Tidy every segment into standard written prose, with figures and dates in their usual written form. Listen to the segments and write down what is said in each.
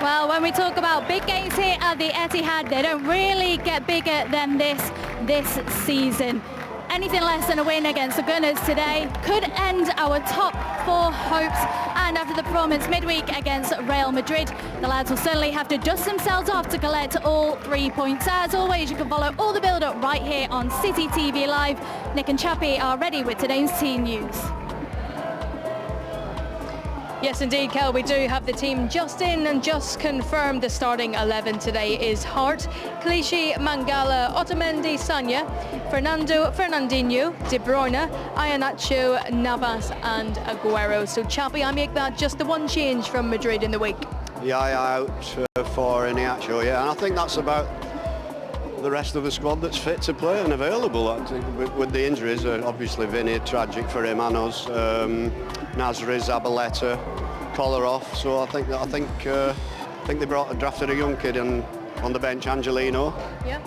Well, when we talk about big games here at the Etihad, they don't really get bigger than this season. Anything less than a win against the Gunners today could end our top four hopes. And after the performance midweek against Real Madrid, the lads will certainly have to dust themselves off to collect all 3 points. As always, you can follow all the build-up right here on CityTV Live. Nick and Chappie are ready with today's team news. Yes, indeed, Kel, we do have the team just in and just confirmed. The starting 11 today is Hart, Clichy, Mangala, Otamendi, Sanya, Fernandinho, De Bruyne, Iheanacho, Navas and Aguero. So, Chappie, I make that just the one change from Madrid in the week. Yeah, out for Iheanacho, yeah, and I think that's about the rest of the squad that's fit to play and available. I think with the injuries, obviously Vinny, tragic for him, and us. Nasri, Zabaleta, Kolarov. So I think they drafted a young kid on the bench, Angelino. Yeah.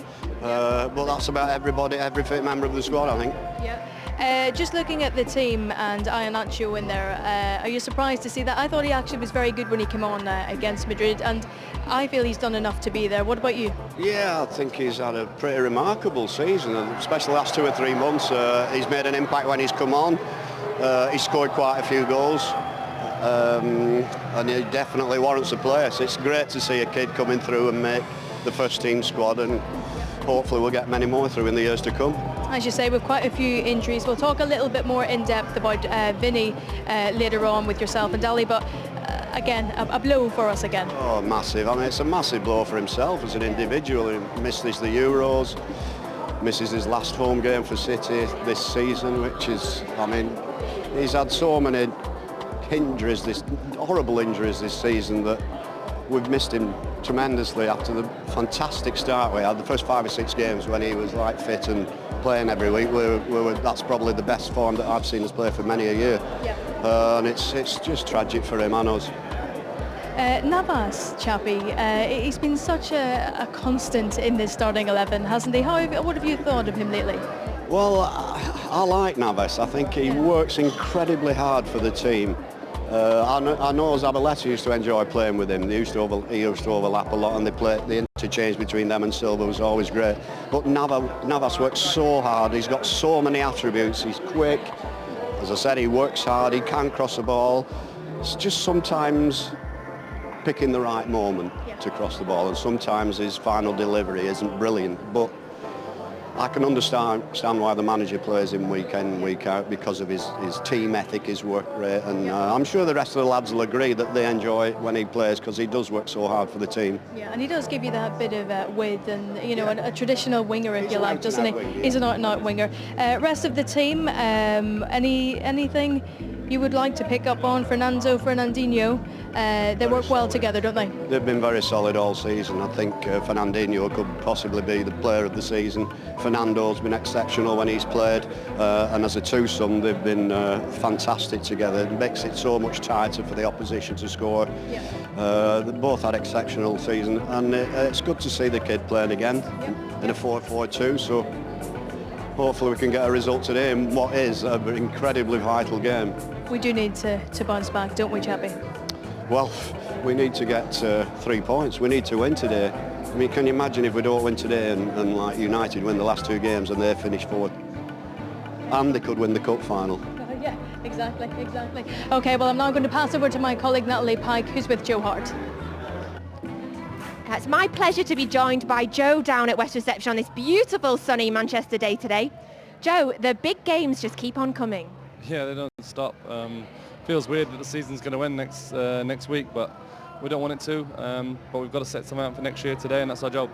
But that's about everybody, every fit member of the squad, I think. Yeah. Just looking at the team and Iheanacho in there, are you surprised to see that? I thought he actually was very good when he came on against Madrid, and I feel he's done enough to be there. What about you? Yeah, I think he's had a pretty remarkable season, and especially the last 2 or 3 months. He's made an impact when he's come on. He scored quite a few goals, and he definitely warrants a place. It's great to see a kid coming through and make the first team squad, and hopefully we'll get many more through in the years to come. As you say, with quite a few injuries, we'll talk a little bit more in depth about Vinny later on with yourself and Dali, but again, a blow for us again. Oh, massive. I mean, it's a massive blow for himself as an individual. He misses the Euros, misses his last home game for City this season, which is, I mean, he's had so many injuries, horrible injuries this season, that we've missed him tremendously after the fantastic start we had. The first 5 or 6 games when he was like fit and playing every week, that's probably the best form that I've seen us play for many a year. Yeah. And it's just tragic for him and us. Navas, Chappie, he's been such a constant in this starting 11, hasn't he? What have you thought of him lately? Well, I like Navas. I think he works incredibly hard for the team. I know Zabaleta used to enjoy playing with him. He used to overlap a lot, and the interchange between them and Silva was always great. But Navas works so hard. He's got so many attributes. He's quick. As I said, he works hard. He can cross the ball. It's just sometimes picking the right moment to cross the ball, and sometimes his final delivery isn't brilliant. But I can understand why the manager plays him week in, week out, because of his team ethic, his work rate, and I'm sure the rest of the lads will agree that they enjoy when he plays, because he does work so hard for the team. Yeah, and he does give you that bit of width and, you know, a traditional winger, if you like, doesn't he? He's an out-and-out winger. Rest of the team, anything you would like to pick up on? Fernandinho, they work well together, don't they? They've been very solid all season. I think Fernandinho could possibly be the player of the season. Fernando's been exceptional when he's played, and as a twosome they've been fantastic together. It makes it so much tighter for the opposition to score. They both had exceptional season, and it's good to see the kid playing again in a 4-4-2, so hopefully we can get a result today in what is an incredibly vital game. We do need to bounce back, don't we, Chappie? Well, we need to get 3 points. We need to win today. I mean, can you imagine if we don't win today and like United win the last 2 games and they finish 4th? And they could win the cup final. Yeah, exactly. Okay, well, I'm now going to pass over to my colleague Natalie Pike, who's with Joe Hart. It's my pleasure to be joined by Joe down at West Reception on this beautiful sunny Manchester day today. Joe, the big games just keep on coming. Yeah, they don't stop. Feels weird that the season's going to end next week, but we don't want it to. But we've got to set something out for next year today, and that's our job.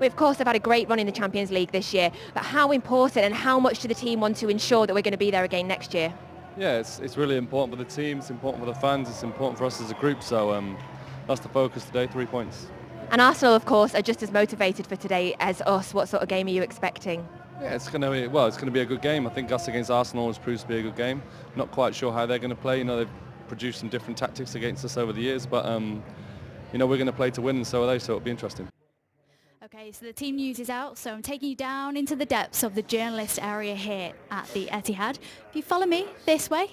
We, of course, have had a great run in the Champions League this year, but how important and how much do the team want to ensure that we're going to be there again next year? Yeah, it's really important for the team, it's important for the fans, it's important for us as a group, so that's the focus today, 3 points. And Arsenal, of course, are just as motivated for today as us. What sort of game are you expecting? Yeah, it's going to be a good game. I think us against Arsenal has proved to be a good game. Not quite sure how they're going to play. You know, they've produced some different tactics against us over the years, but you know, we're going to play to win, and so are they. So it'll be interesting. Okay, so the team news is out, so I'm taking you down into the depths of the journalist area here at the Etihad. If you follow me this way,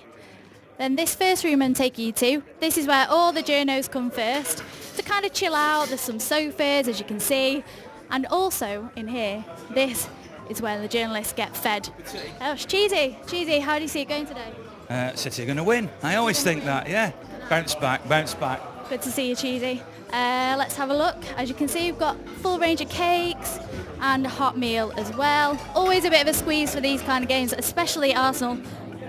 then this first room I'm taking you to, this is where all the journos come first. to kind of chill out. There's some sofas, as you can see. And also in here, this is where the journalists get fed. Oh, it's Cheesy. Cheesy, how do you see it going today? City are going to win. I always think that, yeah. Bounce back, bounce back. Good to see you, Cheesy. Let's have a look. As you can see, we've got full range of cakes and a hot meal as well. Always a bit of a squeeze for these kind of games, especially Arsenal,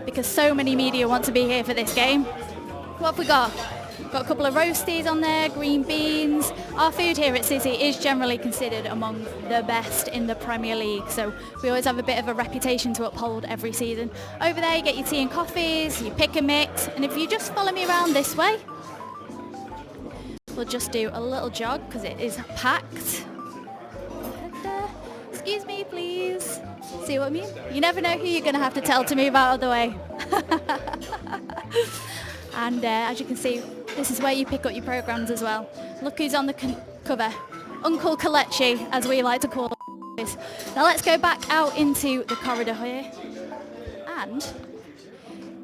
because so many media want to be here for this game. What have we got? Got a couple of roasties on there, green beans. Our food here at City is generally considered among the best in the Premier League, so we always have a bit of a reputation to uphold every season. Over there you get your tea and coffees, your pick and mix, and if you just follow me around this way, we'll just do a little jog because it is packed. Excuse me, please. See what I mean? You never know who you're going to have to tell to move out of the way. And as you can see, this is where you pick up your programmes as well. Look who's on the cover. Uncle Kalechi, as we like to call this. Now let's go back out into the corridor here and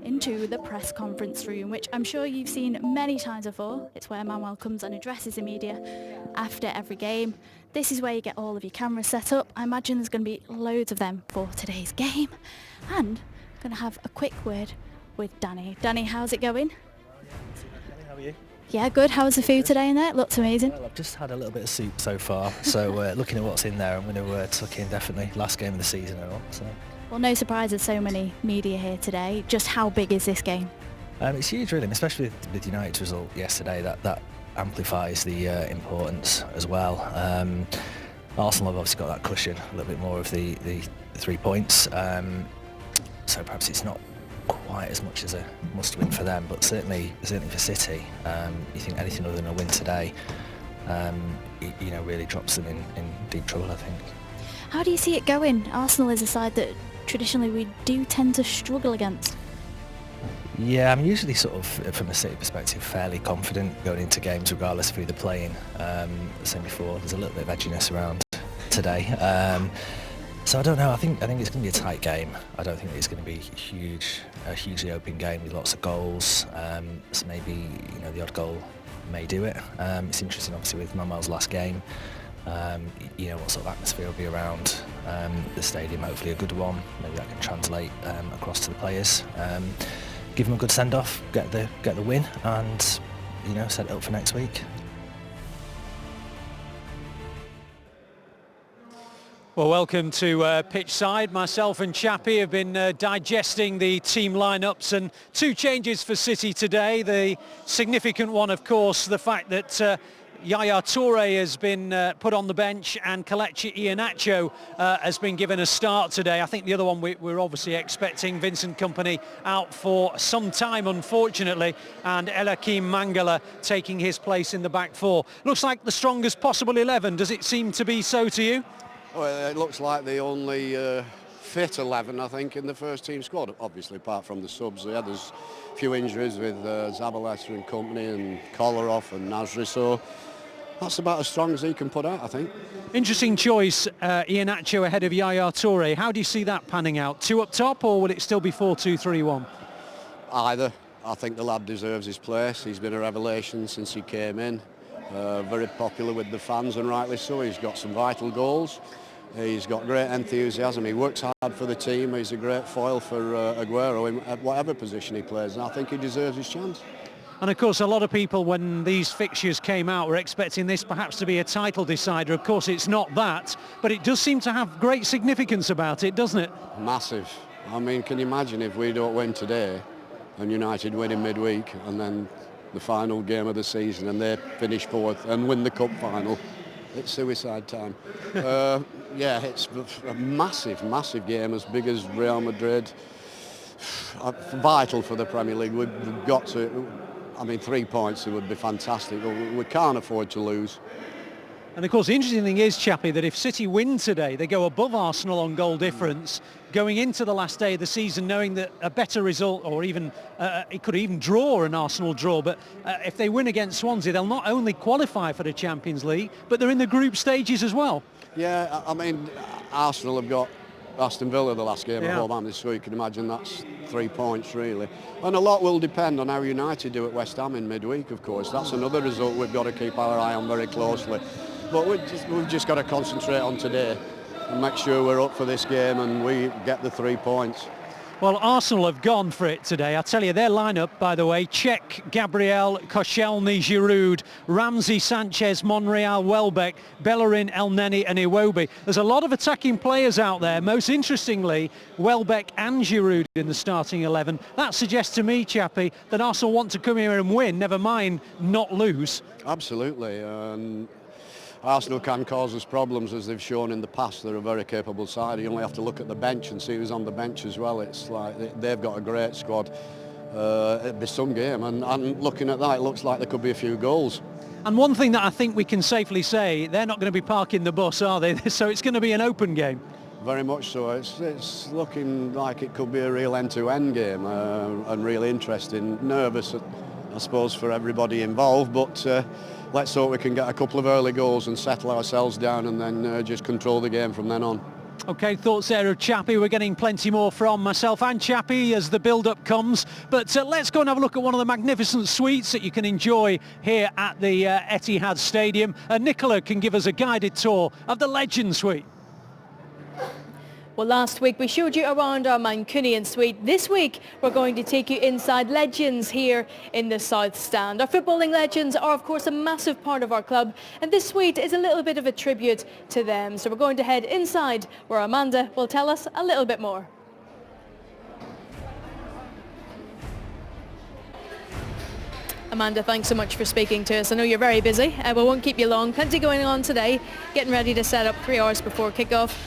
into the press conference room, which I'm sure you've seen many times before. It's where Manuel comes and addresses the media after every game. This is where you get all of your cameras set up. I imagine there's going to be loads of them for today's game. And I'm going to have a quick word with Danny. Danny, how's it going? How are you? Yeah, good. How was the food today in there? It looks amazing. Well, I've just had a little bit of soup so far, so looking at what's in there, I'm going to tuck in definitely last game of the season and all. So. Well, no surprise there's so many media here today. Just how big is this game? It's huge, really, especially with United's result yesterday. That amplifies the importance as well. Arsenal have obviously got that cushion, a little bit more of the 3 points. So perhaps it's not quite as much as a must-win for them, but certainly for City, you think anything other than a win today, really drops them in deep trouble, I think. How do you see it going? Arsenal is a side that traditionally we do tend to struggle against. Yeah, I'm usually sort of, from a City perspective, fairly confident going into games regardless of who they're playing. Same before, there's a little bit of edginess around today. So I don't know, I think it's going to be a tight game. I don't think it's going to be a hugely open game with lots of goals. So maybe, the odd goal may do it. It's interesting, obviously, with Manuel's last game. What sort of atmosphere will be around the stadium, hopefully a good one. Maybe that can translate across to the players. Give them a good send-off, get the win, and set it up for next week. Well, welcome to pitch side. Myself and Chappie have been digesting the team lineups, and 2 changes for City today. The significant one, of course, the fact that Yaya Toure has been put on the bench and Kelechi Iheanacho has been given a start today. I think the other one we're obviously expecting Vincent Kompany out for some time, unfortunately, and Elakim Mangala taking his place in the back 4. Looks like the strongest possible 11. Does it seem to be so to you? Well, it looks like the only fit 11, I think, in the first team squad, obviously, apart from the subs. There's a few injuries with Zabaleta and company and Kolarov and Nasri, so that's about as strong as he can put out, I think. Interesting choice, Iheanacho ahead of Yaya Toure. How do you see that panning out? 2 up top, or will it still be 4-2-3-1? Either. I think the lad deserves his place. He's been a revelation since he came in. Very popular with the fans, and rightly so. He's got some vital goals. He's got great enthusiasm. He works hard for the team. He's a great foil for Aguero at whatever position he plays, and I think he deserves his chance. And of course, a lot of people, when these fixtures came out, were expecting this perhaps to be a title decider. Of course, it's not that, but it does seem to have great significance about it, doesn't it? Massive. I mean, can you imagine if we don't win today and United win in midweek, and then the final game of the season and they finish 4th and win the cup final? It's suicide time. Yeah, it's a massive, massive game, as big as Real Madrid. Vital for the Premier League. We've got to, 3 points, it would be fantastic. We can't afford to lose. And of course, the interesting thing is, Chappie, that if City win today, they go above Arsenal on goal difference, going into the last day of the season, knowing that a better result, or even it could even draw an Arsenal draw, but if they win against Swansea, they'll not only qualify for the Champions League, but they're in the group stages as well. Yeah, Arsenal have got Aston Villa the last game at home, so you can imagine that's 3 points really. And a lot will depend on how United do at West Ham in midweek, of course. That's another result we've got to keep our eye on very closely. But we've just got to concentrate on today and make sure we're up for this game and we get the 3 points. Well, Arsenal have gone for it today. I tell you, their lineup, by the way, Cech, Gabriel, Koscielny, Giroud, Ramsey, Sanchez, Monreal, Welbeck, Bellerin, Elneny and Iwobi. There's a lot of attacking players out there. Most interestingly, Welbeck and Giroud in the starting 11. That suggests to me, Chappie, that Arsenal want to come here and win, never mind not lose. Absolutely. Arsenal can cause us problems, as they've shown in the past. They're a very capable side. You only have to look at the bench and see who's on the bench as well. It's like they've got a great squad. It'd be some game, and looking at that, it looks like there could be a few goals. And one thing that I think we can safely say, they're not going to be parking the bus, are they? So it's going to be an open game. Very much so. It's looking like it could be a real end-to-end game and really interesting. Nervous, I suppose, for everybody involved, but let's hope we can get a couple of early goals and settle ourselves down and then just control the game from then on. OK, thoughts there of Chappie. We're getting plenty more from myself and Chappie as the build-up comes. But let's go and have a look at one of the magnificent suites that you can enjoy here at the Etihad Stadium. Nicola can give us a guided tour of the Legend Suite. Well, last week we showed you around our Mancunian suite. This week we're going to take you inside Legends here in the South Stand. Our footballing legends are of course a massive part of our club, and this suite is a little bit of a tribute to them. So we're going to head inside where Amanda will tell us a little bit more. Amanda, thanks so much for speaking to us. I know you're very busy. We won't keep you long. Plenty going on today. Getting ready to set up 3 hours before kick-off,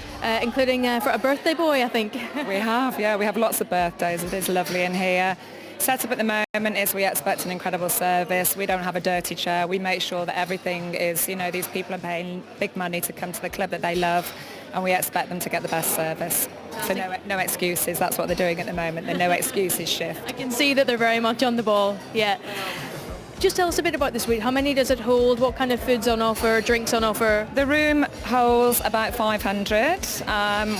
including for a birthday boy, I think. We have lots of birthdays. It is lovely in here. Set up at the moment is we expect an incredible service. We don't have a dirty chair. We make sure that everything is, these people are paying big money to come to the club that they love, and we expect them to get the best service. So no excuses. That's what they're doing at the moment, the no excuses shift. I can see that they're very much on the ball, yeah. Just tell us a bit about the suite. How many does it hold? What kind of food's on offer, drinks on offer? The room holds about 500.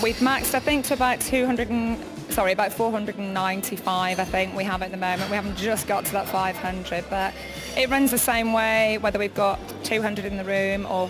We've maxed, I think, to about 495, I think we have at the moment. We haven't just got to that 500, but it runs the same way whether we've got 200 in the room or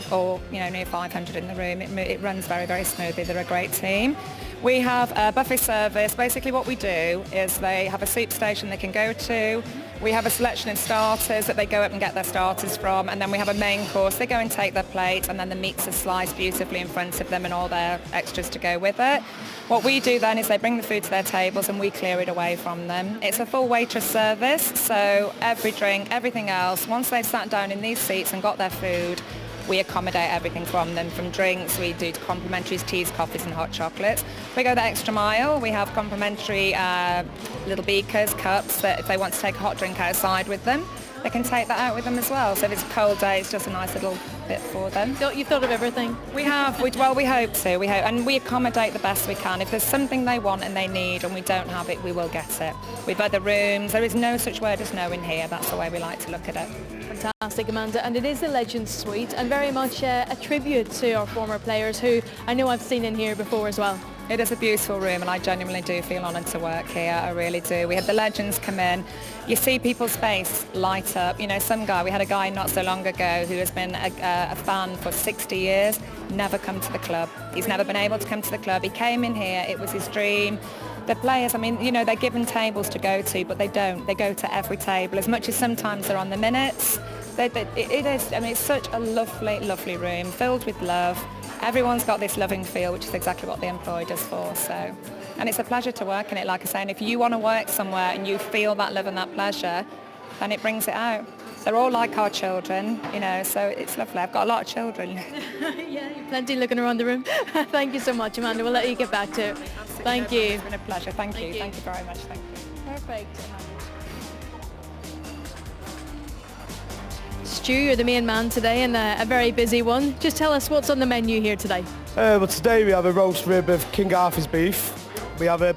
near 500 in the room. It runs very, very smoothly. They're a great team. We have a buffet service. Basically what we do is they have a soup station they can go to. We have a selection of starters that they go up and get their starters from, and then we have a main course. They go and take their plate, and then the meats are sliced beautifully in front of them and all their extras to go with it. What we do then is they bring the food to their tables and we clear it away from them. It's a full waitress service, so every drink, everything else, once they've sat down in these seats and got their food, we accommodate everything from them, from drinks, we do complimentary teas, coffees and hot chocolates. We go the extra mile. We have complimentary little beakers, cups, that if they want to take a hot drink outside with them, they can take that out with them as well. So if it's a cold day, it's just a nice little bit for them. You've thought of everything? We have. We hope to. And we accommodate the best we can. If there's something they want and they need and we don't have it, we will get it. We've other rooms. There is no such word as no in here. That's the way we like to look at it. Fantastic, Amanda, and it is the Legends Suite and very much a tribute to our former players who I know I've seen in here before as well. It is a beautiful room and I genuinely do feel honoured to work here, I really do. We had the legends come in, you see people's face light up. We had a guy not so long ago who has been a fan for 60 years, never come to the club. He's never been able to come to the club. He came in here, it was his dream. The players, they're given tables to go to, but they don't. They go to every table, as much as sometimes they're on the minutes. It's such a lovely, lovely room, filled with love. Everyone's got this loving feel, which is exactly what they employed us for. And it's a pleasure to work in it, like I say. And if you want to work somewhere and you feel that love and that pleasure, then it brings it out. They're all like our children, so it's lovely. I've got a lot of children. Yeah, you've plenty looking around the room. Thank you so much, Amanda. We'll let you get back to it. Thank you. It's been a pleasure. Thank you. Thank you very much. Thank you. Perfect. Stu, you're the main man today and a very busy one. Just tell us what's on the menu here today. Well, today we have a roast rib of King Arthur's beef. We have a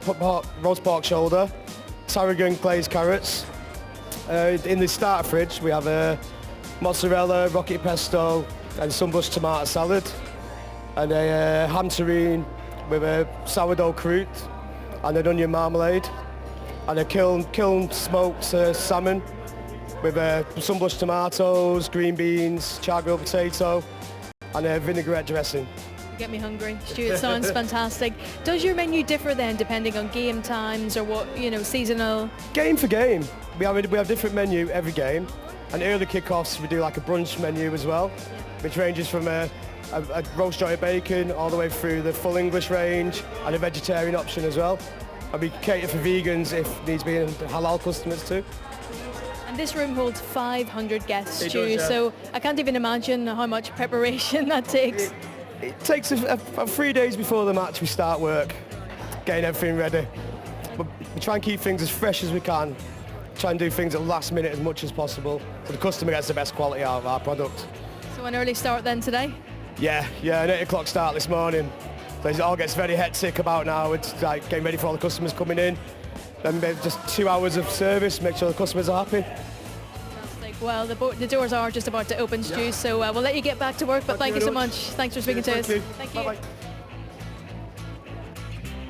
roast pork shoulder, tarragon glazed carrots. In the starter fridge we have a mozzarella, rocket pesto and sunbush tomato salad, and a ham terrine with a sourdough croûte and an onion marmalade, and a kiln smoked salmon with some blushed tomatoes, green beans, char-grilled potato, and a vinaigrette dressing. You get me hungry. Stu, it sounds fantastic. Does your menu differ then depending on game times or what, seasonal? Game for game. We have different menu every game, and early kickoffs we do like a brunch menu as well, which ranges from a roast jointed bacon all the way through the full English range and a vegetarian option as well. And we cater for vegans if needs be, and halal customers too. And this room holds 500 guests, It Stu, does, yeah. so I can't even imagine how much preparation that takes. It takes 3 days before the match we start work, getting everything ready. But we try and keep things as fresh as we can, try and do things at the last minute as much as possible, so the customer gets the best quality out of our product. So an early start then today? Yeah, an 8 o'clock start this morning. So it all gets very hectic about now. It's like getting ready for all the customers coming in. Then maybe just 2 hours of service, make sure the customers are happy. Fantastic. Well, the doors are just about to open, Stu, so we'll let you get back to work, but thank you so much. Thanks for speaking to us. Thank you. Bye-bye.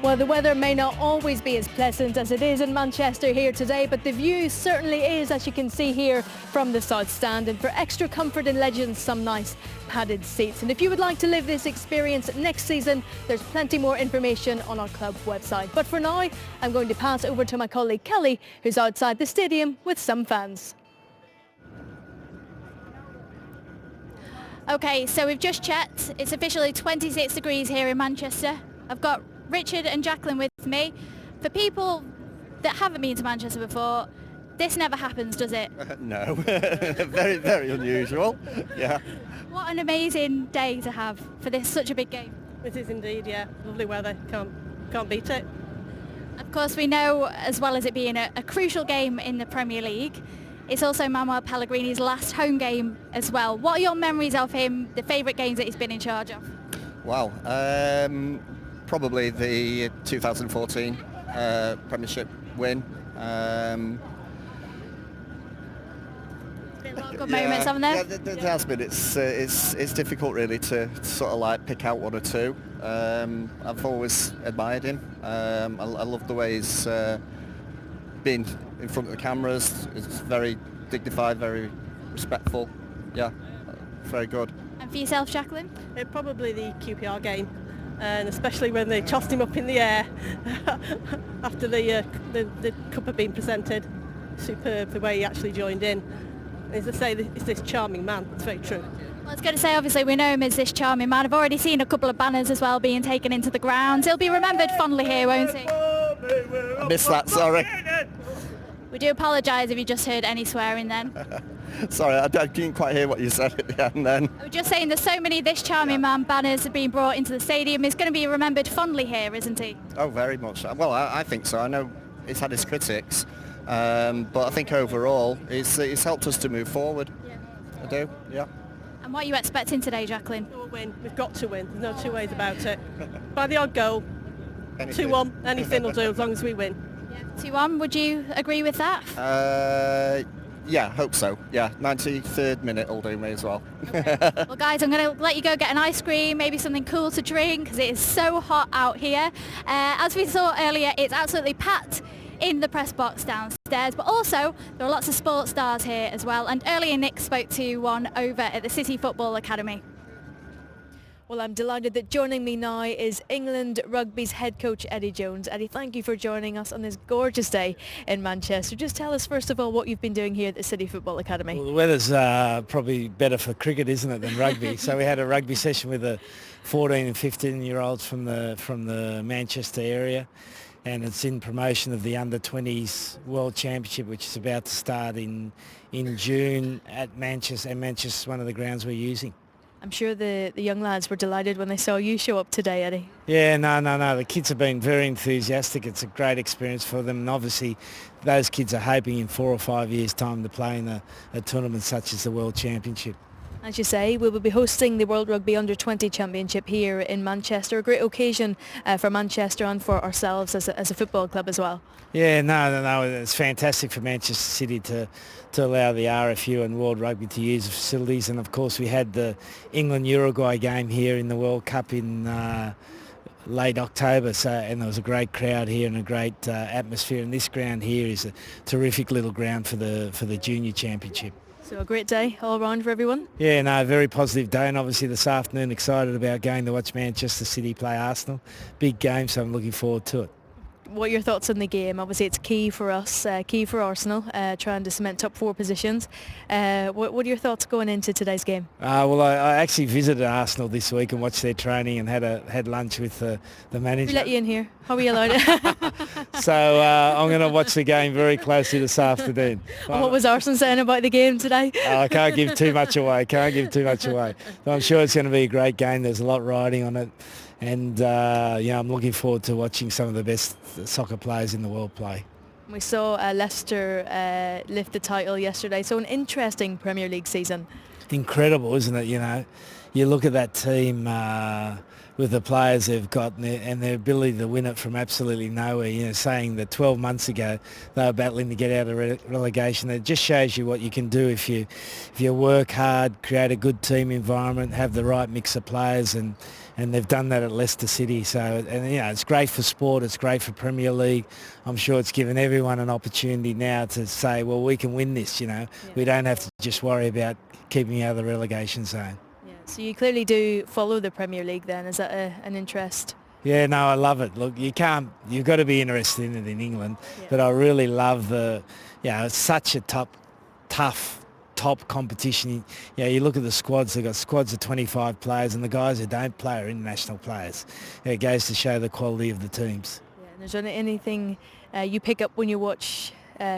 Well, the weather may not always be as pleasant as it is in Manchester here today, but the view certainly is, as you can see here from the South Stand. And for extra comfort and legends, some nice padded seats. And if you would like to live this experience next season, there's plenty more information on our club website. But for now, I'm going to pass over to my colleague Kelly, who's outside the stadium with some fans. Okay, so we've just checked. It's officially 26 degrees here in Manchester. I've got Richard and Jacqueline with me. For people that haven't been to Manchester before, this never happens, does it? No, very, very unusual, yeah. What an amazing day to have for this such a big game. It is indeed, yeah. Lovely weather, can't beat it. Of course, we know, as well as it being a crucial game in the Premier League, it's also Manuel Pellegrini's last home game as well. What are your memories of him, the favourite games that he's been in charge of? Wow, probably the 2014 Premiership win. Been a lot of good moments, haven't there? Yeah, there has been. It's difficult really to sort of like pick out one or two. I've always admired him. I love the way he's been in front of the cameras. It's very dignified, very respectful. Yeah, very good. And for yourself, Jacqueline? Probably the QPR game, and especially when they tossed him up in the air after the cup had been presented. Superb the way he actually joined in. As I say, it's this charming man. It's very true. Well, I was going to say, obviously, we know him as this charming man. I've already seen a couple of banners as well being taken into the ground. He'll be remembered fondly here, won't he? I missed that, sorry. We do apologise if you just heard any swearing then. Sorry, I didn't quite hear what you said at the end then. I was just saying there's so many This Charming Man banners being brought into the stadium. He's going to be remembered fondly here, isn't he? Oh, very much. Well, I think so. I know he's had his critics, but I think overall it's helped us to move forward. Yeah. I do, yeah. And what are you expecting today, Jacqueline? We'll win. We've got to win. There's no two ways about it. By the odd goal, 2-1, anything will do as long as we win. 2-1, would you agree with that? Yeah, hope so. Yeah, 93rd minute will do me as well. Okay. Well, guys, I'm going to let you go get an ice cream, maybe something cool to drink, because it is so hot out here. As we saw earlier, it's absolutely packed in the press box downstairs, but also there are lots of sports stars here as well. And earlier Nick spoke to one over at the City Football Academy. Well, I'm delighted that joining me now is England Rugby's head coach Eddie Jones. Eddie, thank you for joining us on this gorgeous day in Manchester. Just tell us first of all what you've been doing here at the City Football Academy. Well, the weather's probably better for cricket, isn't it, than rugby? So we had a rugby session with the 14 and 15-year-olds from the Manchester area, and it's in promotion of the Under-20s World Championship, which is about to start in June at Manchester, and Manchester's one of the grounds we're using. I'm sure the young lads were delighted when they saw you show up today, Eddie. Yeah, no. The kids have been very enthusiastic. It's a great experience for them, and obviously those kids are hoping in 4 or 5 years' time to play in a tournament such as the World Championship. As you say, we will be hosting the World Rugby Under-20 Championship here in Manchester, a great occasion for Manchester and for ourselves as a football club as well. Yeah, no, it's fantastic for Manchester City to allow the RFU and World Rugby to use the facilities, and of course we had the England-Uruguay game here in the World Cup in late October, and there was a great crowd here and a great atmosphere. And this ground here is a terrific little ground for the junior championship. So a great day all around for everyone? Yeah, no, very positive day, and obviously this afternoon excited about going to watch Manchester City play Arsenal. Big game, so I'm looking forward to it. What are your thoughts on the game? Obviously it's key for us, key for Arsenal, trying to cement top 4 positions. What are your thoughts going into today's game? Well, I actually visited Arsenal this week and watched their training and had lunch with the manager. Who let you in here? How are you allowed? So I'm going to watch the game very closely this afternoon. And what was Arsenal saying about the game today? I can't give too much away. But I'm sure it's going to be a great game. There's a lot riding on it. And I'm looking forward to watching some of the best soccer players in the world play. We saw Leicester lift the title yesterday, so an interesting Premier League season. Incredible, isn't it? You know, you look at that team with the players they've got and their ability to win it from absolutely nowhere. You know, saying that 12 months ago they were battling to get out of relegation. It just shows you what you can do if you work hard, create a good team environment, have the right mix of players, and they've done that at Leicester City. So, and you know, it's great for sport, it's great for Premier League. I'm sure it's given everyone an opportunity now to say, well, we can win this, you know. Yeah. We don't have to just worry about keeping out of the relegation zone. Yeah. So you clearly do follow the Premier League then, is that an interest? Yeah, no, I love it. Look, you've got to be interested in it in England, but I really love it's such a tough top competition. You know, you look at the squads, they've got squads of 25 players, and the guys who don't play are international players. It goes to show the quality of the teams. Yeah, and is there anything you pick up when you watch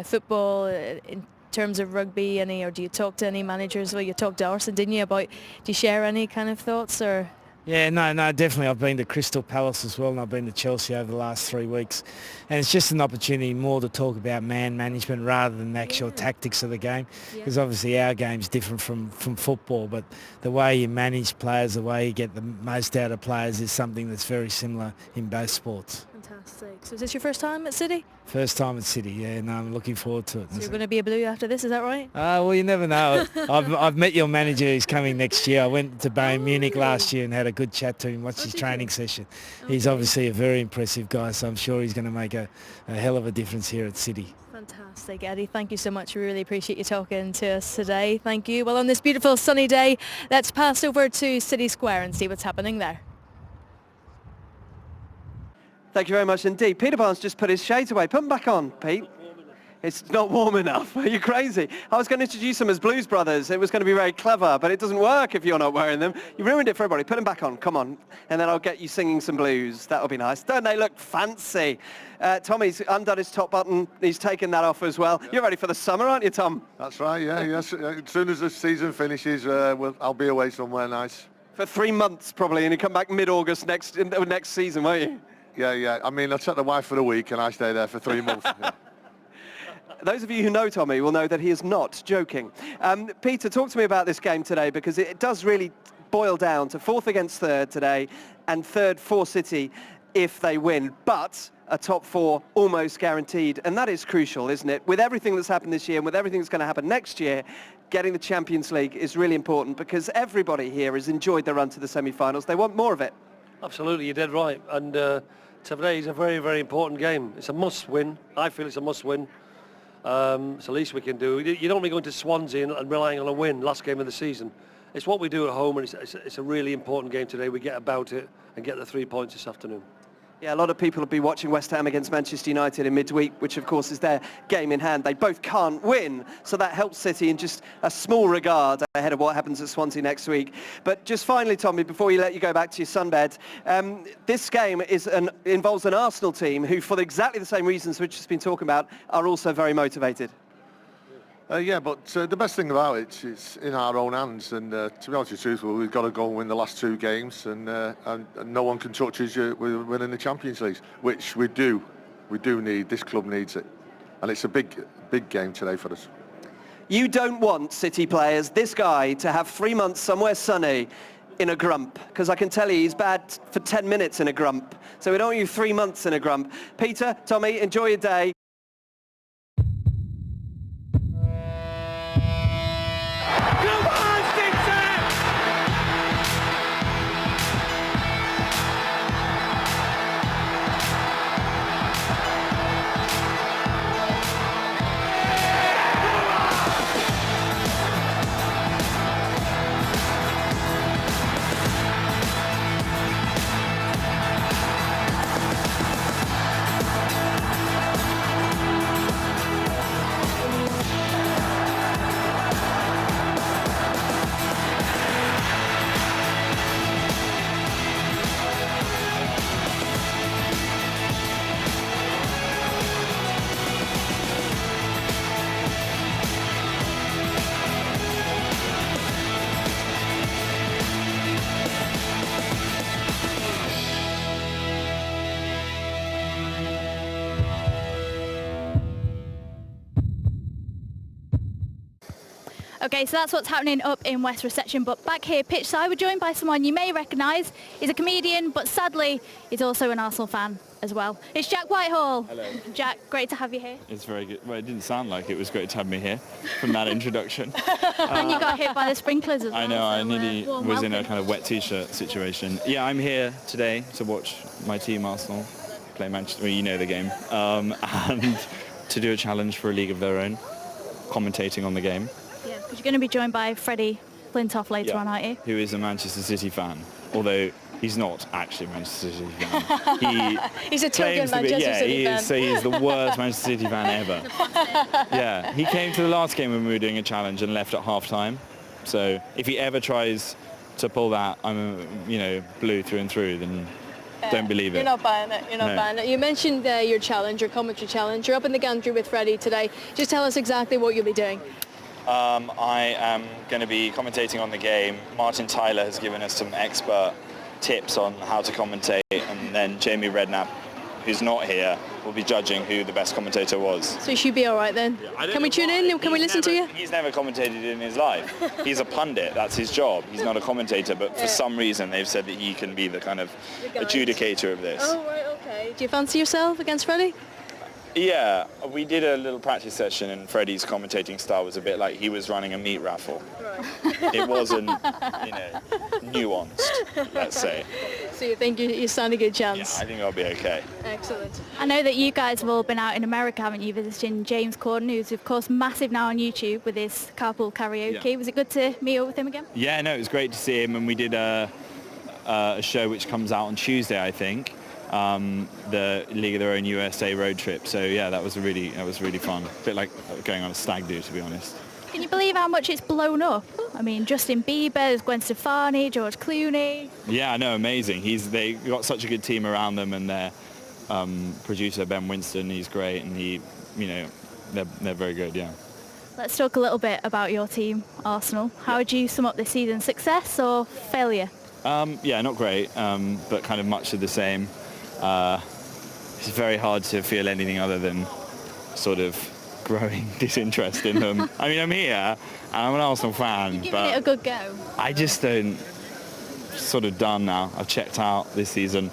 football in terms of rugby, or do you talk to any managers? Well, you talked to Arsene, didn't you, do you share any kind of thoughts or? Yeah, no, definitely. I've been to Crystal Palace as well, and I've been to Chelsea over the last 3 weeks. And it's just an opportunity more to talk about man management rather than the actual tactics of the game. Because obviously our game's different from football, but the way you manage players, the way you get the most out of players is something that's very similar in both sports. Fantastic. So is this your first time at City? First time at City, yeah, and I'm looking forward to it. So you're going to be a Blue after this, is that right? Well, you never know. I've met your manager who's coming next year. I went to Bayern Munich last year and had a good chat to him, watched his training session. Okay. He's obviously a very impressive guy, so I'm sure he's going to make a hell of a difference here at City. Fantastic, Eddie. Thank you so much. We really appreciate you talking to us today. Thank you. Well, on this beautiful sunny day, let's pass over to City Square and see what's happening there. Thank you very much indeed. Peter Barnes just put his shades away. Put them back on, Pete. It's not warm enough. Are you crazy? I was going to introduce them as Blues Brothers. It was going to be very clever, but it doesn't work if you're not wearing them. You ruined it for everybody. Put them back on. Come on. And then I'll get you singing some blues. That'll be nice. Don't they look fancy? Tommy's undone his top button. He's taken that off as well. Yeah. You're ready for the summer, aren't you, Tom? That's right, yeah. Yes. As soon as the season finishes, I'll be away somewhere nice. For 3 months, probably, and you come back mid-August next season, won't you? Yeah. I mean, I took the wife for a week and I stay there for 3 months. Yeah. Those of you who know Tommy will know that he is not joking. Peter, talk to me about this game today, because it does really boil down to 4th against 3rd today and 3rd for City if they win, but a top 4 almost guaranteed, and that is crucial, isn't it? With everything that's happened this year and with everything that's going to happen next year, getting the Champions League is really important, because everybody here has enjoyed the run to the semi-finals. They want more of it. Absolutely, you did right, and today is a very, very important game. It's a must-win. I feel it's a must-win. It's the least we can do. You don't want to go into Swansea and relying on a win last game of the season. It's what we do at home, and it's a really important game today. We get about it and get the 3 points this afternoon. Yeah, a lot of people will be watching West Ham against Manchester United in midweek, which of course is their game in hand. They both can't win, so that helps City in just a small regard ahead of what happens at Swansea next week. But just finally, Tommy, before you let you go back to your sunbed, this game involves an Arsenal team who, for exactly the same reasons we've just been talking about, are also very motivated. Yeah, but the best thing about it is in our own hands, and to be honest with you, truthfully, we've got to go and win the last 2 games, and no one can touch us with winning the Champions League, which we do. We do need. This club needs it, and it's a big game today for us. You don't want City players, this guy, to have 3 months somewhere sunny in a grump, because I can tell you he's bad for 10 minutes in a grump. So we don't want you 3 months in a grump. Peter, Tommy, enjoy your day. Okay, so that's what's happening up in West Reception, but back here pitch side we're joined by someone you may recognise. He's a comedian, but sadly he's also an Arsenal fan as well. It's Jack Whitehall. Hello. Jack, great to have you here. It's very good. Well, it didn't sound like it was great to have me here from that introduction. And you got hit by the sprinklers as well. I know, I nearly warm was in a welcome. kind of wet t-shirt situation. Yeah, I'm here today to watch my team, Arsenal, play Manchester, well, you know the game, and to do a challenge for a league of their own, commentating on the game. Yeah, because you're going to be joined by Freddie Flintoff later on, aren't you? Who is a Manchester City fan, although he's not actually a Manchester City fan. He's a token Manchester City fan. So he is the worst Manchester City fan ever. Yeah, he came to the last game when we were doing a challenge and left at half-time. So if he ever tries to pull that, blue through and through, then don't believe it. You're not buying it. You're not buying it. You mentioned your challenge, your commentary challenge. You're up in the gantry with Freddie today. Just tell us exactly what you'll be doing. I am going to be commentating on the game. Martin Tyler has given us some expert tips on how to commentate, and then Jamie Redknapp, who's not here, will be judging who the best commentator was. So you should be all right then. Can we tune in? Can we listen to you? He's never commentated in his life. He's a pundit. That's his job. He's not a commentator, but for some reason they've said that he can be the kind of adjudicator of this. Oh, right, okay. Do you fancy yourself against Freddie? Yeah, we did a little practice session, and Freddie's commentating style was a bit like he was running a meat raffle. Right. It wasn't, nuanced, let's say. So you think you stand a good chance? Yeah, I think I'll be okay. Excellent. I know that you guys have all been out in America, haven't you, visiting James Corden, who's of course massive now on YouTube with his carpool karaoke. Yeah. Was it good to meet up with him again? Yeah, no, it was great to see him, and we did a show which comes out on Tuesday, I think. The League of Their Own USA road trip. So yeah, that was really fun. A bit like going on a stag do, to be honest. Can you believe how much it's blown up? I mean, Justin Bieber, Gwen Stefani, George Clooney. Yeah, no, amazing. They got such a good team around them, and their producer Ben Winston, he's great, and they're very good. Yeah. Let's talk a little bit about your team, Arsenal. How would you sum up this season? Success or failure? Yeah, not great, but kind of much of the same. It's very hard to feel anything other than sort of growing disinterest in them. I mean, I'm here, and I'm an Arsenal fan, You're but giving it a good go. I just don't, sort of done now. I've checked out this season.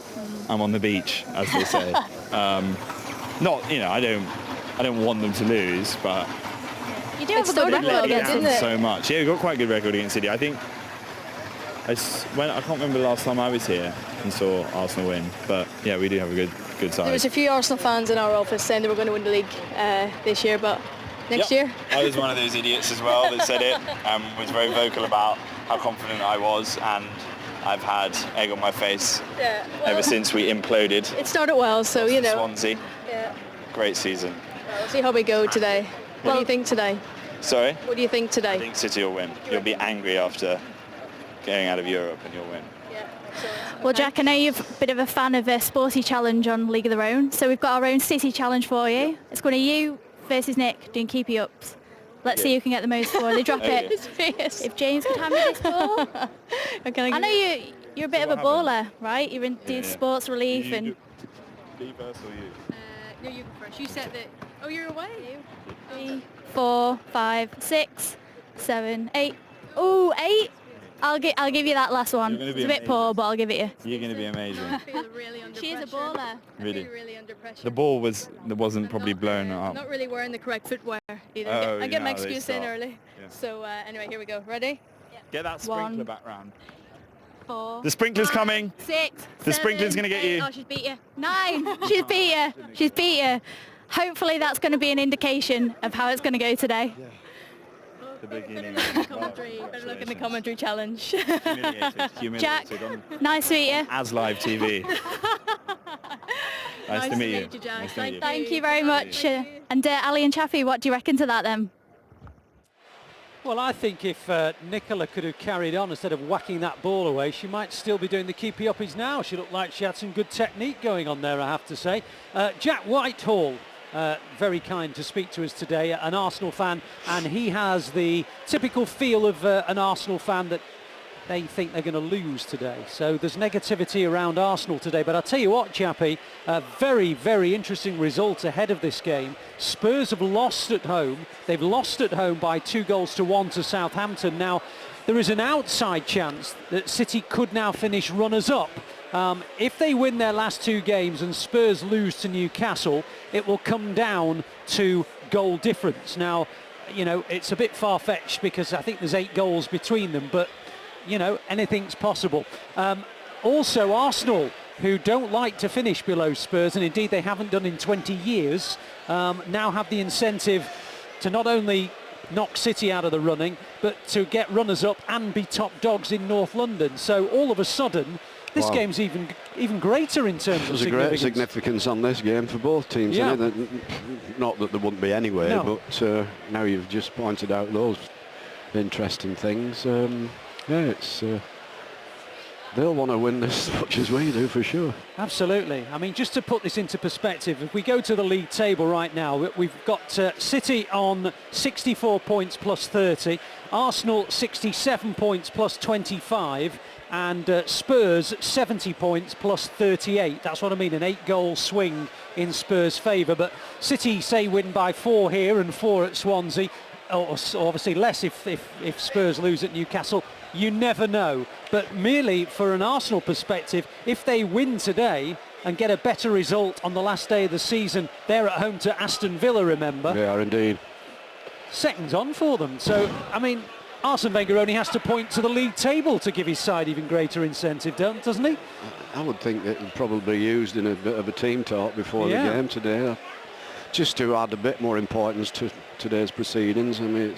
I'm on the beach, as they say. I don't want them to lose, but You do have a good record against them it? so much. Yeah, we've got quite a good record against City. I think I can't remember the last time I was here and saw Arsenal win, but yeah, we do have a good side. There was a few Arsenal fans in our office saying they were going to win the league this year, but next year? I was one of those idiots as well that said it, was very vocal about how confident I was, and I've had egg on my face ever since we imploded. It started well, so Swansea. Yeah. Great season. We'll see how we go today. What do you think today? Sorry? What do you think today? I think City will win. You'll be angry after going out of Europe, and you'll win. Well, Jack, I know you're a bit of a fan of a sporty challenge on League of Their Own, so we've got our own City challenge for you. It's going to you versus Nick doing keepy-ups. Let's see who can get the most score. They drop it. If James could hand me this ball. I know you're a bit of a baller, right? You're into sports relief and... Me first or you? No, you go first. You said that... Oh, you're away? 3, 4, 5, 6, 7, 8. Ooh, 8. I'll give you that last one. It's a bit poor, but I'll give it you. You're going to be amazing. She is a baller. Really? Really under pressure. The ball wasn't probably blown up. Not really wearing the correct footwear either. Oh, I get my they excuse in start. early. Yeah. So anyway, here we go. Ready? Get that sprinkler back round. 4. The sprinkler's coming. 6. The sprinkler's going to get 8. you. Oh, she's beat you. 9. She's beat you. She's beat you. Hopefully that's going to be an indication of how it's going to go today. Yeah. The beginning. Better look in the commentary challenge. Humiliated. Jack, nice to meet you. As live TV. Nice to meet you. Jack. Nice to meet you. Thank you very much. And Ali and Chaffee, what do you reckon to that then? Well, I think if Nicola could have carried on instead of whacking that ball away, she might still be doing the keepy-uppies now. She looked like she had some good technique going on there, I have to say. Jack Whitehall, very kind to speak to us today, an Arsenal fan, and he has the typical feel of an Arsenal fan that they think they're going to lose today. So there's negativity around Arsenal today. But I'll tell you what, Chappie, a very, very interesting result ahead of this game. Spurs have lost at home. They've lost at home by 2-1 to Southampton. Now, there is an outside chance that City could now finish runners-up. If they win their last 2 games and Spurs lose to Newcastle, it will come down to goal difference. Now, you know, it's a bit far-fetched because I think there's 8 goals between them, but, you know, anything's possible. Also, Arsenal, who don't like to finish below Spurs, and indeed they haven't done in 20 years, now have the incentive to not only knock City out of the running, but to get runners-up and be top dogs in North London. So all of a sudden, this game's even greater in terms of significance. There's a great significance on this game for both teams. Yeah. Not that there wouldn't be anyway, but now you've just pointed out those interesting things. It's they'll want to win this as much as we do, for sure. Absolutely. I mean, just to put this into perspective, if we go to the league table right now, we've got City on 64 points plus 30, Arsenal 67 points plus 25, and Spurs 70 points plus 38. That's what I mean, an 8-goal swing in Spurs' favour. But City, say, win by 4 here and 4 at Swansea, or obviously less if Spurs lose at Newcastle. You never know. But merely for an Arsenal perspective, if they win today and get a better result on the last day of the season, they're at home to Aston Villa, remember? They are indeed. Seconds on for them. So, I mean, Arsene Wenger only has to point to the league table to give his side even greater incentive, doesn't he? I would think it would probably be used in a bit of a team talk before the game today, just to add a bit more importance to today's proceedings. I mean,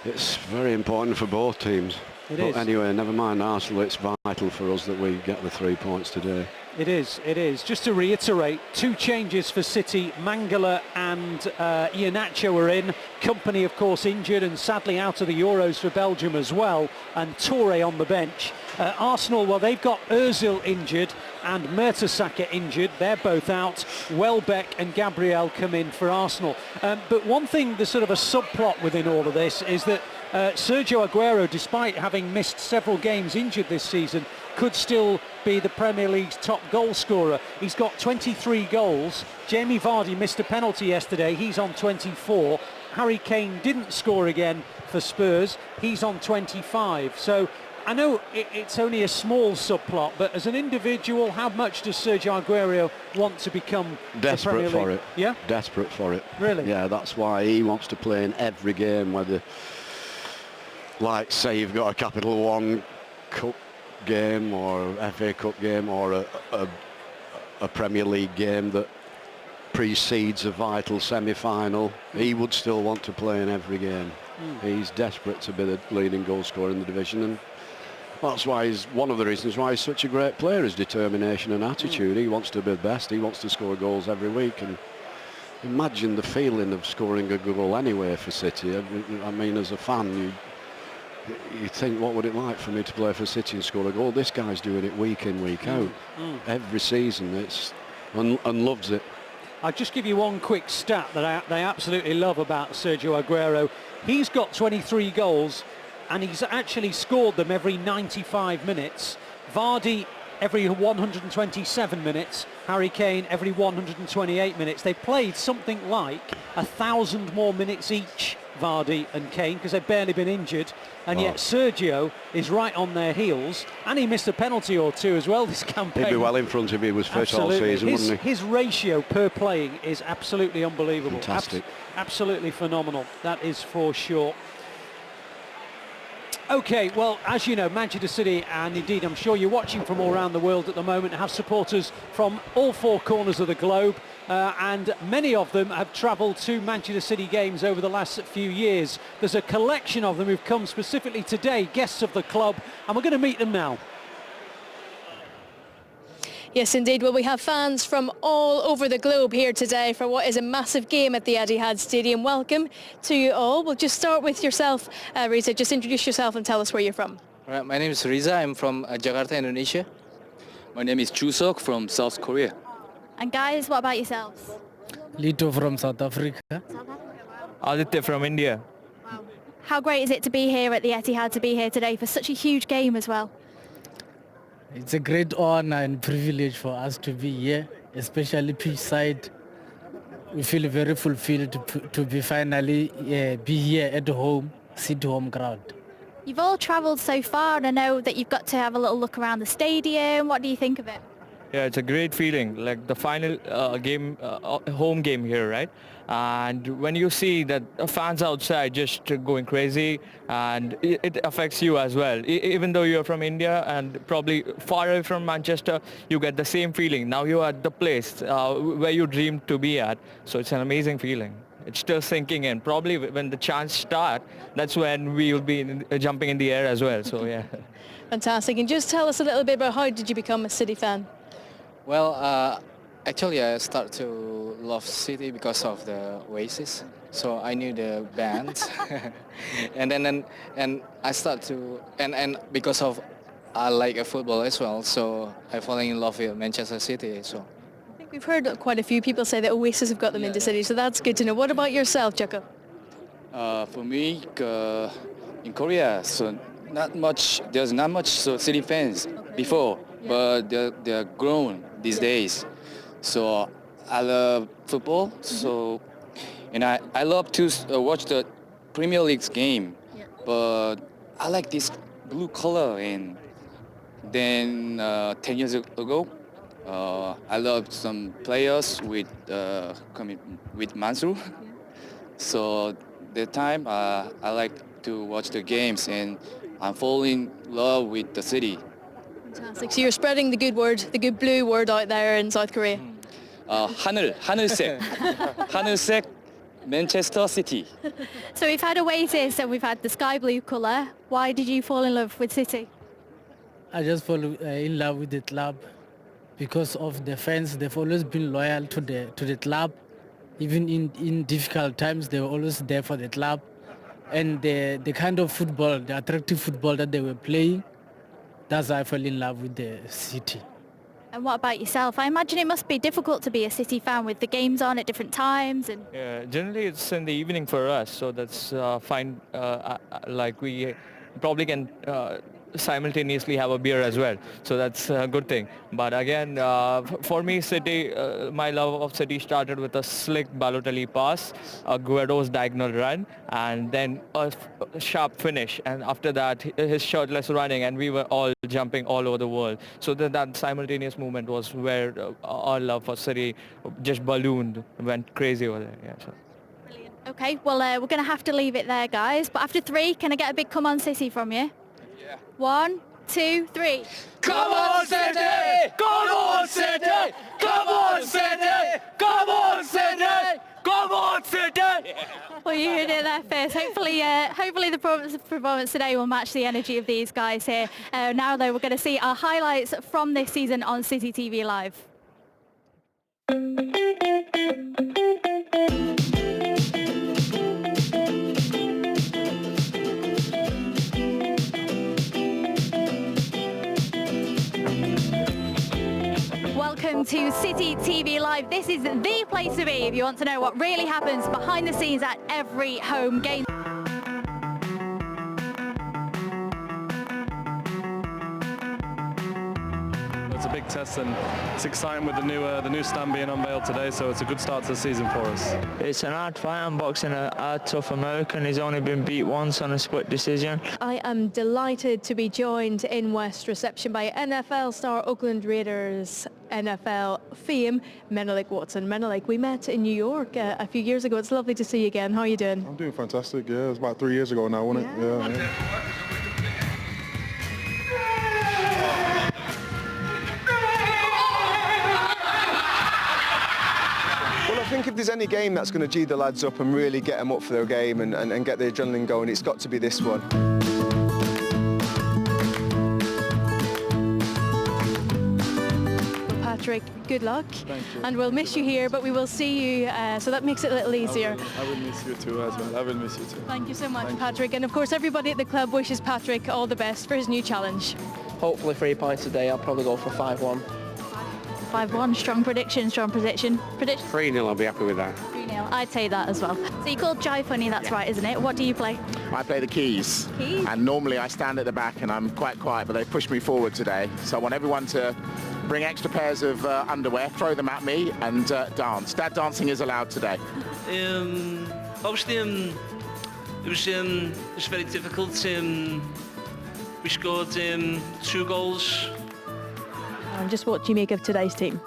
it's very important for both teams. But anyway, never mind Arsenal, it's vital for us that we get the 3 points today. It is. Just to reiterate, 2 changes for City. Mangala and Iheanacho are in. Company, of course, injured and sadly out of the Euros for Belgium as well. And Toure on the bench. Arsenal, well, they've got Ozil injured and Mertesacker injured. They're both out. Welbeck and Gabriel come in for Arsenal. But one thing, there's sort of a subplot within all of this, is that Sergio Aguero, despite having missed several games injured this season, could still be the Premier League's top goal scorer. He's got 23 goals. Jamie Vardy missed a penalty yesterday. He's on 24. Harry Kane didn't score again for Spurs. He's on 25. So I know it's only a small subplot, but as an individual, how much does Sergio Aguero want to become desperate the Premier for League? it? Yeah? Desperate for it. Really? Yeah, that's why he wants to play in every game, whether, like, say you've got a Capital One Cup game or FA Cup game or a Premier League game that precedes a vital semi-final, he would still want to play in every game. He's desperate to be the leading goal scorer in the division, and that's why he's one of the reasons why he's such a great player, his determination and attitude. He wants to be the best, he wants to score goals every week, and imagine the feeling of scoring a goal anyway for City. I mean, as a fan, you think, what would it like for me to play for City and score a goal? This guy's doing it week in, week out, every season, and loves it. I'll just give you one quick stat that they absolutely love about Sergio Aguero. He's got 23 goals, and he's actually scored them every 95 minutes. Vardy every 127 minutes, Harry Kane every 128 minutes. They played something like 1,000 more minutes each, Vardy and Kane, because they've barely been injured, and yet Sergio is right on their heels, and he missed a penalty or 2 as well this campaign. He'd be well in front if he was fit all season, wouldn't he? His ratio per playing is absolutely unbelievable. Fantastic. Absolutely phenomenal, that is for sure. OK, well, as you know, Manchester City, and indeed I'm sure you're watching from all around the world at the moment, have supporters from all 4 corners of the globe, and many of them have travelled to Manchester City games over the last few years. There's a collection of them who've come specifically today, guests of the club, and we're going to meet them now. Yes, indeed. Well, we have fans from all over the globe here today for what is a massive game at the Etihad Stadium. Welcome to you all. We'll just start with yourself, Riza. Just introduce yourself and tell us where you're from. Right, my name is Riza. I'm from Jakarta, Indonesia. My name is Chusok from South Korea. And guys, what about yourselves? Lito from South Africa. Aditya from India. Wow. How great is it to be here at the Etihad, to be here today for such a huge game as well? It's a great honor and privilege for us to be here, especially pitch side. We feel very fulfilled to be finally be here at home, City home ground. You've all travelled so far, and I know that you've got to have a little look around the stadium. What do you think of it? Yeah, it's a great feeling, like the final game, home game here, right? And when you see that fans outside just going crazy, and it affects you as well. Even though you're from India and probably far away from Manchester, you get the same feeling. Now you're at the place where you dreamed to be at, so it's an amazing feeling. It's still sinking in. Probably when the chants start, that's when we will be jumping in the air as well, so yeah. Fantastic. And just tell us a little bit about how did you become a City fan? Well, actually I started to love City because of the Oasis. So I knew the band, and I started to, and because of I like football as well, so I fell in love with Manchester City. So I think we've heard quite a few people say that Oasis have got them into City, so that's good to know. What about yourself, Jacob? For me, in Korea, so not much. There's not much City fans before, but they're grown these days. So I love football. So and I love to watch the Premier League's game, but I like this blue color. And then 10 years ago, I loved some players with coming with Mansour. So the time I like to watch the games, and I'm falling in love with the city. Fantastic. So you're spreading the good word, the good blue word out there in South Korea. 하늘색, 하늘색, Manchester City. So we've had Oasis and we've had the sky blue colour. Why did you fall in love with City? I just fall in love with the club because of the fans. They've always been loyal to the club. Even in difficult times, they were always there for the club. And the kind of football, the attractive football that they were playing, that's why I fell in love with the City. And what about yourself? I imagine it must be difficult to be a City fan with the games on at different times. And yeah, generally it's in the evening for us, so that's fine. Like we probably can simultaneously have a beer as well, so that's a good thing. But again, for me, City, my love of City started with a slick Balotelli pass, Aguero's diagonal run, and then a sharp finish, and after that his shirtless running, and we were all jumping all over the world. So that simultaneous movement was where our love for City just ballooned, went crazy over there. Yeah, so. Okay, well we're going to have to leave it there, guys, but after 3, can I get a big come on City from you? 1, 2, 3. Come on, City! Come on, City! Come on, City! Come on, City! Come on, City! Well, you heard it there first. Hopefully the performance today will match the energy of these guys here. Now, though, we're going to see our highlights from this season on CityTV Live. Welcome to CityTV Live. This is the place to be if you want to know what really happens behind the scenes at every home game. It's a big test, and it's exciting with the new stand being unveiled today, so it's a good start to the season for us. It's an hard fight. I'm boxing a tough American. He's only been beat once on a split decision. I am delighted to be joined in West reception by NFL star Oakland Raiders NFL fame, Menelik Watson. Menelik, we met in New York a few years ago. It's lovely to see you again. How are you doing? I'm doing fantastic, yeah. It was about 3 years ago now, wasn't it? Yeah. I think if there's any game that's going to G the lads up and really get them up for their game and get the adrenaline going, it's got to be this one. Patrick, good luck. Thank you. And we'll miss you here, but we will see you, so that makes it a little easier. I will miss you too as well. I will miss you too. Thank you so much, Patrick. And of course, everybody at the club wishes Patrick all the best for his new challenge. Hopefully 3 points today. I'll probably go for 5-1. 5-1. Strong prediction. 3-0, I'll be happy with that. 3-0. I'd say that as well. So you called Jai Funny, that's right, isn't it? What do you play? I play the keys. And normally I stand at the back and I'm quite quiet, but they pushed me forward today. So I want everyone to bring extra pairs of underwear, throw them at me and dance. Dad dancing is allowed today. Obviously, it was very difficult. We scored 2 goals. Just what do you make of today's team?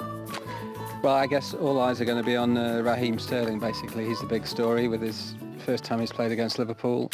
Well, I guess all eyes are going to be on Raheem Sterling, basically. He's the big story with his first time he's played against Liverpool.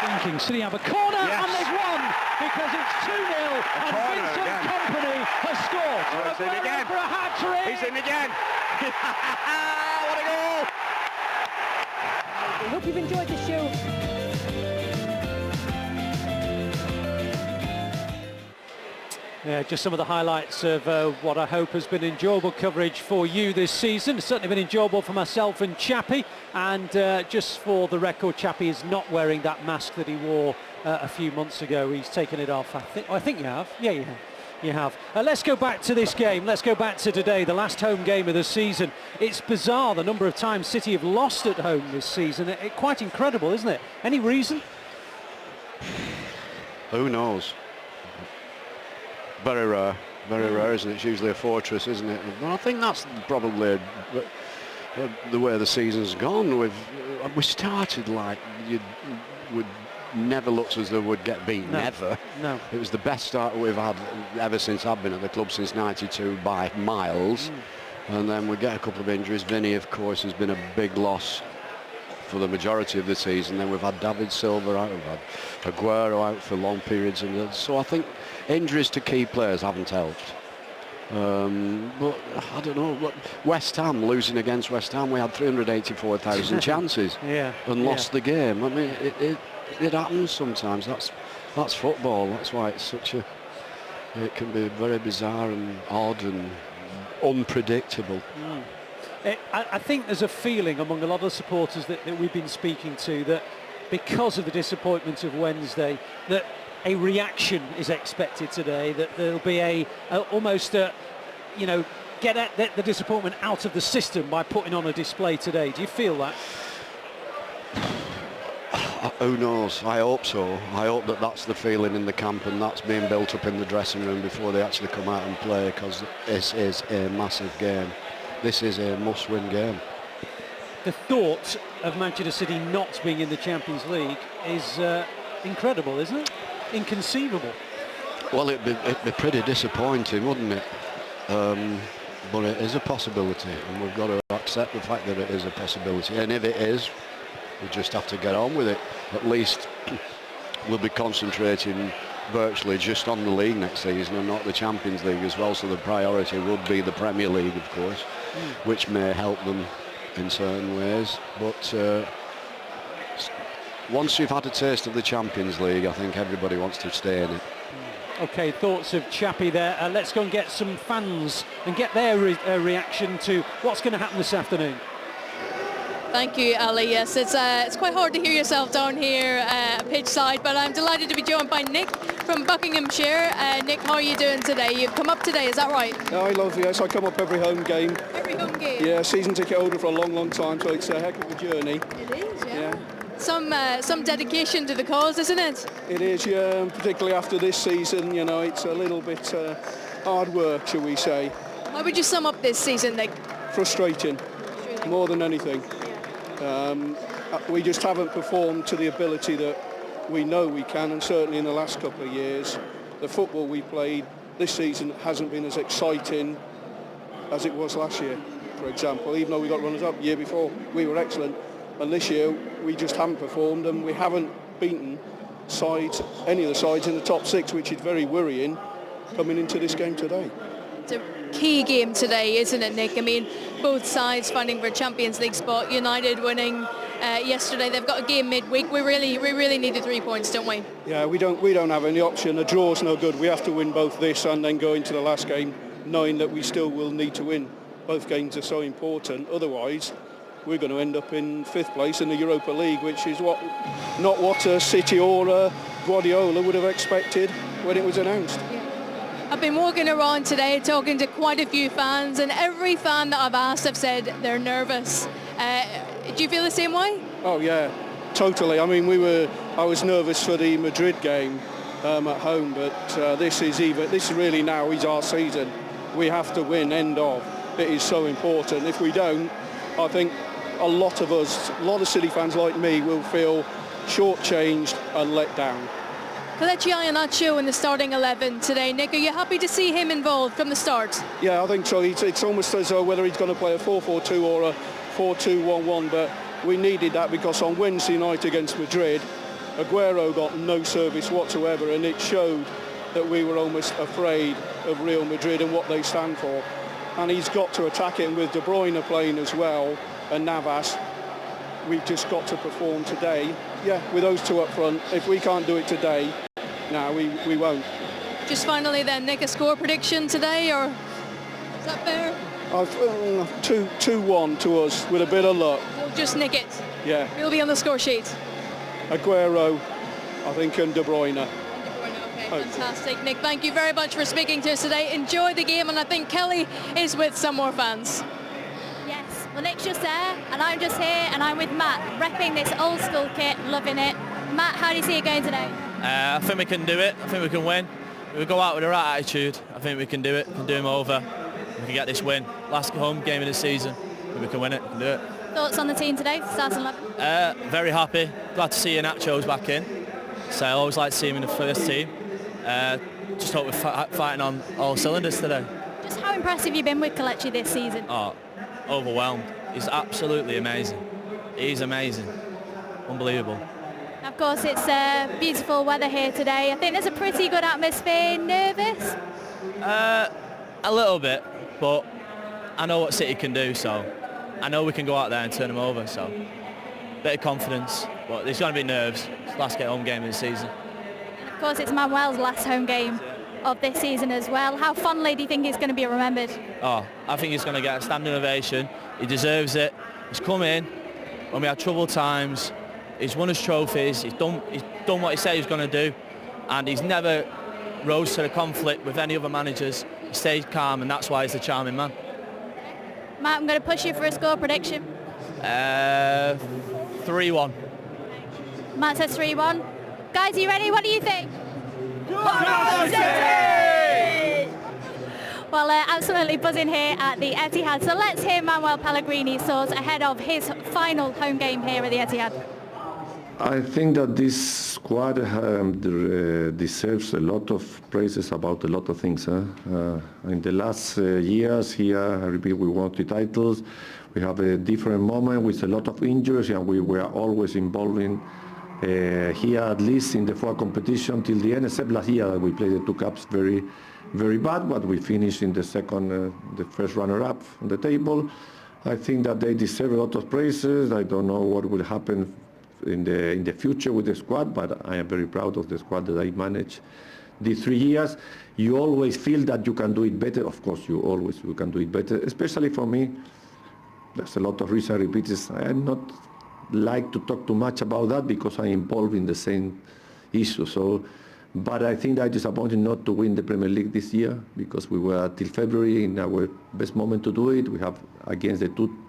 Thinking City have a corner and they've won because it's 2-0 and Vincent Kompany has scored. He's in again. For a hat-trick. He's in again. What a goal! We hope you've enjoyed the show. Yeah, just some of the highlights of what I hope has been enjoyable coverage for you this season. It's certainly been enjoyable for myself and Chappie. And just for the record, Chappie is not wearing that mask that he wore a few months ago. He's taken it off. I think you have. Yeah, you have. Let's go back to this game. Let's go back to today, the last home game of the season. It's bizarre the number of times City have lost at home this season. Quite incredible, isn't it? Any reason? Who knows? Very rare, isn't it? It's usually a fortress, isn't it? But I think that's probably the way the season's gone. We started like you would never looked as though we'd get beat. No. Never. No. It was the best start we've had ever since I've been at the club, since '92 by miles. And then we get a couple of injuries. Vinny, of course, has been a big loss for the majority of the season. Then we've had David Silva out, we've had Aguero out for long periods, and so I think injuries to key players haven't helped. But I don't know. West Ham, losing against West Ham, we had 384,000 chances and lost the game. I mean, it happens sometimes. That's football. That's why it's it can be very bizarre and odd and unpredictable. I think there's a feeling among a lot of supporters that we've been speaking to that because of the disappointment of Wednesday, that a reaction is expected today, that there'll be almost get the disappointment out of the system by putting on a display today. Do you feel that? Who knows? I hope so. I hope that that's the feeling in the camp and that's being built up in the dressing room before they actually come out and play, because this is a massive game. This is a must-win game. The thought of Manchester City not being in the Champions League is incredible, isn't it? Inconceivable. Well, it'd be pretty disappointing, wouldn't it? But it is a possibility, and we've got to accept the fact that it is a possibility. And if it is, we just have to get on with it. At least we'll be concentrating virtually just on the league next season and not the Champions League as well. So the priority would be the Premier League, of course, which may help them in certain ways. But once you've had a taste of the Champions League, I think everybody wants to stay in it. Okay, thoughts of Chappie there. Let's go and get some fans and get their reaction to what's going to happen this afternoon. Thank you, Ali. Yes, it's quite hard to hear yourself down here pitch side, but I'm delighted to be joined by Nick from Buckinghamshire. Nick, how are you doing today? You've come up today, is that right? I love, yes, I come up every home game. Every home game? Yeah, season ticket holder for a long, long time, so it's a heck of a journey. It is, yeah. Some dedication to the cause, isn't it? It is, yeah, particularly after this season, it's a little bit hard work, shall we say. How would you sum up this season, Nick? Frustrating, more than anything. We just haven't performed to the ability that we know we can, and certainly in the last couple of years, the football we played this season hasn't been as exciting as it was last year, for example. Even though we got runners-up year before, we were excellent. And this year we just haven't performed, and we haven't beaten any of the sides in the top 6, which is very worrying coming into this game today. It's a key game today, isn't it, Nick? I mean, both sides fighting for a Champions League spot. United winning yesterday. They've got a game midweek. We really need the 3 points, don't we? Yeah, we don't have any option. A draw's no good. We have to win both this and then go into the last game knowing that we still will need to win. Both games are so important. Otherwise, we're going to end up in 5th place in the Europa League, which is not what City or Guardiola would have expected when it was announced. I've been walking around today talking to quite a few fans, and every fan that I've asked have said they're nervous. Do you feel the same way? Oh yeah, totally. I mean, I was nervous for the Madrid game at home, but this is really now is our season. We have to win, end of. It is so important. If we don't, I think a lot of City fans like me will feel shortchanged and let down. Kelechi Iheanacho in the starting 11 today. Nick, are you happy to see him involved from the start? Yeah, I think so. It's almost as though whether he's going to play a 4-4-2 or a 4-2-1-1, but we needed that because on Wednesday night against Madrid, Aguero got no service whatsoever, and it showed that we were almost afraid of Real Madrid and what they stand for. And he's got to attack it, and with De Bruyne playing as well, and Navas, we've just got to perform today. Yeah, with those two up front, if we can't do it today, no, we won't. Just finally then, Nick, a score prediction today, or is that fair? 2-1 to us, with a bit of luck. We'll just nick it. Yeah. We'll be on the score sheet. Aguero, I think, and De Bruyne. Okay, fantastic. Nick, thank you very much for speaking to us today. Enjoy the game, and I think Kelly is with some more fans. Yes, well, Nick's just there, and I'm just here, and I'm with Matt, repping this old school kit, loving it. Matt, how do you see it going today? I think we can do it. I think we can win. If we go out with the right attitude, I think we can do it. We can do them over. We can get this win. Last home game of the season. If we can win it, we can do it. Thoughts on the team today, starting 11? Very happy. Glad to see Iheanacho's back in. So I always like to see him in the first team. Just hope we're fighting on all cylinders today. Just how impressive have you been with Kelechi this season? Oh, overwhelmed. He's absolutely amazing. He's amazing. Unbelievable. Of course, it's beautiful weather here today. I think there's a pretty good atmosphere. Nervous? A little bit, but I know what City can do, so I know we can go out there and turn them over, so bit of confidence, but there's going to be nerves. It's the last home game of the season. And of course, it's Manuel's last home game of this season as well. How fondly do you think he's going to be remembered? Oh, I think he's going to get a standing ovation. He deserves it. He's come in when we had troubled times. He's won his trophies. He's done what he said he was going to do, and he's never rose to the conflict with any other managers. He stayed calm, and that's why he's a charming man. Matt, I'm going to push you for a score prediction. 3-1. Matt says 3-1. Guys, are you ready? What do you think? Well, absolutely buzzing here at the Etihad. So let's hear Manuel Pellegrini's thoughts ahead of his final home game here at the Etihad. I think that this squad deserves a lot of praises about a lot of things. In the last years here, I repeat, we won 3 titles. We have a different moment with a lot of injuries, and we were always involved in here, at least in the 4 competition till the end, except last year we played the 2 cups very, very bad, but we finished in the first runner-up on the table. I think that they deserve a lot of praises. I don't know what will happen in the future with the squad, but I am very proud of the squad that I managed these 3 years. You always feel that you can do it better. Of course, you can do it better, especially for me. There's a lot of reason I repeat this. I not like to talk too much about that because I'm involved in the same issue. But I think that disappointed not to win the Premier League this year because we were till February in our best moment to do it. We have against the 2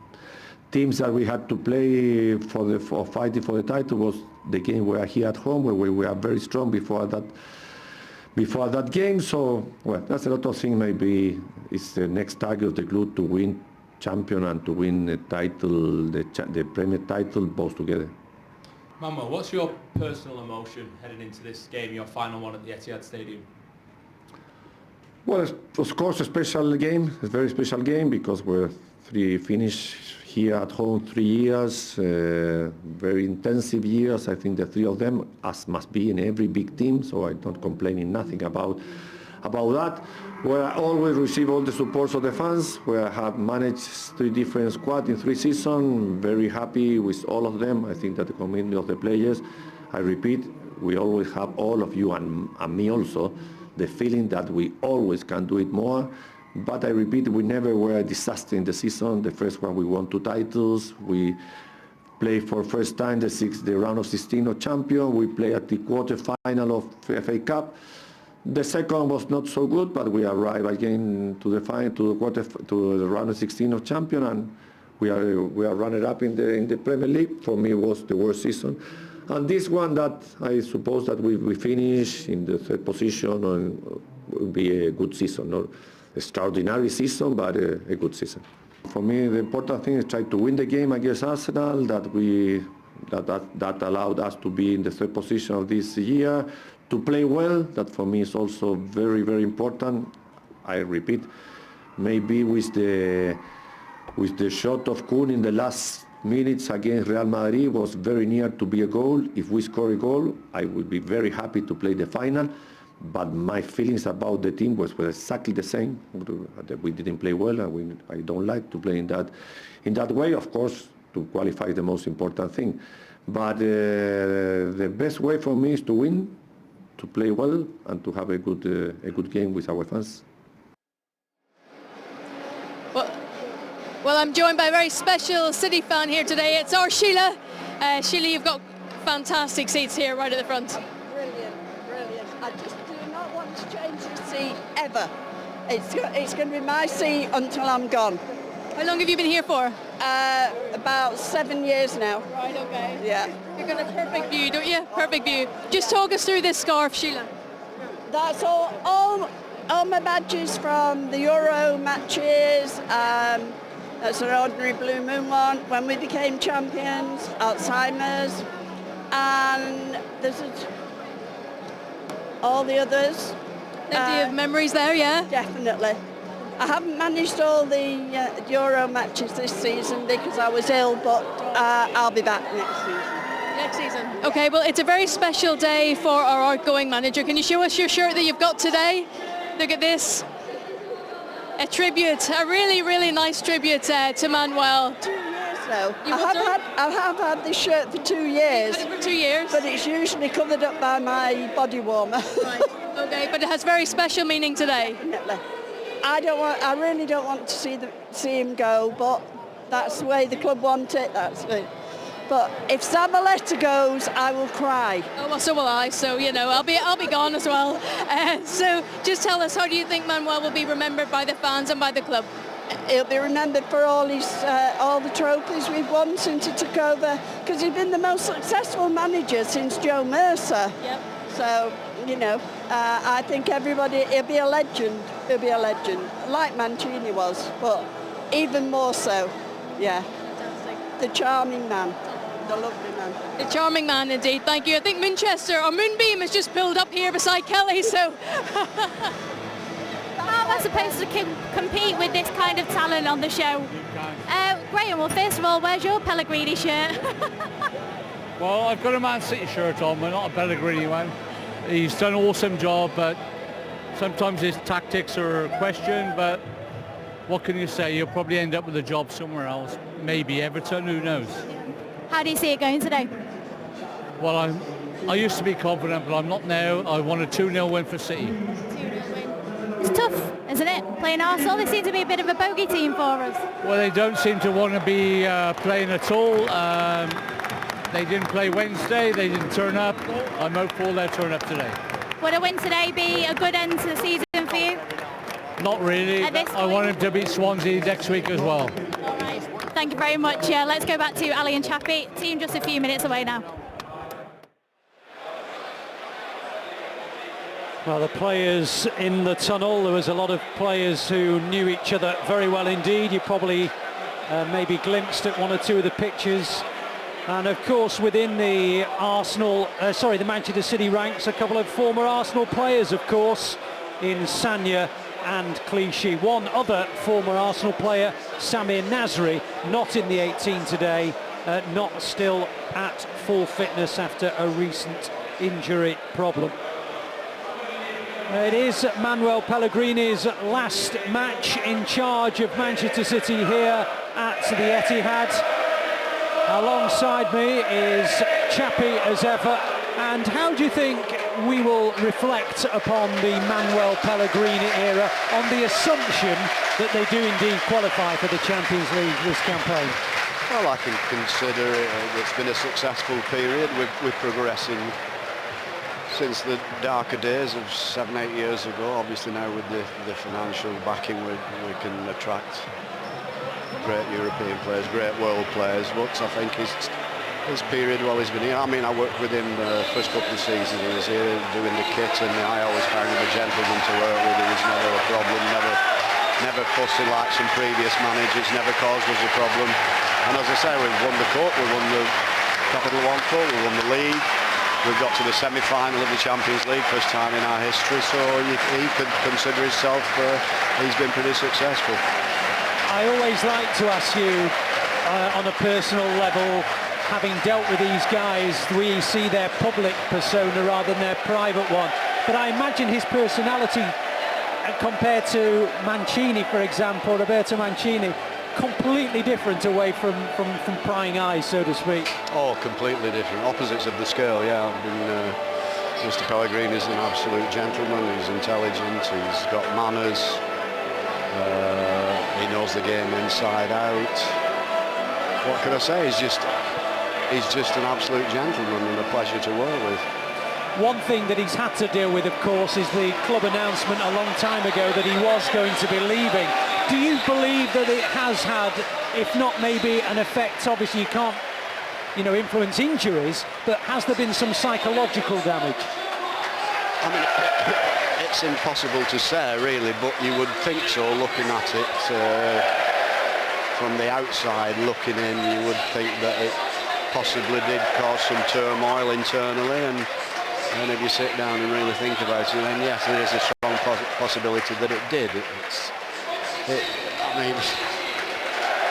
teams that we had to play for fighting for the title was the game we are here at home, where we were very strong before that game. So, well, that's a lot of things. Maybe it's the next target of the club to win champion and to win the title, the Premier title, both together. Manuel, what's your personal emotion heading into this game, your final one at the Etihad Stadium? Well, it's, of course, a special game, a very special game, because we're finished here at home 3 years, very intensive years. I think the three of them, as must be in every big team, so I'm not complaining nothing about that. Where I always receive all the support of the fans, where I have managed 3 different squads in 3 seasons, very happy with all of them. I think that the commitment of the players, I repeat, we always have, all of you and me also, the feeling that we always can do it more. But I repeat, we never were a disaster in the season. The first one, we won 2 titles. We played for first time the round of 16 of champion. We played at the quarter-final of FA Cup. The second was not so good, but we arrived again to the round of 16 of champion, and we are runner-up in the Premier League. For me, it was the worst season. And this one, that I suppose that we finish in the 3rd position, and will be a good season. Not extraordinary season, but a good season. For me, the important thing is try to win the game against Arsenal. That allowed us to be in the 3rd position of this year. To play well, that for me is also very, very important. I repeat, maybe with the shot of Kun in the last minutes against Real Madrid was very near to be a goal. If we score a goal, I would be very happy to play the final. But my feelings about the team were exactly the same. We didn't play well, and I don't like to play in that way. Of course, to qualify is the most important thing. But the best way for me is to win, to play well, and to have a good game with our fans. Well, I'm joined by a very special City fan here today. It's our Sheila. Sheila, you've got fantastic seats here right at the front. Brilliant. I just do not want to change the seat ever. It's going to be my seat until I'm gone. How long have you been here for? About 7 years now. Right, okay. Yeah. You've got a perfect view, don't you? Perfect view. Just talk us through this scarf, Sheila. That's all my badges from the Euro matches. That's an ordinary Blue Moon one. When we became champions, Alzheimer's, and there's all the others. Plenty of memories there, yeah? Definitely. I haven't managed all the Euro matches this season because I was ill, but I'll be back next season. Okay, well, it's a very special day for our outgoing manager. Can you show us your shirt that you've got today? Look at this. A tribute, a really, really nice tribute to Manuel. 2 years now. I have had this shirt for 2 years. For 2 years? But it's usually covered up by my body warmer. Right. Okay, but it has very special meaning today. Definitely. I really don't want to see him go, but that's the way the club want it. That's it. But if Zabaleta goes, I will cry. Oh, well, so will I. So I'll be gone as well. So just tell us, how do you think Manuel will be remembered by the fans and by the club? He'll be remembered for all the trophies we've won since he took over, because he's been the most successful manager since Joe Mercer. Yep. So I think he'll be a legend. He'll be a legend, like Mancini was, but even more so. Yeah. Fantastic. The charming man. The lovely man. The charming man indeed, thank you. I think Moonbeam has just pulled up here beside Kelly, so... How am I supposed to compete with this kind of talent on the show? Graham, well, first of all, where's your Pellegrini shirt? Well, I've got a Man City shirt on, but not a Pellegrini one. He's done an awesome job, but sometimes his tactics are questioned, but what can you say? You'll probably end up with a job somewhere else. Maybe Everton, who knows? How do you see it going today? Well, I used to be confident, but I'm not now. I want a 2-0 win for City. 2-0 win. It's tough, isn't it? Playing Arsenal, they seem to be a bit of a bogey team for us. Well, they don't seem to want to be playing at all. They didn't play Wednesday. They didn't turn up. I'm hopeful they'll turn up today. Would a win today be a good end to the season for you? Not really. I want him to beat Swansea next week as well. All right. Thank you very much. Let's go back to Ali and Chappie. Team just a few minutes away now. Well, the players in the tunnel, there was a lot of players who knew each other very well indeed. You probably maybe glimpsed at one or two of the pictures. And of course, within the the Manchester City ranks, a couple of former Arsenal players, of course, in Sanya and Clichy. One other former Arsenal player, Samir Nasri, not in the 18 today, not still at full fitness after a recent injury problem. It is Manuel Pellegrini's last match in charge of Manchester City here at the Etihad. Alongside me is Chappie as ever. And how do you think we will reflect upon the Manuel Pellegrini era on the assumption that they do indeed qualify for the Champions League this campaign? Well, I can consider it's been a successful period. We're progressing since the darker days of 7-8 years ago. Obviously now with the financial backing, we can attract great European players, great world players. But I think his period while he's been here, I mean, I worked with him the first couple of seasons he was here doing the kit, and I always found him a gentleman to work with. He was never a problem, never fussy like some previous managers, never caused us a problem. And as I say, we've won the cup, we won the Capital One Cup, we won the league. We've got to the semi-final of the Champions League, first time in our history, so he could consider himself, he's been pretty successful. I always like to ask you, on a personal level, having dealt with these guys, we see their public persona rather than their private one. But I imagine his personality, compared to Mancini, for example, Roberto Mancini, completely different away from prying eyes, so to speak. Oh, completely different. Opposites of the scale, yeah. Mr. Pellegrini is an absolute gentleman. He's intelligent, he's got manners, he knows the game inside out. What can I say? He's just an absolute gentleman and a pleasure to work with. One thing that he's had to deal with, of course, is the club announcement a long time ago that he was going to be leaving. Do you believe that it has had, if not maybe an effect, obviously you can't, influence injuries, but has there been some psychological damage? I mean, it's impossible to say, really, but you would think so, looking at it from the outside, looking in, you would think that it possibly did cause some turmoil internally, and if you sit down and really think about it, then yes, there is a strong possibility that it did. I mean,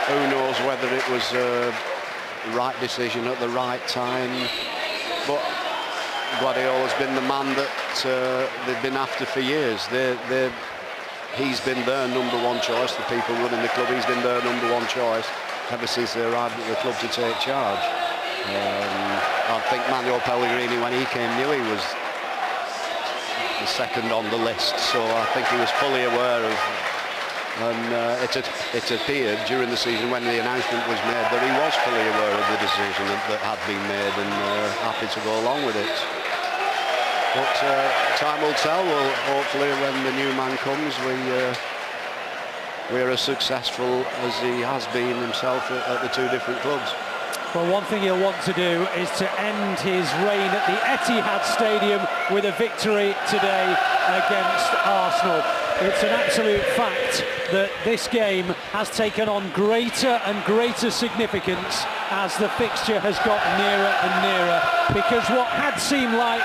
who knows whether it was a right decision at the right time, but Guardiola's been the man that they've been after for years. He's been their number one choice, the people running the club, he's been their number one choice ever since they arrived at the club to take charge. I think Manuel Pellegrini, when he came, knew he was the second on the list, so I think he was fully aware of, and it appeared during the season when the announcement was made that he was fully aware of the decision that had been made, and happy to go along with it. But time will tell. Well, hopefully when the new man comes, we're as successful as he has been himself at the two different clubs. Well, one thing he'll want to do is to end his reign at the Etihad Stadium with a victory today against Arsenal. It's an absolute fact that this game has taken on greater and greater significance as the fixture has got nearer and nearer, because what had seemed like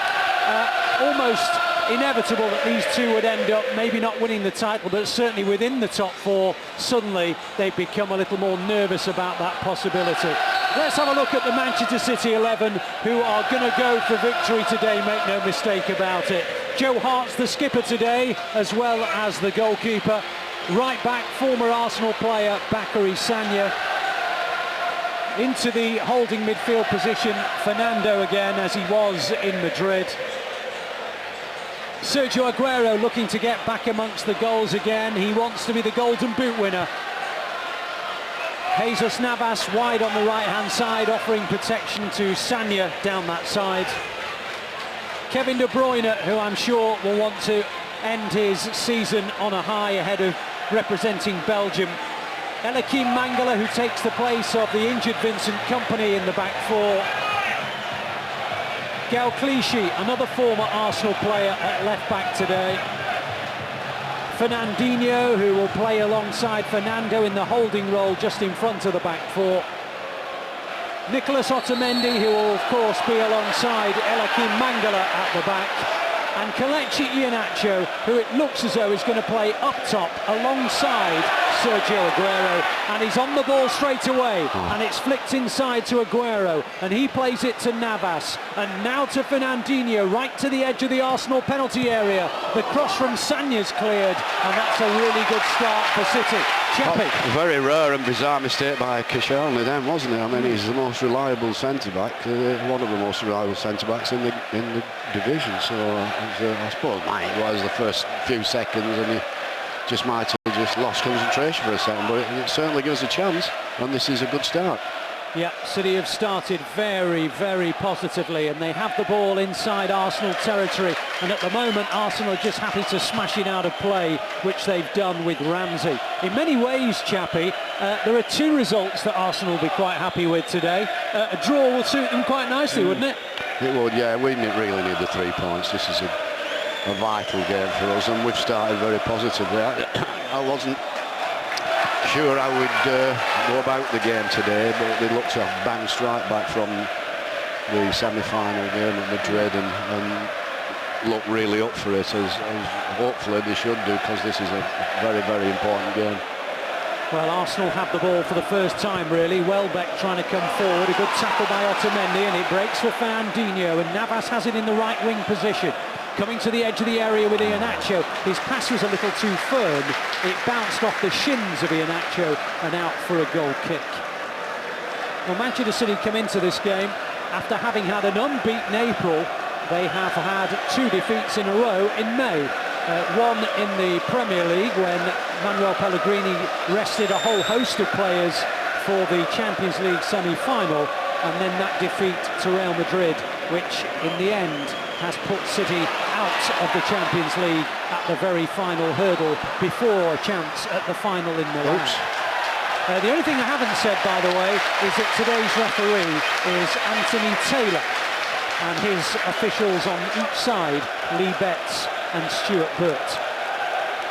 almost inevitable that these two would end up maybe not winning the title, but certainly within the top four, suddenly they've become a little more nervous about that possibility. Let's have a look at the Manchester City 11 who are going to go for victory today, make no mistake about it. Joe Hart's the skipper today, as well as the goalkeeper. Right back, former Arsenal player Bakary Sagna. Into the holding midfield position, Fernando again, as he was in Madrid. Sergio Aguero looking to get back amongst the goals again. He wants to be the Golden Boot winner. Jesus Navas wide on the right-hand side, offering protection to Sagna down that side. Kevin De Bruyne, who I'm sure will want to end his season on a high ahead of representing Belgium. Eliakim Mangala, who takes the place of the injured Vincent Kompany in the back four. Gael Clichy, another former Arsenal player at left-back today. Fernandinho, who will play alongside Fernando in the holding role just in front of the back four. Nicolas Otamendi, who will of course be alongside Eliakim Mangala at the back. and Kelechi Iheanacho, who it looks as though is going to play up top alongside Sergio Aguero, and he's on the ball straight away, and it's flicked inside to Aguero, and he plays it to Navas, and now to Fernandinho, right to the edge of the Arsenal penalty area. The cross from Sanya's cleared, and that's a really good start for City. Chappie. Very rare and bizarre mistake by Koscielny then, wasn't it? I mean, he's the most reliable centre-back, one of the most reliable centre-backs in the division, so I suppose mine was the first few seconds, and he just might have just lost concentration for a second, but it certainly gives a chance, and this is a good start. Yeah, City have started very, very positively, and they have the ball inside Arsenal territory, and at the moment Arsenal are just happy to smash it out of play, which they've done with Ramsey. In many ways, Chappie, there are two results that Arsenal will be quite happy with today. A draw will suit them quite nicely, wouldn't it? It would, yeah. We really need the 3 points. This is a vital game for us, and we've started very positively. I wasn't sure I would go about the game today, but they looked to have bounced right back from the semi-final game at Madrid and look really up for it, as hopefully they should do, because this is a very, very important game. Well, Arsenal have the ball for the first time, really. Welbeck trying to come forward. A good tackle by Otamendi, and it breaks for Fernandinho, and Navas has it in the right wing position. Coming to the edge of the area with Iheanacho. His pass was a little too firm. It bounced off the shins of Iheanacho and out for a goal kick. Well, Manchester City come into this game after having had an unbeaten April. They have had 2 defeats in a row in May. One in the Premier League when Manuel Pellegrini rested a whole host of players for the Champions League semi-final, and then that defeat to Real Madrid, which in the end has put City out of the Champions League at the very final hurdle before a chance at the final in Milan. The only thing I haven't said, by the way, is that today's referee is Anthony Taylor, and his officials on each side, Lee Betts and Stuart Burt.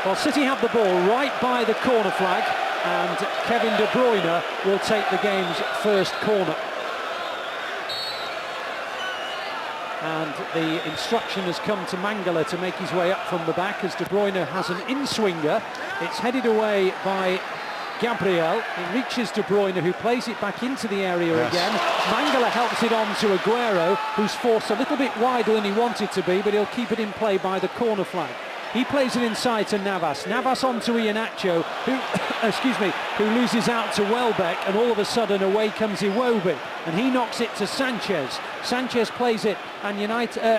Well, City have the ball right by the corner flag, and Kevin De Bruyne will take the game's first corner. And the instruction has come to Mangala to make his way up from the back, as De Bruyne has an in-swinger. It's headed away by Gabriel. It reaches De Bruyne, who plays it back into the area again. Mangala helps it on to Aguero, who's forced a little bit wider than he wanted to be, but he'll keep it in play by the corner flag. He plays it inside to Navas. Navas on to Iheanacho, who loses out to Welbeck, and all of a sudden away comes Iwobi, and he knocks it to Sanchez. Sanchez plays it, and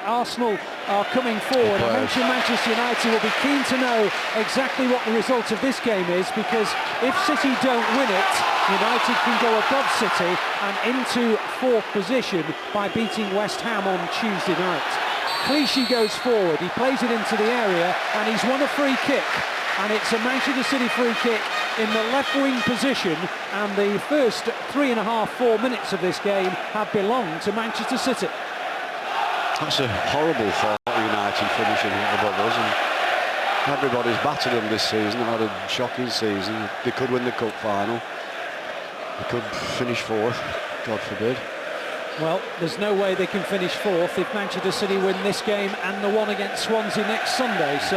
Arsenal are coming forward. I mentioned Manchester United will be keen to know exactly what the result of this game is, because if City don't win it, United can go above City and into 4th position by beating West Ham on Tuesday night. Clichy goes forward, he plays it into the area, and he's won a free kick, and it's a Manchester City free kick in the left wing position, and the first 3.5–4 minutes of this game have belonged to Manchester City. That's a horrible thought, United finishing above us, and everybody's battered them this season. They've had a shocking season. They could win the cup final, they could finish 4th, God forbid. Well, there's no way they can finish 4th if Manchester City win this game and the one against Swansea next Sunday. So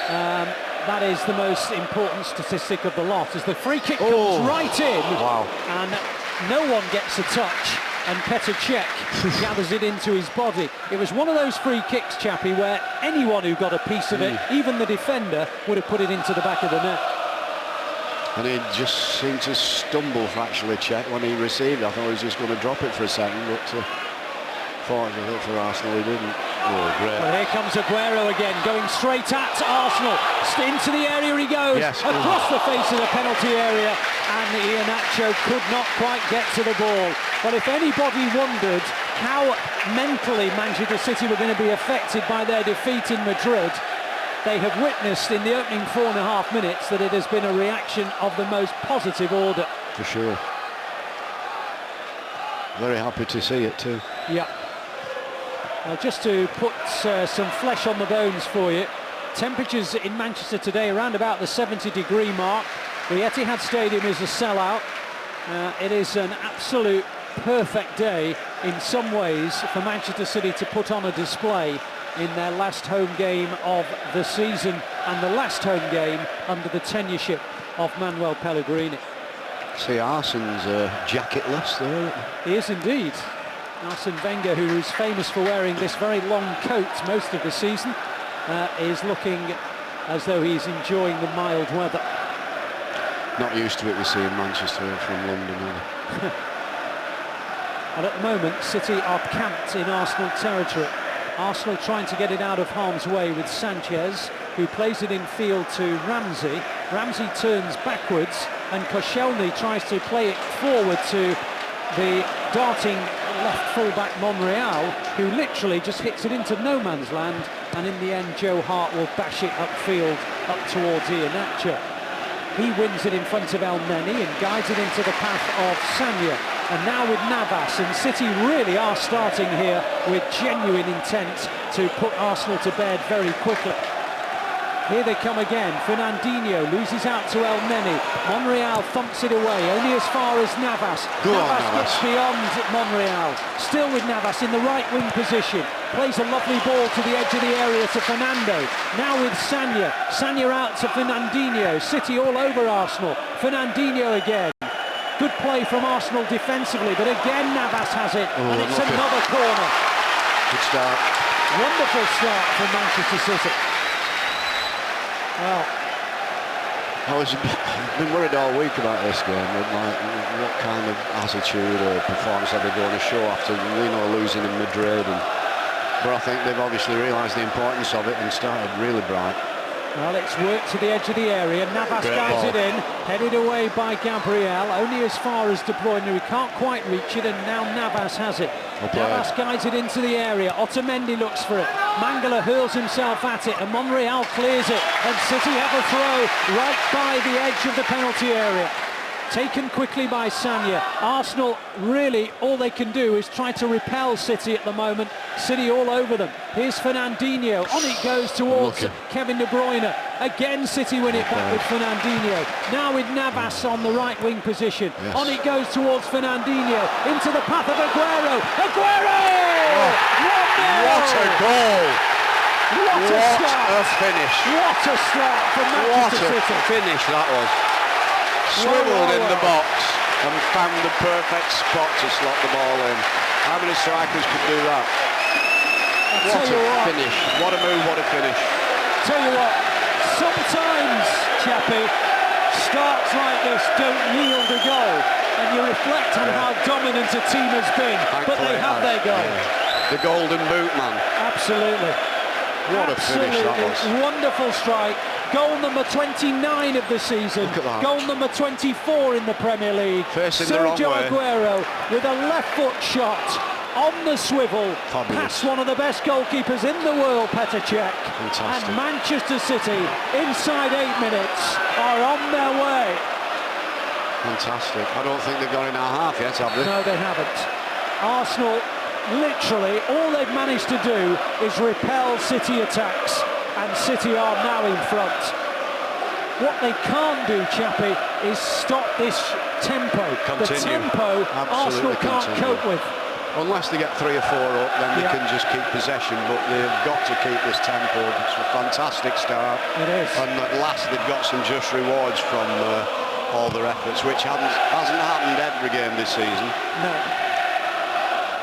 that is the most important statistic of the lot, as the free kick comes right in. Wow. And no one gets a touch, and Petr Cech gathers it into his body. It was one of those free kicks, Chappie, where anyone who got a piece of it, even the defender, would have put it into the back of the net. And he just seemed to stumble, actually, Cech, when he received it. I thought he was just going to drop it for a second, but fortunately for Arsenal, he didn't. Oh, great. Well, here comes Aguero again, going straight at Arsenal. Into the area he goes, across the face of the penalty area, and Iheanacho could not quite get to the ball. But if anybody wondered how mentally Manchester City were going to be affected by their defeat in Madrid, they have witnessed in the opening 4.5 minutes that it has been a reaction of the most positive order. For sure. Very happy to see it too. Yeah. Well, just to put some flesh on the bones for you, temperatures in Manchester today around about the 70-degree mark. The Etihad Stadium is a sellout. It is an absolute perfect day in some ways for Manchester City to put on a display in their last home game of the season and the last home game under the tenureship of Manuel Pellegrini. See Arsen's jacketless there. He is indeed. Arsene Wenger, who is famous for wearing this very long coat most of the season, is looking as though he's enjoying the mild weather. Not used to it, we see in Manchester from London either. And at the moment, City are camped in Arsenal territory. Arsenal trying to get it out of harm's way with Sanchez, who plays it in field to Ramsey. Ramsey turns backwards, and Koscielny tries to play it forward to the darting left full-back Monreal, who literally just hits it into no man's land, and in the end Joe Hart will bash it upfield up towards Iheanacho. He wins it in front of El Neni and guides it into the path of Sanya. And now with Navas, and City really are starting here with genuine intent to put Arsenal to bed very quickly. Here they come again. Fernandinho loses out to El Neni. Monreal thumps it away, only as far as Navas. Navas gets beyond Monreal. Still with Navas in the right wing position. Plays a lovely ball to the edge of the area to Fernando. Now with Sanya. Sanya out to Fernandinho. City all over Arsenal. Fernandinho again. Good play from Arsenal defensively, but again Navas has it, and it's another corner. Good start. Wonderful start for Manchester City. Well, I've been worried all week about this game, and what kind of attitude or performance are they going to show after losing in Madrid. But I think they've obviously realised the importance of it and started really bright. Well, it's worked to the edge of the area. Navas guides it in, headed away by Gabriel, only as far as De Bruyne, who can't quite reach it, and now Navas has it. Navas guides it into the area. Otamendi looks for it. Mangala hurls himself at it, and Monreal clears it, and City have a throw right by the edge of the penalty area. Taken quickly by Sanya. Arsenal, really, all they can do is try to repel City at the moment. City all over them. Here's Fernandinho. On it goes towards Kevin De Bruyne. Again, City win it back with Fernandinho. Now with Navas on the right wing position. Yes. On it goes towards Fernandinho. Into the path of Aguero. Aguero! What a goal! What a finish! What a start for Manchester City! What a finish that was! Swiveled in the box and found the perfect spot to slot the ball in. How many strikers could do that? What a finish. What a move, what a finish. Tell you what, sometimes, Chappie, starts like this don't yield a goal, and you reflect on how dominant a team has been, but they have their goal. Yeah. The golden boot, man. Absolutely. What a finish that was. Wonderful strike. Goal number 29 of the season. Goal number 24 in the Premier League. Sergio Aguero with a left foot shot on the swivel. Past one of the best goalkeepers in the world, Petr Cech. And Manchester City, inside 8 minutes, are on their way. Fantastic. I don't think they've got in our half yet, have they? No, they haven't. Arsenal, literally, all they've managed to do is repel City attacks. And City are now in front. What they can't do, Chappie, is stop this tempo. The tempo Arsenal can't cope with. Unless they get 3 or 4 up, then they can just keep possession, but they've got to keep this tempo. It's a fantastic start. It is. And at last they've got some just rewards from all their efforts, which hasn't happened every game this season. No.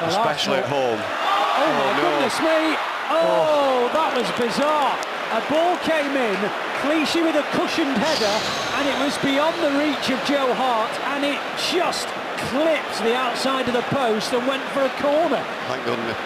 Well, especially at home. Oh my goodness me! Oh, that was bizarre. A ball came in, Clichy with a cushioned header, and it was beyond the reach of Joe Hart, and it just clipped the outside of the post and went for a corner. Thank goodness.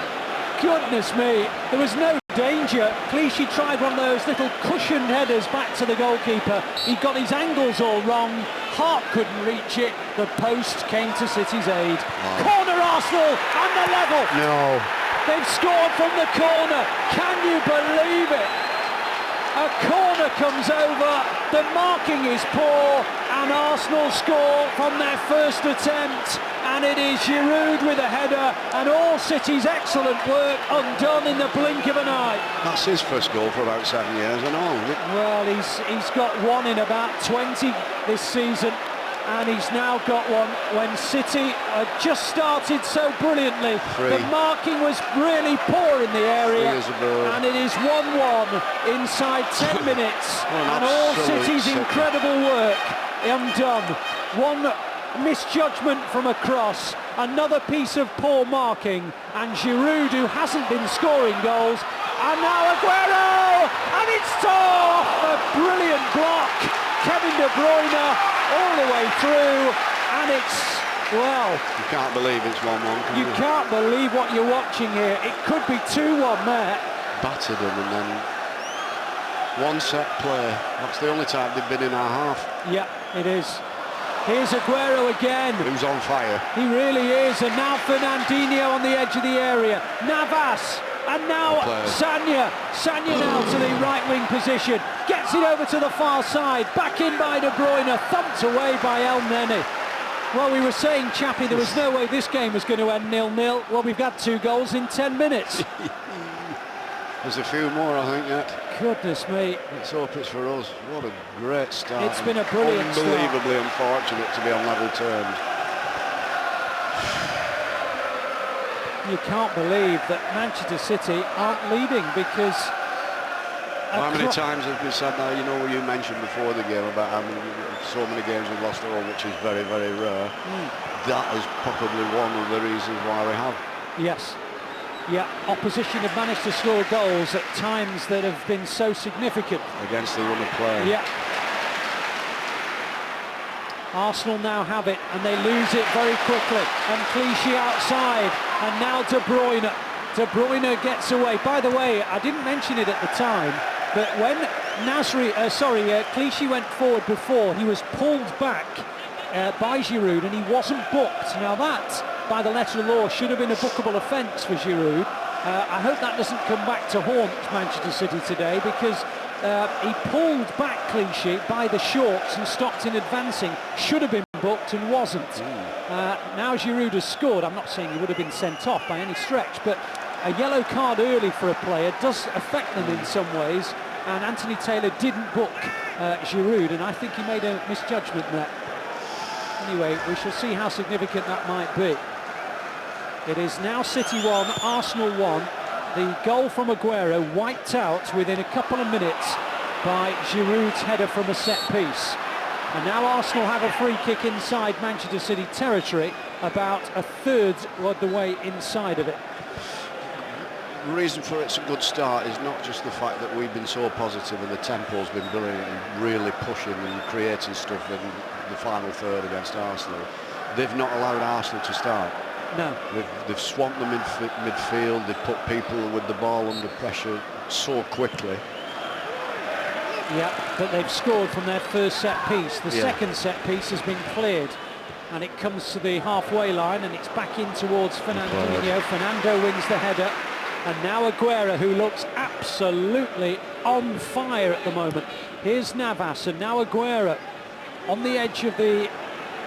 Goodness me, there was no danger. Clichy tried one of those little cushioned headers back to the goalkeeper. He got his angles all wrong. Hart couldn't reach it. The post came to City's aid. Corner Arsenal, and the level. No. They've scored from the corner. Can you believe it? A corner comes over, the marking is poor, and Arsenal score from their first attempt, and it is Giroud with a header, and all City's excellent work undone in the blink of an eye. That's his first goal for about 7 years and all, isn't it? Well, he's got one in about 20 this season, and he's now got one when City just started so brilliantly. Free. The marking was really poor in the area, and it is 1-1 inside 10 minutes, and all City's incredible work undone. One misjudgment from a cross, another piece of poor marking, and Giroud, who hasn't been scoring goals, and now Aguero, and it's off! A brilliant block, Kevin De Bruyne all the way through, and it's, well... You can't believe it's 1-1, You can't believe what you're watching here. It could be 2-1 there. Battered him, and then one set play. That's the only time they've been in our half. Yeah, it is. Here's Aguero again. Who's on fire. He really is, and now Fernandinho on the edge of the area. Navas, and now Sanya. Sanya now to the right wing position. Gets it over to the far side. Back in by De Bruyne, thumped away by El Neni. Well, we were saying, Chappie, there was no way this game was going to end 0-0. Well, we've got 2 goals in 10 minutes. There's a few more, I think, yet. Goodness me. Let's hope it's for us. What a great start. It's been a brilliant start. Unbelievably unfortunate to be on level terms. You can't believe that Manchester City aren't leading because... How many times has been said now, you know, you mentioned before the game about how so many games we've lost at home, which is very, very rare. That is probably one of the reasons why we have. Yes. Yeah, opposition have managed to score goals at times that have been so significant. Against the run of play. Yeah. Arsenal now have it, and they lose it very quickly. And Clichy outside, and now De Bruyne. De Bruyne gets away. By the way, I didn't mention it at the time, but when Clichy went forward before, he was pulled back by Giroud, and he wasn't booked. Now that, by the letter of the law, should have been a bookable offence for Giroud. I hope that doesn't come back to haunt Manchester City today, because he pulled back Clichy by the shorts and stopped in advancing. Should have been booked and wasn't. Now Giroud has scored. I'm not saying he would have been sent off by any stretch, but a yellow card early for a player does affect them in some ways, and Anthony Taylor didn't book Giroud, and I think he made a misjudgment there. Anyway, we shall see how significant that might be. It is now City 1, Arsenal 1. The goal from Aguero wiped out within a couple of minutes by Giroud's header from a set piece. And now Arsenal have a free kick inside Manchester City territory, about a third of the way inside of it. The reason for it's a good start is not just the fact that we've been so positive and the tempo's been brilliant and really pushing and creating stuff in the final third against Arsenal. They've not allowed Arsenal to start. No. They've swamped them in midfield, they've put people with the ball under pressure so quickly. Yeah, but they've scored from their first set piece. The second set piece has been cleared, and it comes to the halfway line, and it's back in towards Fernandinho. Fernando wins the header, and now Aguero, who looks absolutely on fire at the moment. Here's Navas, and now Aguero on the edge of the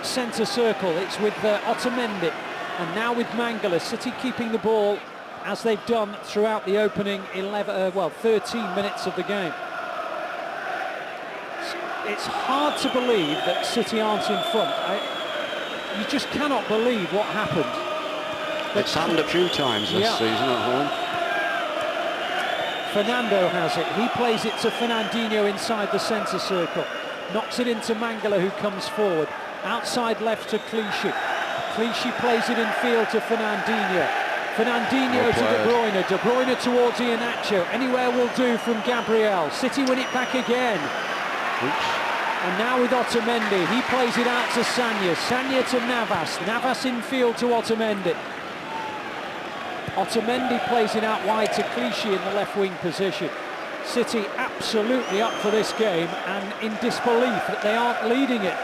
centre circle. It's with Otamendi, and now with Mangala. City keeping the ball as they've done throughout the opening 13 minutes of the game. It's hard to believe that City aren't in front. You just cannot believe what happened. It's happened a few times this season at home. Fernando has it. He plays it to Fernandinho inside the centre circle. Knocks it into Mangala, who comes forward. Outside left to Clichy. Clichy plays it in field to Fernandinho. Fernandinho to De Bruyne. De Bruyne towards Iheanacho. Anywhere will do from Gabriel. City win it back again. And now with Otamendi, he plays it out to Sanya. Sanya to Navas. Navas in field to Otamendi. Otamendi plays it out wide to Clichy in the left wing position. City absolutely up for this game and in disbelief that they aren't leading it.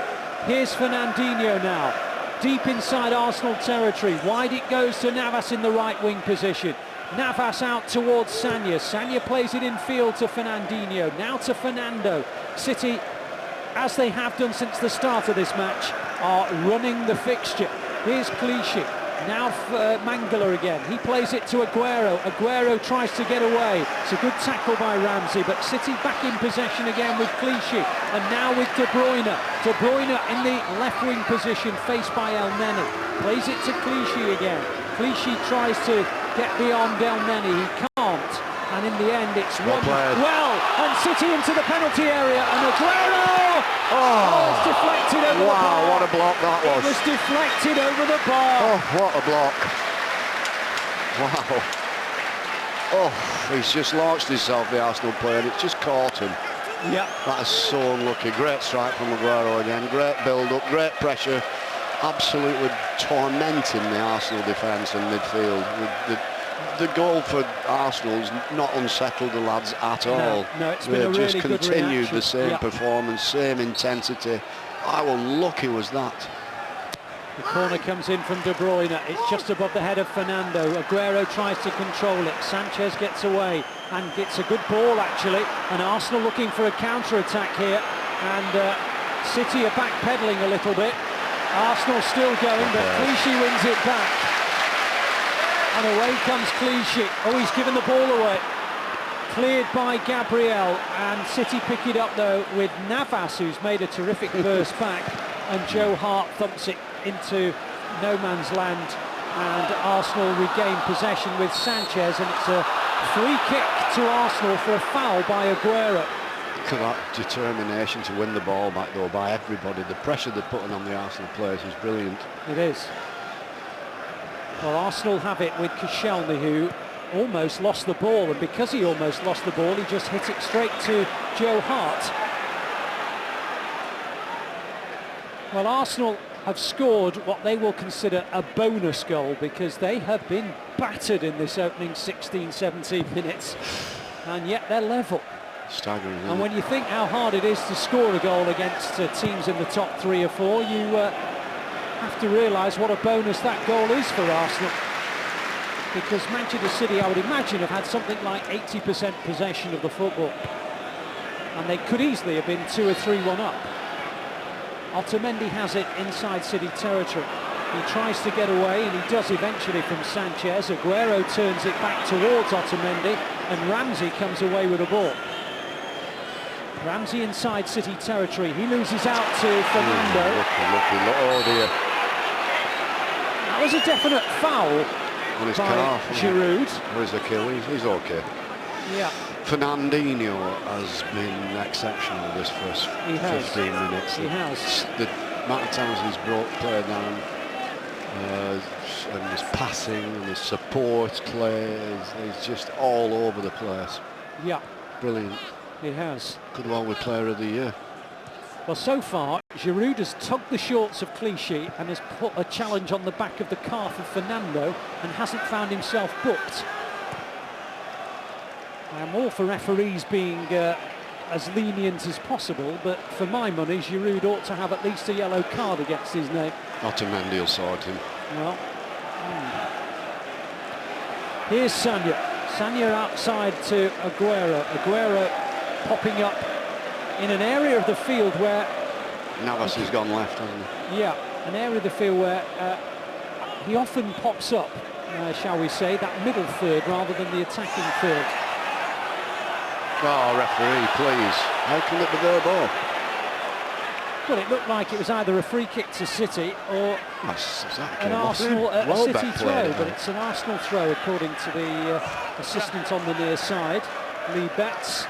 Here's Fernandinho now, deep inside Arsenal territory. Wide it goes to Navas in the right wing position. Navas out towards Sanya. Sanya plays it in field to Fernandinho. Now to Fernando. City, as they have done since the start of this match, are running the fixture. Here's Clichy. Now Mangala again. He plays it to Aguero. Aguero tries to get away. It's a good tackle by Ramsey, but City back in possession again with Clichy. And now with De Bruyne. De Bruyne in the left-wing position, faced by El Neni. Plays it to Clichy again. Clichy tries to get beyond El Neni. He can't. And in the end, it's one. Well, and City into the penalty area. And Aguero! Oh, it's deflected over the bar. Wow, what a block that was. It was deflected over the bar. Oh, what a block. Wow. Oh, he's just launched himself, the Arsenal player, and it's just caught him. Yeah. That is so unlucky. Great strike from Aguero again. Great build-up, great pressure. Absolutely tormenting the Arsenal defence and midfield. The goal for Arsenal's not unsettled the lads at all. No, it's been a really just good continued reaction. the same performance, same intensity. How unlucky was that? The corner comes in from De Bruyne. It's just above the head of Fernando. Aguero tries to control it. Sanchez gets away and gets a good ball actually. And Arsenal looking for a counter-attack here. And City are backpedaling a little bit. Arsenal still going, but Clichy wins it back. And away comes Clichy. Oh, he's given the ball away. Cleared by Gabriel, and City pick it up though with Navas, who's made a terrific burst back, and Joe Hart thumps it into no man's land, and Arsenal regain possession with Sanchez, and it's a free kick to Arsenal for a foul by Aguero. Look at that determination to win the ball back though by everybody. The pressure they're putting on the Arsenal players is brilliant. It is. Well, Arsenal have it with Koscielny, who almost lost the ball, and because he almost lost the ball, he just hit it straight to Joe Hart. Well, Arsenal have scored what they will consider a bonus goal, because they have been battered in this opening 16-17 minutes, and yet they're level. Staggering. And when you think how hard it is to score a goal against teams in the top 3 or 4, you have to realise what a bonus that goal is for Arsenal. Because Manchester City, I would imagine, have had something like 80% possession of the football. And they could easily have been 2 or 3-1 up. Otamendi has it inside City territory. He tries to get away, and he does eventually from Sanchez. Aguero turns it back towards Otamendi, and Ramsey comes away with the ball. Ramsey inside City territory. He loses out to Fernando. Lucky. Oh dear. That was a definite foul on his by calf. Giroud. Or his Achilles. He's okay. Yeah. Fernandinho has been exceptional this first 15 minutes. He has. The amount of times he's brought play down, and his passing and his support play is just all over the place. Yeah. Brilliant. It has. Could well be player of the year. Well, so far, Giroud has tugged the shorts of Clichy and has put a challenge on the back of the calf of Fernando and hasn't found himself booked. I'm all for referees being as lenient as possible, but for my money, Giroud ought to have at least a yellow card against his name. Otamendi will sort him. Well, here's Sagna. Sagna outside to Aguero. Aguero popping up in an area of the field where... Navas has gone left, hasn't he? Yeah, an area of the field where he often pops up, shall we say, that middle third rather than the attacking third. Oh, referee, please. How can it be their ball? Well, it looked like it was either a free kick to City or an Arsenal City throw, but it's an Arsenal throw according to the assistant on the near side, Lee Betts.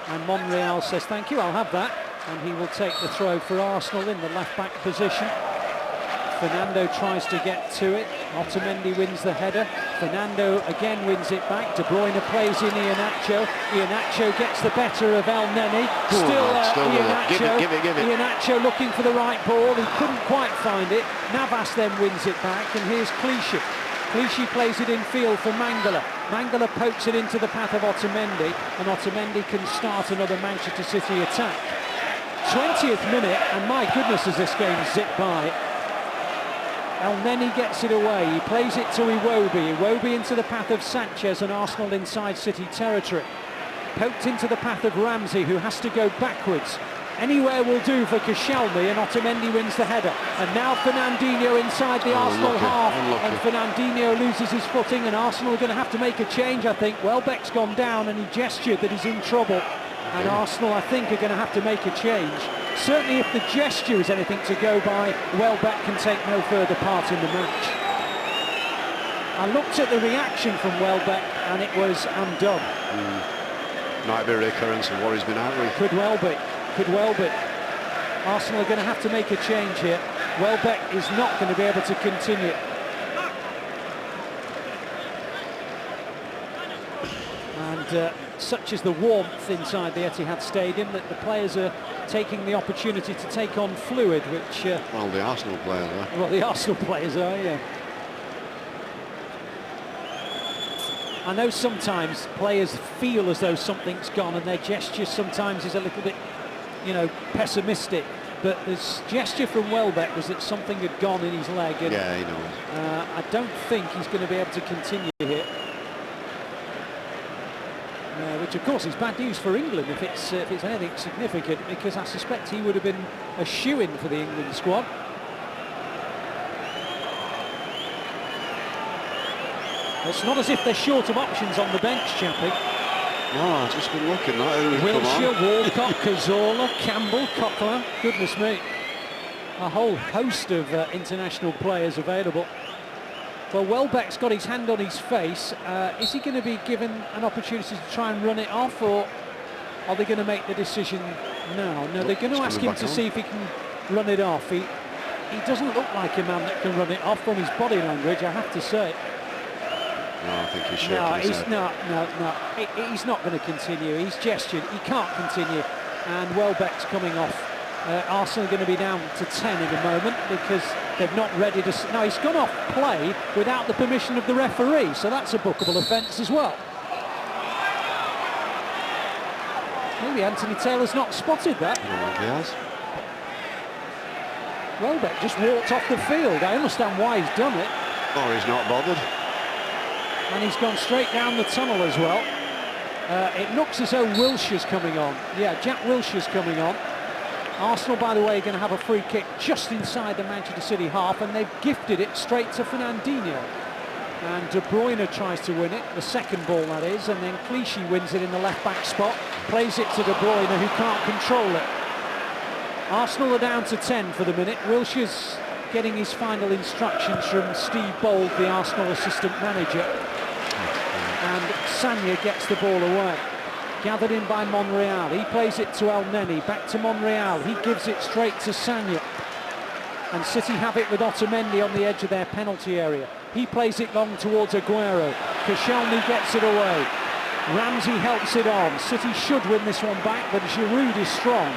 And Monreal says, thank you, I'll have that. And he will take the throw for Arsenal in the left-back position. Fernando tries to get to it. Otamendi wins the header. Fernando again wins it back. De Bruyne plays in Iheanacho. Iheanacho gets the better of El Neni. Still Iheanacho. Give it. Iheanacho looking for the right ball. He couldn't quite find it. Navas then wins it back. And here's Clichy. Clichy plays it in field for Mangala. Mangala pokes it into the path of Otamendi, and Otamendi can start another Manchester City attack. 20th minute, and my goodness has this game zipped by. El Neni gets it away. He plays it to Iwobi. Iwobi into the path of Sanchez, and Arsenal inside City territory. Poked into the path of Ramsey, who has to go backwards. Anywhere will do for Koscielny, and Otamendi wins the header. And now Fernandinho inside the Arsenal half, and Fernandinho loses his footing, and Arsenal are going to have to make a change, I think. Welbeck's gone down, and he gestured that he's in trouble. And Arsenal, I think, are going to have to make a change. Certainly if the gesture is anything to go by, Welbeck can take no further part in the match. I looked at the reaction from Welbeck, and it was, I'm done. Might be a recurrence of what he's been out with. Could well be. Could well be. Arsenal are going to have to make a change here. Welbeck is not going to be able to continue. And such is the warmth inside the Etihad Stadium that the players are taking the opportunity to take on fluid, which... well, the Arsenal players are. Well, the Arsenal players are, yeah. I know sometimes players feel as though something's gone, and their gesture sometimes is a little bit, you know, pessimistic. But the gesture from Welbeck was that something had gone in his leg. And, yeah, he knows. I don't think he's going to be able to continue here. Which, of course, is bad news for England if it's anything significant, because I suspect he would have been a shoo-in for the England squad. It's not as if they're short of options on the bench, Chappie. No, I've just been looking at Wilshere, Walcott, Cazorla, Campbell, Coquelin. Goodness me. A whole host of international players available. Well, Welbeck's got his hand on his face. Is he going to be given an opportunity to try and run it off, or are they going to make the decision now? No, they're going to ask him to see if he can run it off. He doesn't look like a man that can run it off from his body language, I have to say. No, I think he's shaking his head. No. He's not going to continue. He's gestured. He can't continue. And Welbeck's coming off. Arsenal are going to be down to 10 in a moment because they're not ready to... No, he's gone off play without the permission of the referee, so that's a bookable offence as well. Maybe Anthony Taylor's not spotted that. No, he has. Welbeck just walked off the field. I understand why he's done it. Or he's not bothered. And he's gone straight down the tunnel as well. It looks as though Wilshere's coming on. Yeah, Jack Wilshere's coming on. Arsenal, by the way, are going to have a free kick just inside the Manchester City half, and they've gifted it straight to Fernandinho. And De Bruyne tries to win it, the second ball that is, and then Clichy wins it in the left-back spot, plays it to De Bruyne, who can't control it. Arsenal are down to 10 for the minute. Wilshere's getting his final instructions from Steve Bold, the Arsenal assistant manager. And Sagna gets the ball away. Gathered in by Monreal. He plays it to El Neni. Back to Monreal. He gives it straight to Sagna. And City have it with Otamendi on the edge of their penalty area. He plays it long towards Aguero. Koscielny gets it away. Ramsey helps it on. City should win this one back, but Giroud is strong.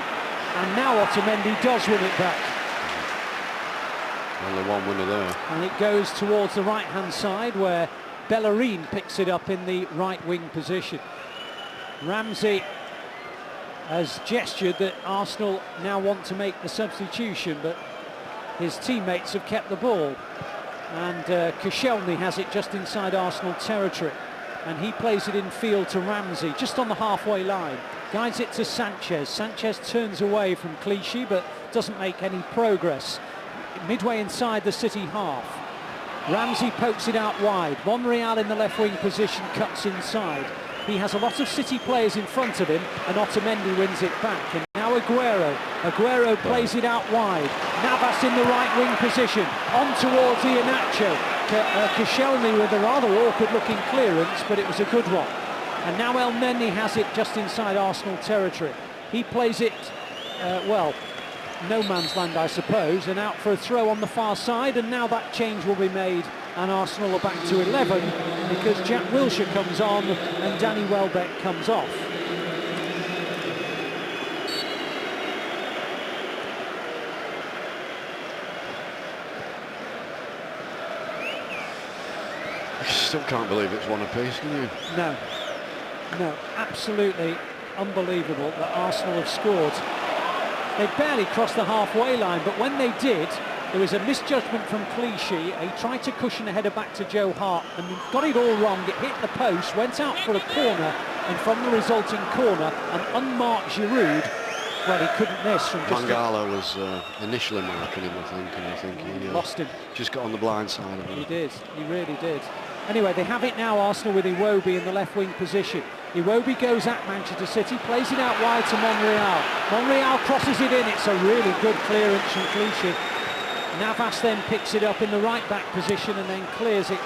And now Otamendi does win it back. Only one winner there. And it goes towards the right-hand side where Bellerin picks it up in the right-wing position. Ramsey has gestured that Arsenal now want to make the substitution, but his teammates have kept the ball. And Koscielny has it just inside Arsenal territory. And he plays it in field to Ramsey, just on the halfway line. Guides it to Sanchez. Sanchez turns away from Clichy, but doesn't make any progress. Midway inside the City half. Ramsey pokes it out wide. Monreal in the left-wing position cuts inside. He has a lot of City players in front of him, and Otamendi wins it back. And now Aguero. Aguero plays it out wide. Navas in the right-wing position. On towards Iheanacho. Koscielny with a rather awkward-looking clearance, but it was a good one. And now El Neni has it just inside Arsenal territory. He plays it, well, no man's land, I suppose, and out for a throw on the far side. And now that change will be made, and Arsenal are back to 11 because Jack Wilshere comes on and Danny Welbeck comes off. I still can't believe it's one apiece, can you? No, absolutely unbelievable that Arsenal have scored. They barely crossed the halfway line, but when they did, there was a misjudgment from Clichy. He tried to cushion a header back to Joe Hart and got it all wrong. It hit the post, went out for a corner, and from the resulting corner, an unmarked Giroud Well, he couldn't miss from just... Mangala was initially marking him, I think, and I think he lost him. Just got on the blind side of him. He did, he really did. Anyway, they have it now, Arsenal, with Iwobi in the left wing position. Iwobi goes at Manchester City, plays it out wide to Monreal. Monreal crosses it in, it's a really good clearance from Clichy. Navas then picks it up in the right back position and then clears it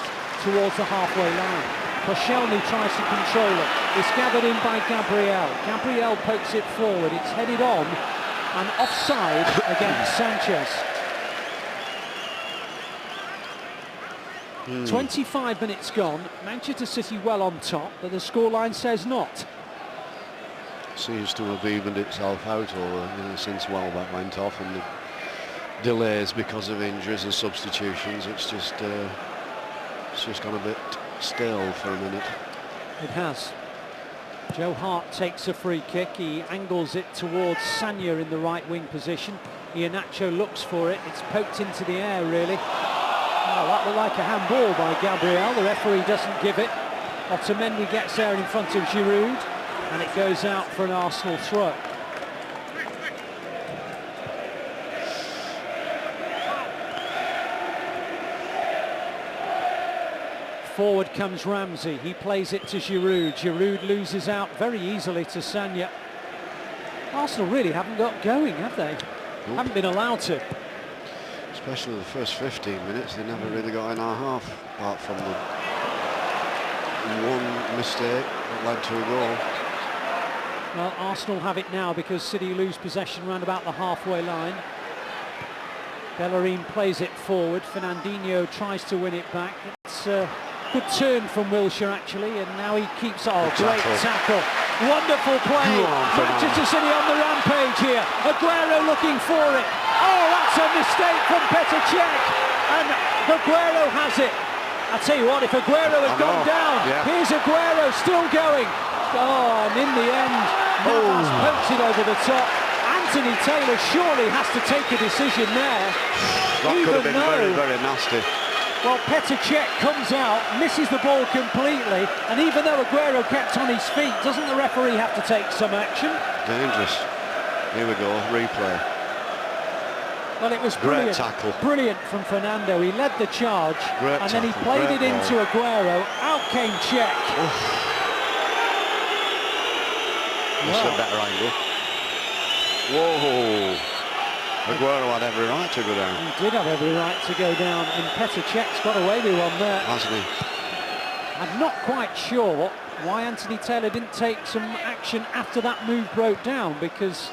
towards the halfway line. Koscielny tries to control it. It's gathered in by Gabriel. Gabriel pokes it forward, it's headed on and offside against Sanchez. 25 minutes gone, Manchester City well on top, but the scoreline says not. Seems to have evened itself out, or since Welbeck went off and the delays because of injuries and substitutions, it's just gone a bit still for a minute. It has. Joe Hart takes a free kick, he angles it towards Sagna in the right wing position. Iheanacho looks for it, it's poked into the air really. Oh, that looked like a handball by Gabriel, the referee doesn't give it. Otamendi gets there in front of Giroud and it goes out for an Arsenal throw. Forward comes Ramsey, he plays it to Giroud. Giroud loses out very easily to Sagna. Arsenal really haven't got going, have they? Nope. Haven't been allowed to. Especially the first 15 minutes, they never really got in our half, apart from the one mistake that led to a goal. Well, Arsenal have it now because City lose possession round about the halfway line. Bellerin plays it forward, Fernandinho tries to win it back. It's a good turn from Wilshere actually, and now he keeps... Oh, great tackle. Wonderful play. Manchester City on the rampage here. Aguero looking for it. Oh, that's a mistake from Petr Cech. And Aguero has it. I tell you what, if Aguero had gone down, here's Aguero still going. Oh, and in the end, Navas pokes it over the top. Anthony Taylor surely has to take a decision there. That could have been very, very nasty. Well, Petr Cech comes out, misses the ball completely, and even though Aguero kept on his feet, doesn't the referee have to take some action? Dangerous. Here we go, replay. Well, it was great tackle. Brilliant from Fernando. He led the charge, and then he played it into Aguero. Out came Cech. That's a better angle. Whoa! Aguero had every right to go down. He did have every right to go down, and Petr Cech's got away with one there. Hasn't he? I'm not quite sure why Anthony Taylor didn't take some action after that move broke down, because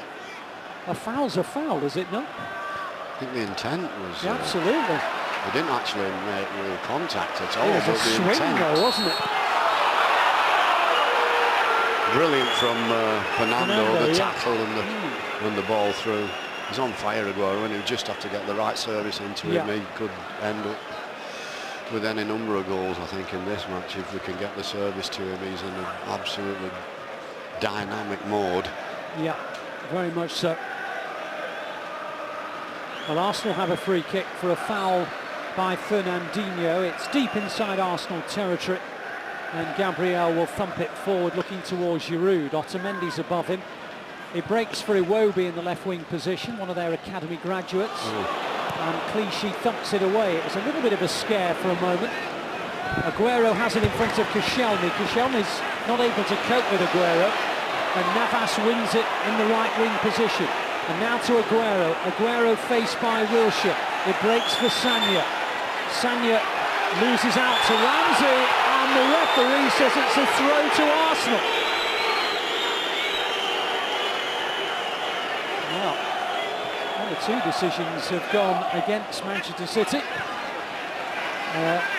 a foul's a foul, is it not? I think the intent was... Yeah, absolutely. They didn't actually make real contact at all. It was a swing though, wasn't it? Brilliant from Fernando, the tackle and the ball through. He's on fire, Aguero, and he'll just have to get the right service into him. He could end up with any number of goals, I think, in this match. If we can get the service to him, he's in an absolutely dynamic mode. Yeah, very much so. Well, Arsenal have a free kick for a foul by Fernandinho. It's deep inside Arsenal territory, and Gabriel will thump it forward looking towards Giroud. Otamendi's above him. It breaks for Iwobi in the left wing position, one of their academy graduates. And Clichy thumps it away. It was a little bit of a scare for a moment. Aguero has it in front of Koscielny. Koscielny's not able to cope with Aguero, and Navas wins it in the right wing position. And now to Aguero. Aguero faced by Wilshere. It breaks for Sagna. Sagna loses out to Ramsey, and the referee says it's a throw to Arsenal. Well, one or two decisions have gone against Manchester City.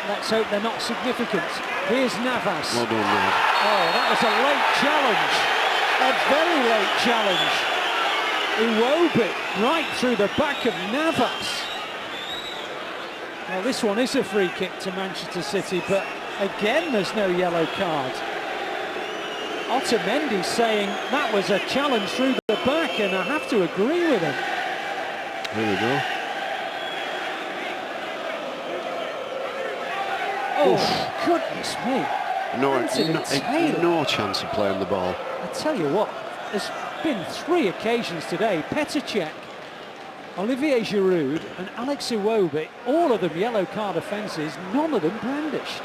Let's hope they're not significant. Here's Navas. Well done, Navas. Oh, that was a late challenge. A very late challenge. Iwobi right through the back of Navas. Well, this one is a free kick to Manchester City, but again there's no yellow card. Otamendi saying that was a challenge through the back, and I have to agree with him. Here we go. Oh, goodness me. No chance of playing the ball. I tell you what, been 3 occasions today. Petr Cech, Olivier Giroud and Alex Iwobi, all of them yellow card offences, none of them brandished.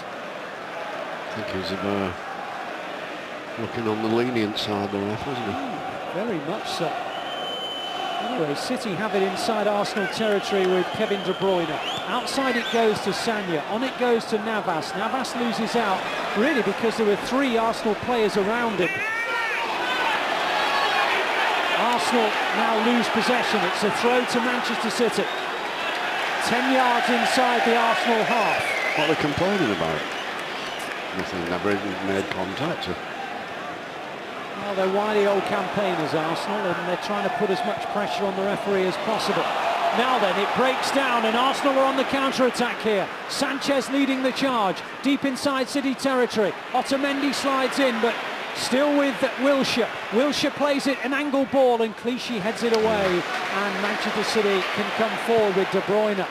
I think he's looking on the lenient side, the ref, wasn't he? Very much so. Anyway, City have it inside Arsenal territory with Kevin De Bruyne. Outside it goes to Sagna, on it goes to Navas. Navas loses out, really because there were 3 Arsenal players around him. Arsenal now lose possession. It's a throw to Manchester City. 10 yards inside the Arsenal half. What are they complaining about? Nothing, never even made contact. Well, they're wily old campaigners, Arsenal, and they're trying to put as much pressure on the referee as possible. Now then, it breaks down, and Arsenal are on the counter-attack here. Sanchez leading the charge, deep inside City territory. Otamendi slides in, but still with Wilshere. Wilshere plays it, an angle ball, and Clichy heads it away, and Manchester City can come forward with De Bruyne.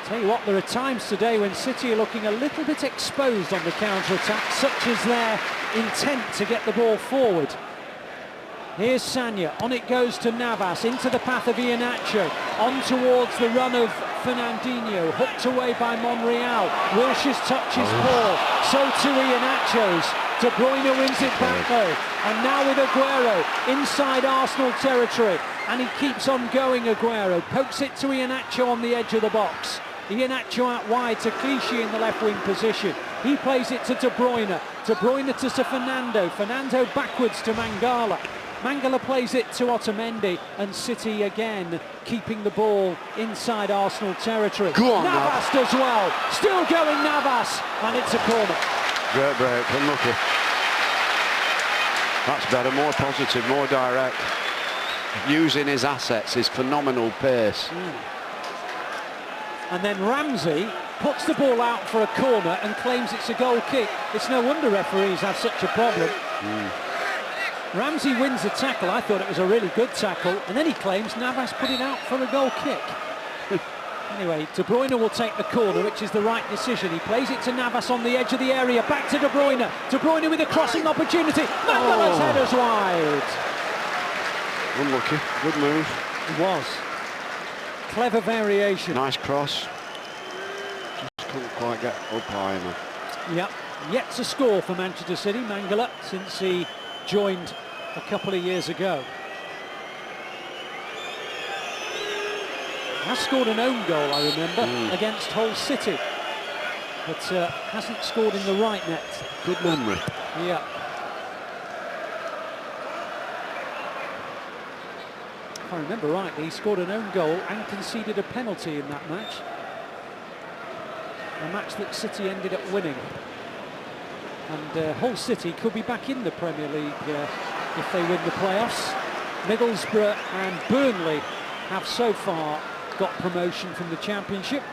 Tell you what, there are times today when City are looking a little bit exposed on the counter-attack, such as their intent to get the ball forward. Here's Sagna, on it goes to Navas, into the path of Iheanacho, on towards the run of Fernandinho, hooked away by Monreal. Wilshere's touch is poor, so too Iheanacho's. De Bruyne wins it back though, and now with Aguero inside Arsenal territory, and he keeps on going. Aguero pokes it to Iheanacho on the edge of the box. Iheanacho out wide to Clichy in the left wing position. He plays it to De Bruyne. De Bruyne to Fernando. Fernando backwards to Mangala. Mangala plays it to Otamendi, and City again keeping the ball inside Arsenal territory. Go on, Navas does well. Still going Navas, and it's a corner. Great break, unlucky. That's better, more positive, more direct. Using his assets, his phenomenal pace. And then Ramsey puts the ball out for a corner and claims it's a goal kick. It's no wonder referees have such a problem. Ramsey wins the tackle. I thought it was a really good tackle, and then he claims Navas put it out for a goal kick. Anyway, De Bruyne will take the corner, which is the right decision. He plays it to Navas on the edge of the area, back to De Bruyne. De Bruyne with a crossing opportunity. Mangala's header's wide. Unlucky, good move. It was. Clever variation. Nice cross. Just couldn't quite get up high enough. Yep, yet to score for Manchester City, Mangala, since he joined a couple of years ago. Has scored an own goal, I remember, against Hull City, but hasn't scored in the right net. Good memory. Yeah. If I remember rightly, he scored an own goal and conceded a penalty in that match. A match that City ended up winning. And Hull City could be back in the Premier League if they win the playoffs. Middlesbrough and Burnley have so far got promotion from the Championship,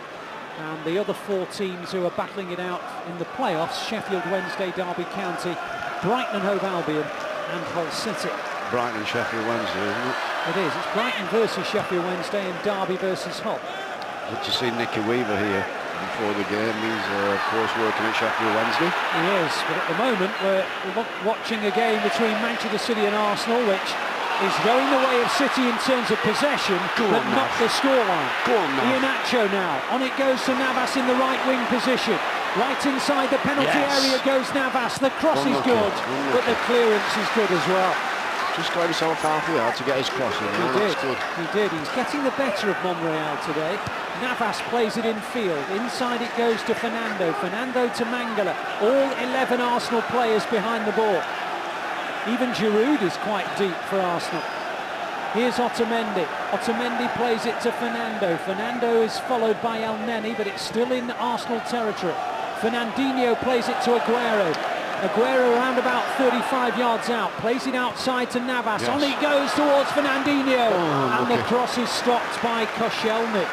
and the other 4 teams who are battling it out in the playoffs: Sheffield Wednesday, Derby County, Brighton and Hove Albion and Hull City. Brighton and Sheffield Wednesday, isn't it? It is. It's Brighton versus Sheffield Wednesday and Derby versus Hull. Good to see Nicky Weaver here before the game. He's of course working at Sheffield Wednesday. He is, but at the moment we're watching a game between Manchester City and Arsenal, which is going the way of City in terms of possession, but not the scoreline. Go on, Iheanacho now. On it goes to Navas in the right wing position. Right inside the penalty area goes Navas. The cross is good, but the clearance is good as well. Just got himself half the yard to get his cross in. He did. He's getting the better of Monreal today. Navas plays it in field. Inside it goes to Fernando. Fernando to Mangala. All 11 Arsenal players behind the ball. Even Giroud is quite deep for Arsenal. Here's Otamendi. Otamendi plays it to Fernando. Fernando is followed by El Neni, but it's still in Arsenal territory. Fernandinho plays it to Aguero. Aguero around about 35 yards out. Plays it outside to Navas. On it goes towards Fernandinho. And the cross is stopped by Koscielny.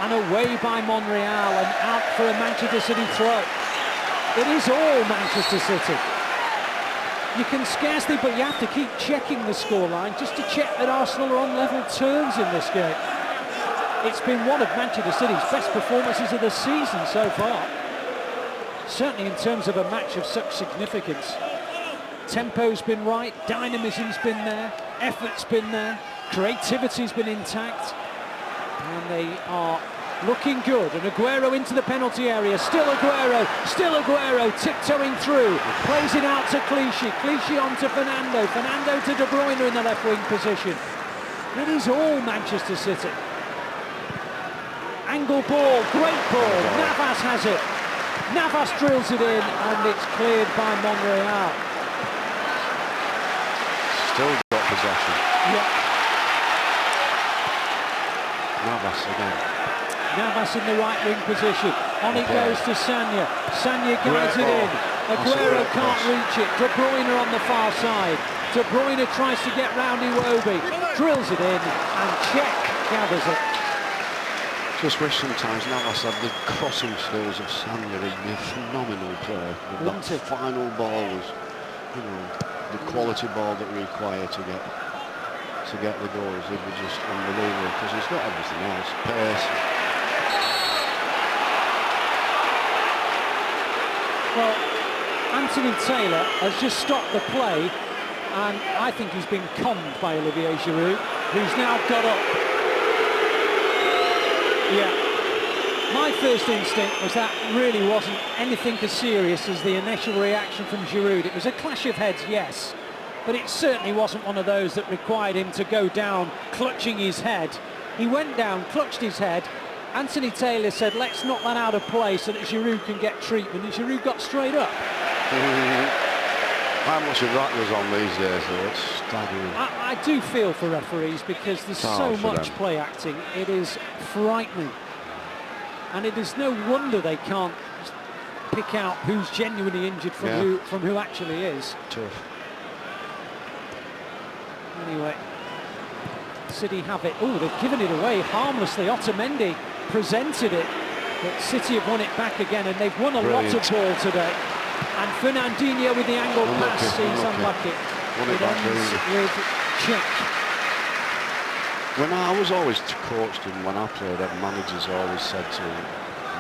And away by Monreal, and out for a Manchester City throw. It is all Manchester City. You can scarcely, but you have to keep checking the scoreline just to check that Arsenal are on level terms in this game. It's been one of Manchester City's best performances of the season so far. Certainly in terms of a match of such significance. Tempo's been right, dynamism's been there, effort's been there, creativity's been intact, and they are looking good. And Aguero into the penalty area, still Aguero, tiptoeing through, plays it out to Clichy on to Fernando to De Bruyne in the left wing position. It is all Manchester City. Angle ball, great ball, Navas has it. Navas drills it in, and it's cleared by Monreal. Still got possession. Yeah. Navas again. Navas in the right wing position. On it goes to Sagna. Sagna guides it in. Aguero can't reach it. De Bruyne on the far side. De Bruyne tries to get round Iwobi. Drills it in, and Cech gathers it. Just wish sometimes Navas had the crossing skills of Sagna. He'd be a phenomenal player. That final ball was, you know, the quality ball that required to get the goals. It was just unbelievable because he's got everything else. Pace. Well, Anthony Taylor has just stopped the play, and I think he's been conned by Olivier Giroud, who's now got up. Yeah. My first instinct was that really wasn't anything as serious as the initial reaction from Giroud. It was a clash of heads, yes, but it certainly wasn't one of those that required him to go down clutching his head. He went down, clutched his head. Anthony Taylor said, let's knock that out of play so that Giroud can get treatment, and Giroud got straight up. How much of that was on these days, though? It's staggering. I do feel for referees because there's so much play acting. It is frightening. And it is no wonder they can't pick out who's genuinely injured from who actually is. Tough. Anyway, City have it. Oh, they've given it away harmlessly. Otamendi presented it, but City have won it back again, and they've won a lot of ball today. And Fernandinho with the angle pass, he's unlucky. It ends with Cech. When I was always coached, and when I played, managers always said to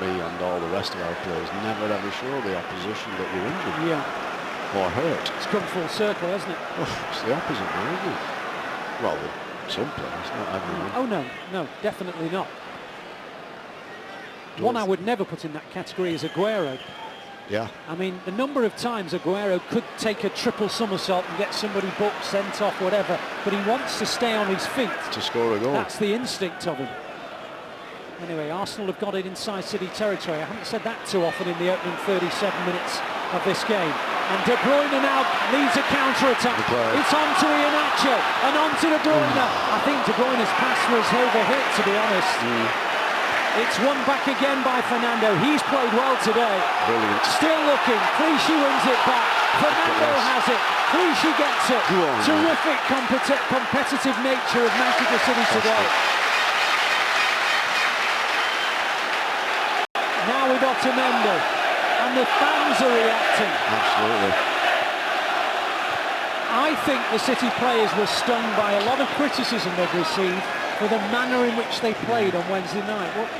me and all the rest of our players, never ever show the opposition that you're injured. Yeah. Or hurt. It's come full circle, hasn't it? Oh, it's the opposite now, isn't it? Well, some players, not everyone. Oh no, definitely not. One I would never put in that category is Aguero. Yeah. I mean, the number of times Aguero could take a triple somersault and get somebody booked, sent off, whatever, but he wants to stay on his feet. To score a goal. That's the instinct of him. Anyway, Arsenal have got it inside City territory. I haven't said that too often in the opening 37 minutes of this game. And De Bruyne now leads a counter-attack. It's on to Iheanacho and on to De Bruyne. I think De Bruyne's pass was overhit, to be honest. It's won back again by Fernando. He's played well today. Brilliant. Still looking. Clichy wins it back. Fernando has it. Clichy gets it. Terrific competitive nature of Manchester City today. Now with Otamendi. And the fans are reacting. Absolutely. I think the City players were stung by a lot of criticism they've received for the manner in which they played on Wednesday night. Well,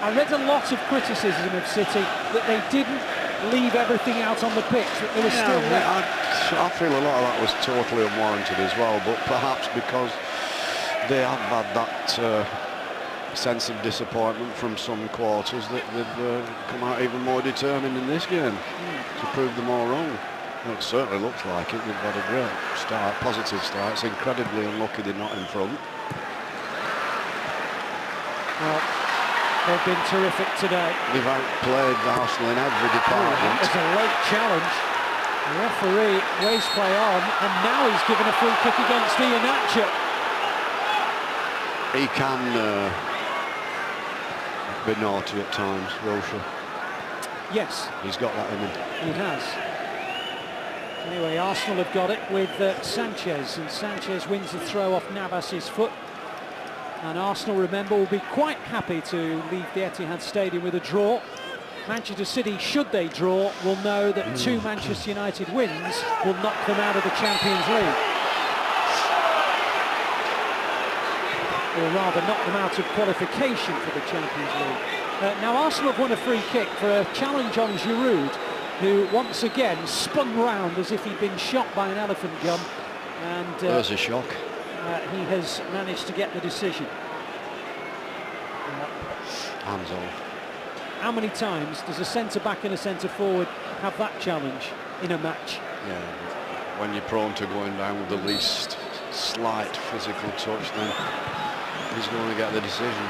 I read a lot of criticism of City that they didn't leave everything out on the pitch, that they were still there. I feel a lot of that was totally unwarranted as well, but perhaps because they have had that sense of disappointment from some quarters that they've come out even more determined in this game to prove them all wrong. Well, it certainly looks like it. They've got a great start, positive start. It's incredibly unlucky they're not in front. Well, they've been terrific today. They've outplayed Arsenal in every department. It's a late challenge. The referee raised play on, and now he's given a free kick against Iheanacho. He can be naughty at times, Wilshere. Yes. He's got that in him. He has. Anyway, Arsenal have got it with Sanchez, and Sanchez wins the throw off Navas's foot. And Arsenal, remember, will be quite happy to leave the Etihad Stadium with a draw. Manchester City, should they draw, will know that 2 Manchester United wins will knock them out of the Champions League. Or rather, knock them out of qualification for the Champions League. Now, Arsenal have won a free kick for a challenge on Giroud. who once again spun round as if he'd been shot by an elephant gun, and there's a shock. He has managed to get the decision. Hands off. How many times does a centre-back and a centre-forward have that challenge in a match? Yeah, when you're prone to going down with the least slight physical touch, then he's going to get the decision.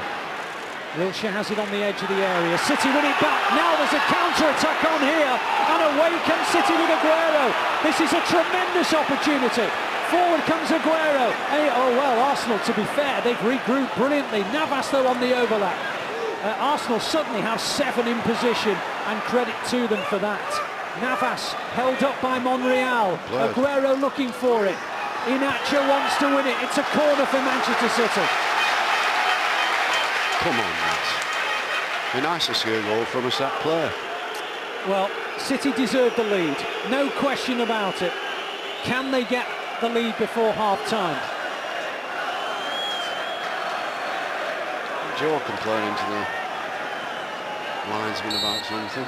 Wilshere has it on the edge of the area. City win it back. Now there's a counter-attack on here, and away comes City with Aguero. This is a tremendous opportunity. Forward comes Aguero. Oh well, Arsenal, to be fair, they've regrouped brilliantly. Navas though on the overlap. Arsenal suddenly have 7 in position, and credit to them for that. Navas held up by Monreal. Aguero looking for it. Iheanacho wants to win it. It's a corner for Manchester City. Come on, lads. Be nice to see a goal from a set play. Well, City deserve the lead, no question about it. Can they get the lead before half-time? Joe complaining to the linesman about something.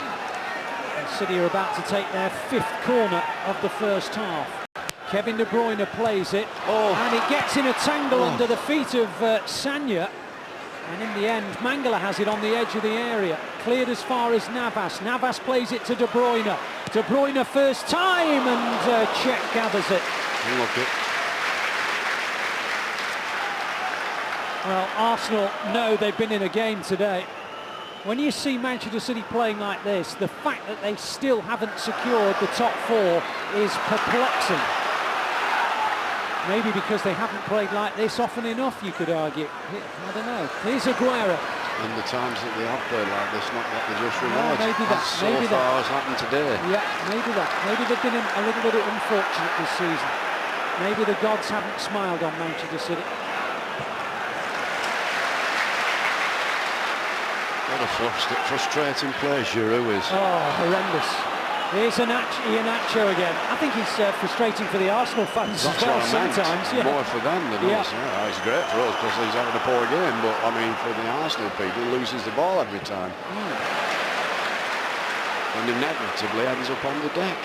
And City are about to take their 5th corner of the first half. Kevin De Bruyne plays it, and it gets in a tangle under the feet of Sagna. And in the end, Mangala has it on the edge of the area. Cleared as far as Navas. Navas plays it to De Bruyne. De Bruyne first time, and Cech gathers it. Look it. Well, Arsenal know they've been in a game today. When you see Manchester City playing like this, the fact that they still haven't secured the top 4 is perplexing. Maybe because they haven't played like this often enough, you could argue. I don't know. Here's Aguero. And the times that they have played like this, not what they just realised. Maybe that. So Maybe far that has happened today. Yeah, maybe that. Maybe they've been a little bit unfortunate this season. Maybe the gods haven't smiled on Manchester City. What a frustrating play Giroud is. Oh, horrendous. Here's Iheanacho again. I think he's frustrating for the Arsenal fans as well sometimes. Yeah. More for them than us. Yeah, it's great for us because he's having a poor game, but I mean for the Arsenal people, he loses the ball every time. And inevitably ends up on the deck.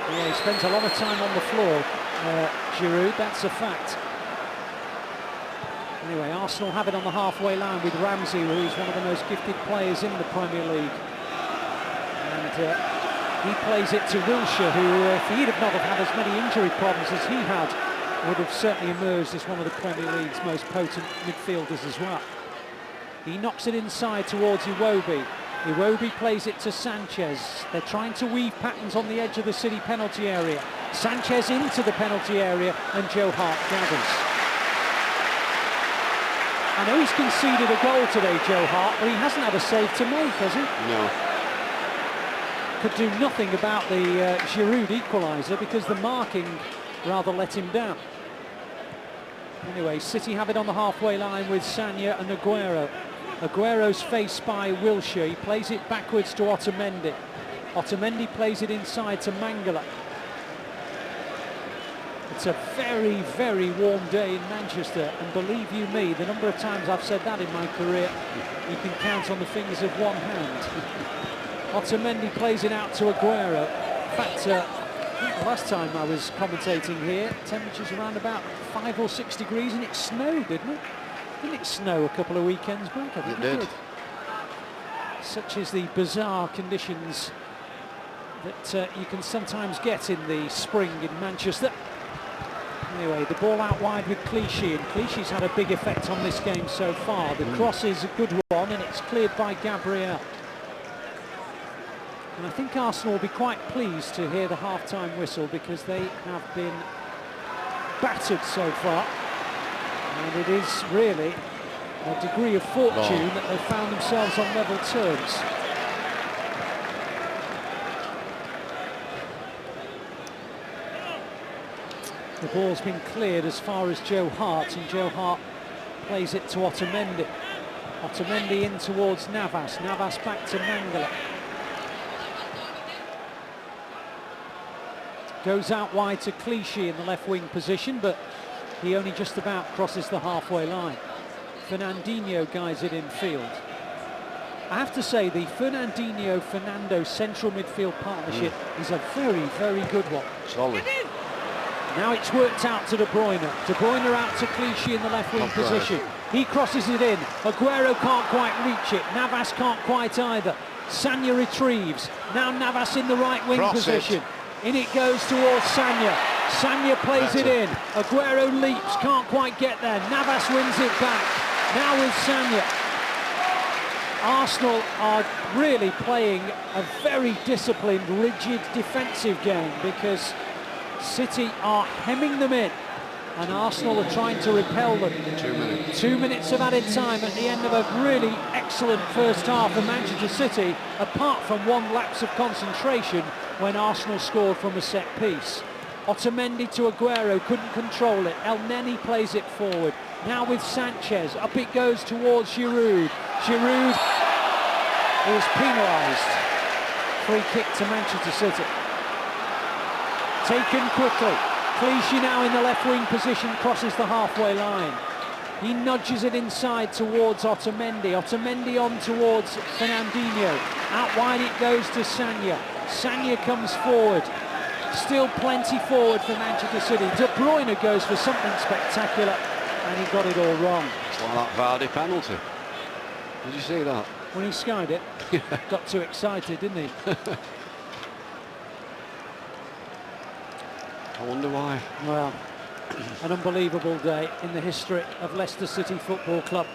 Yeah, he spends a lot of time on the floor, Giroud, that's a fact. Anyway, Arsenal have it on the halfway line with Ramsey, who's one of the most gifted players in the Premier League. And he plays it to Wilshere, who, if he'd have not have had as many injury problems as he had, would have certainly emerged as one of the Premier League's most potent midfielders as well. He knocks it inside towards Iwobi. Iwobi plays it to Sanchez. They're trying to weave patterns on the edge of the City penalty area. Sanchez into the penalty area, and Joe Hart gathers. I know he's conceded a goal today, Joe Hart, but he hasn't had a save to make, has he? No. Could do nothing about the Giroud equaliser because the marking rather let him down. Anyway, City have it on the halfway line with Sagna and Aguero. Aguero's faced by Wilshere. He plays it backwards to Otamendi. Otamendi plays it inside to Mangala. It's a very, very warm day in Manchester, and believe you me, the number of times I've said that in my career, you can count on the fingers of one hand. Otamendi plays it out to Aguero. In fact, I think the last time I was commentating here, temperatures around about 5 or 6 degrees, and it snowed, didn't it? Didn't it snow a couple of weekends back? I think it did. Such is the bizarre conditions that you can sometimes get in the spring in Manchester. Anyway, the ball out wide with Clichy, and Clichy's had a big effect on this game so far. The cross is a good one, and it's cleared by Gabriel. And I think Arsenal will be quite pleased to hear the half-time whistle, because they have been battered so far. And it is really a degree of fortune that they've found themselves on level terms. The ball's been cleared as far as Joe Hart, and Joe Hart plays it to Otamendi. Otamendi in towards Navas. Navas back to Mangala. Goes out wide to Clichy in the left wing position, but he only just about crosses the halfway line. Fernandinho guides it in field. I have to say the Fernandinho-Fernando central midfield partnership is a very, very good one. Solid. Now it's worked out to De Bruyne. De Bruyne out to Clichy in the left wing position. He crosses it in. Aguero can't quite reach it. Navas can't quite either. Sagna retrieves. Now Navas in the right wing position. In it goes towards Sagna. Sagna plays it in. Aguero leaps, can't quite get there. Navas wins it back. Now with Sagna. Arsenal are really playing a very disciplined, rigid defensive game because City are hemming them in and Arsenal are trying to repel them. 2 minutes. 2 minutes of added time at the end of a really excellent first half for Manchester City, apart from one lapse of concentration when Arsenal scored from a set piece. Otamendi to Aguero, couldn't control it. El Neni plays it forward. Now with Sanchez, up it goes towards Giroud. Giroud is penalised. Free kick to Manchester City. Taken quickly. Clichy now in the left wing position, crosses the halfway line. He nudges it inside towards Otamendi. Otamendi on towards Fernandinho. Out wide it goes to Sagna. Sagna comes forward. Still plenty forward for Manchester City. De Bruyne goes for something spectacular and he got it all wrong. It's like that Vardy penalty. Did you see that? When he skied it, got too excited, didn't he? I wonder why. Well, an unbelievable day in the history of Leicester City Football Club.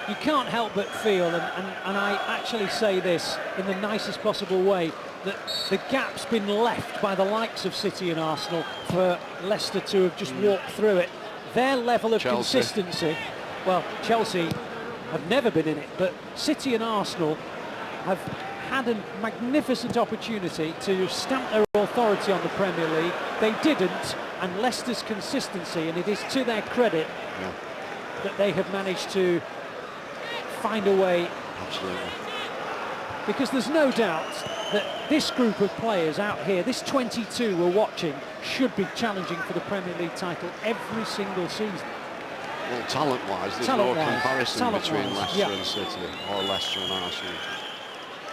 You can't help but feel, and I actually say this in the nicest possible way, that the gap's been left by the likes of City and Arsenal for Leicester to have just walked through it. Their level of consistency, well, Chelsea have never been in it, but City and Arsenal have had a magnificent opportunity to stamp their authority on the Premier League. They didn't, and Leicester's consistency, and it is to their credit that they have managed to find a way. Absolutely. Because there's no doubt that this group of players out here, this 22 we're watching, should be challenging for the Premier League title every single season. Well, talent-wise, there's no comparison between Leicester and City, or Leicester and Arsenal.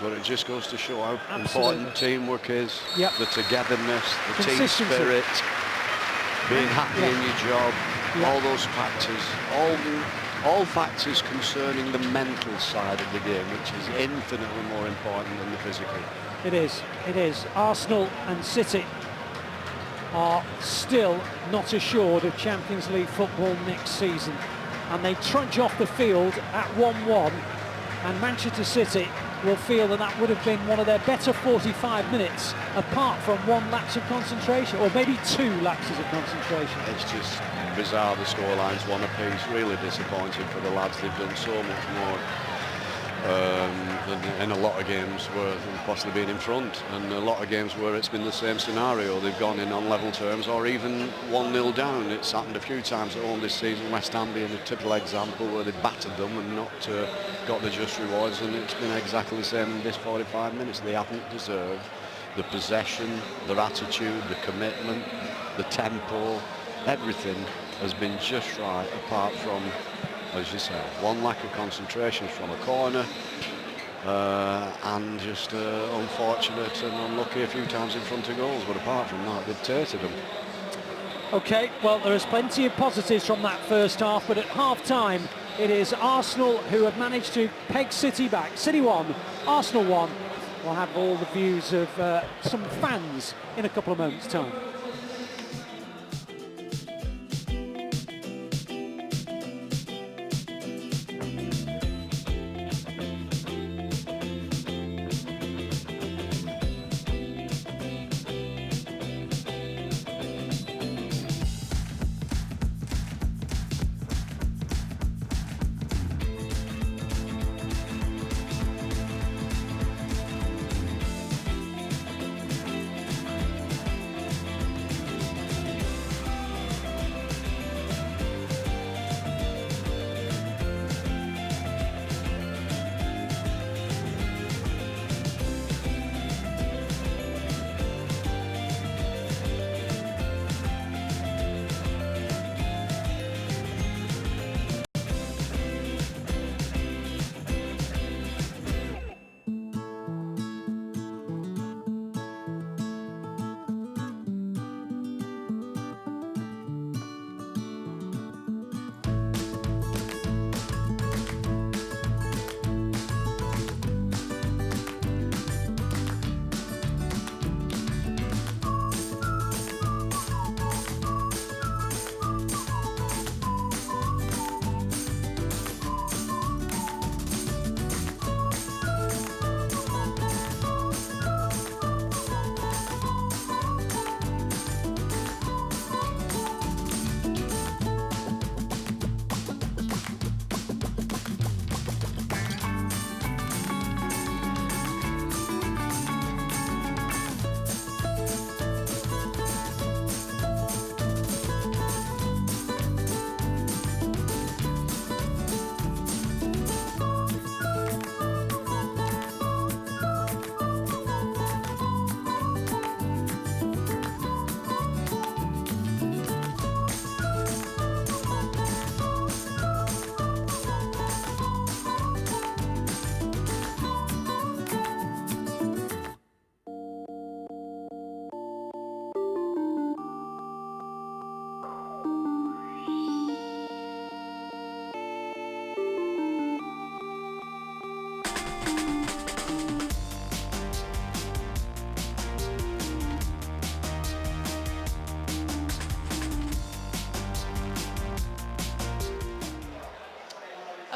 But it just goes to show how important teamwork is, the togetherness, the team spirit, being happy in your job, all those factors, all factors concerning the mental side of the game, which is infinitely more important than the physical. It is, it is. Arsenal and City are still not assured of Champions League football next season, and they trudge off the field at 1-1, and Manchester City will feel that that would have been one of their better 45 minutes, apart from one lapse of concentration, or maybe two lapses of concentration. It's just bizarre, the scoreline's one apiece. Really disappointing for the lads. They've done so much more than in a lot of games where they've possibly been in front, and a lot of games where it's been the same scenario. They've gone in on level terms or even 1-0 down. It's happened a few times at home this season, West Ham being a typical example where they battered them and not got the just rewards, and it's been exactly the same in this 45 minutes. They haven't deserved the possession, their attitude, the commitment, the tempo, everything has been just right, apart from, as you say, one lack of concentration from a corner, and just unfortunate and unlucky a few times in front of goals, but apart from that, they've tated them. Okay, well, there is plenty of positives from that first half, but at half-time, it is Arsenal who have managed to peg City back. City 1, Arsenal 1. We'll have all the views of some fans in a couple of moments' time.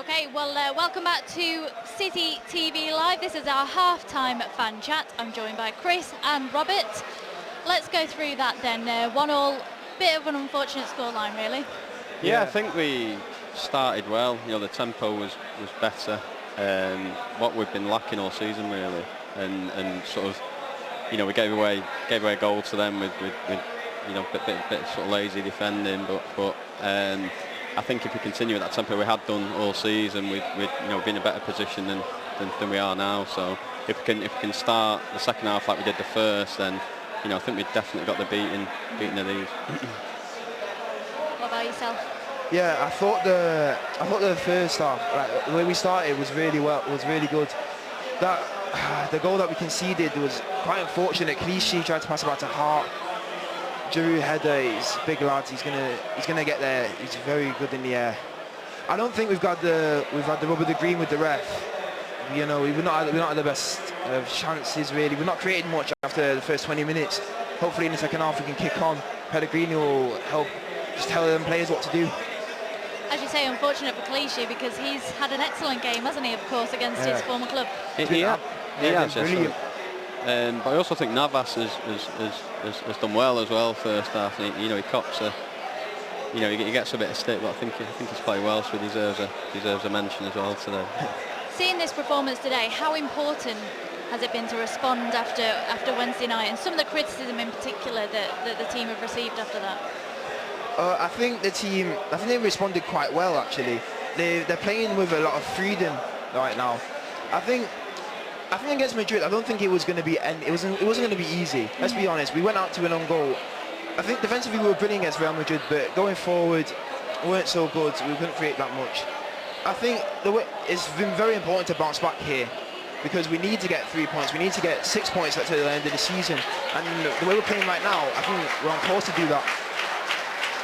Okay, well, welcome back to City TV Live. This is our half-time fan chat. I'm joined by Chris and Robert. Let's go through that then. 1-1, bit of an unfortunate scoreline, really. Yeah, I think we started well. You know, the tempo was better. What we've been lacking all season, really, and sort of, you know, we gave away a goal to them with you know, bit sort of lazy defending, but I think if we continue at that tempo we had done all season, we'd you know, be in a better position than we are now. So if we can start the second half like we did the first, then, you know, I think we've definitely got the beating of these. What about yourself? Yeah, I thought the first half, like, the way we started was really good. The goal that we conceded was quite unfortunate. Clichy tried to pass it back to Hart. Giroud header, he's big lad. He's gonna get there. He's very good in the air. I don't think we've had the rub of the green with the ref. You know, we're not had the best chances really. We're not creating much after the first 20 minutes. Hopefully in the second half we can kick on. Pellegrini will help just tell them players what to do. As you say, unfortunate for Clichy because he's had an excellent game, hasn't he, of course, against his former club. He has, brilliant. But I also think Navas has done well as well first half. You know, he cops you know, he gets a bit of stick, but I think he's played well, so he deserves a mention as well today. Seeing this performance today, how important has it been to respond after Wednesday night, and some of the criticism in particular that the team have received after that? I think they responded quite well actually. They're playing with a lot of freedom right now. I think against Madrid, I don't think it was going to be, and it wasn't going to be easy. Let's be honest. We went out to an own goal. I think defensively we were brilliant against Real Madrid, but going forward, we weren't so good. We couldn't create that much. I think it's been very important to bounce back here because we need to get 3 points. We need to get 6 points at the end of the season. And the way we're playing right now, I think we're on course to do that.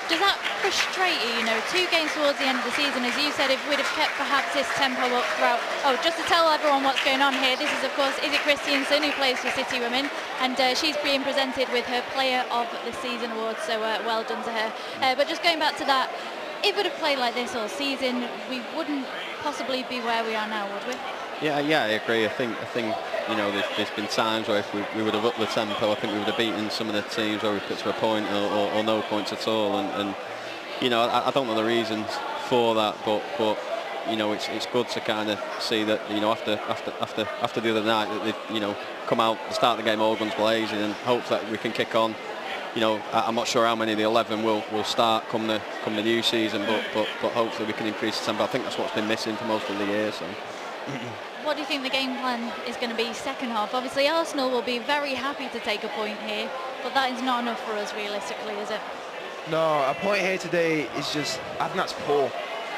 Does that frustrate you, you know, 2 games towards the end of the season? As you said, if we'd have kept perhaps this tempo up throughout... Oh, just to tell everyone what's going on here, this is, of course, Izzy Christiansen, who plays for City Women, and she's being presented with her Player of the Season award, so well done to her. But just going back to that, if we'd have played like this all season, we wouldn't possibly be where we are now, would we? Yeah, I agree. I think you know, there's been times where if we would have upped the tempo, I think we would have beaten some of the teams where we put to a point or no points at all. And you know, I don't know the reasons for that, but you know, it's good to kind of see that, you know, after the other night that they've, you know, come out the start of the game all guns blazing, and hope that we can kick on. You know, I'm not sure how many of the 11 will start come the new season, but hopefully we can increase the tempo. I think that's what's been missing for most of the year. So. What do you think the game plan is going to be second half? Obviously Arsenal will be very happy to take a point here, but that is not enough for us realistically, is it? No, a point here today is just, I think that's poor.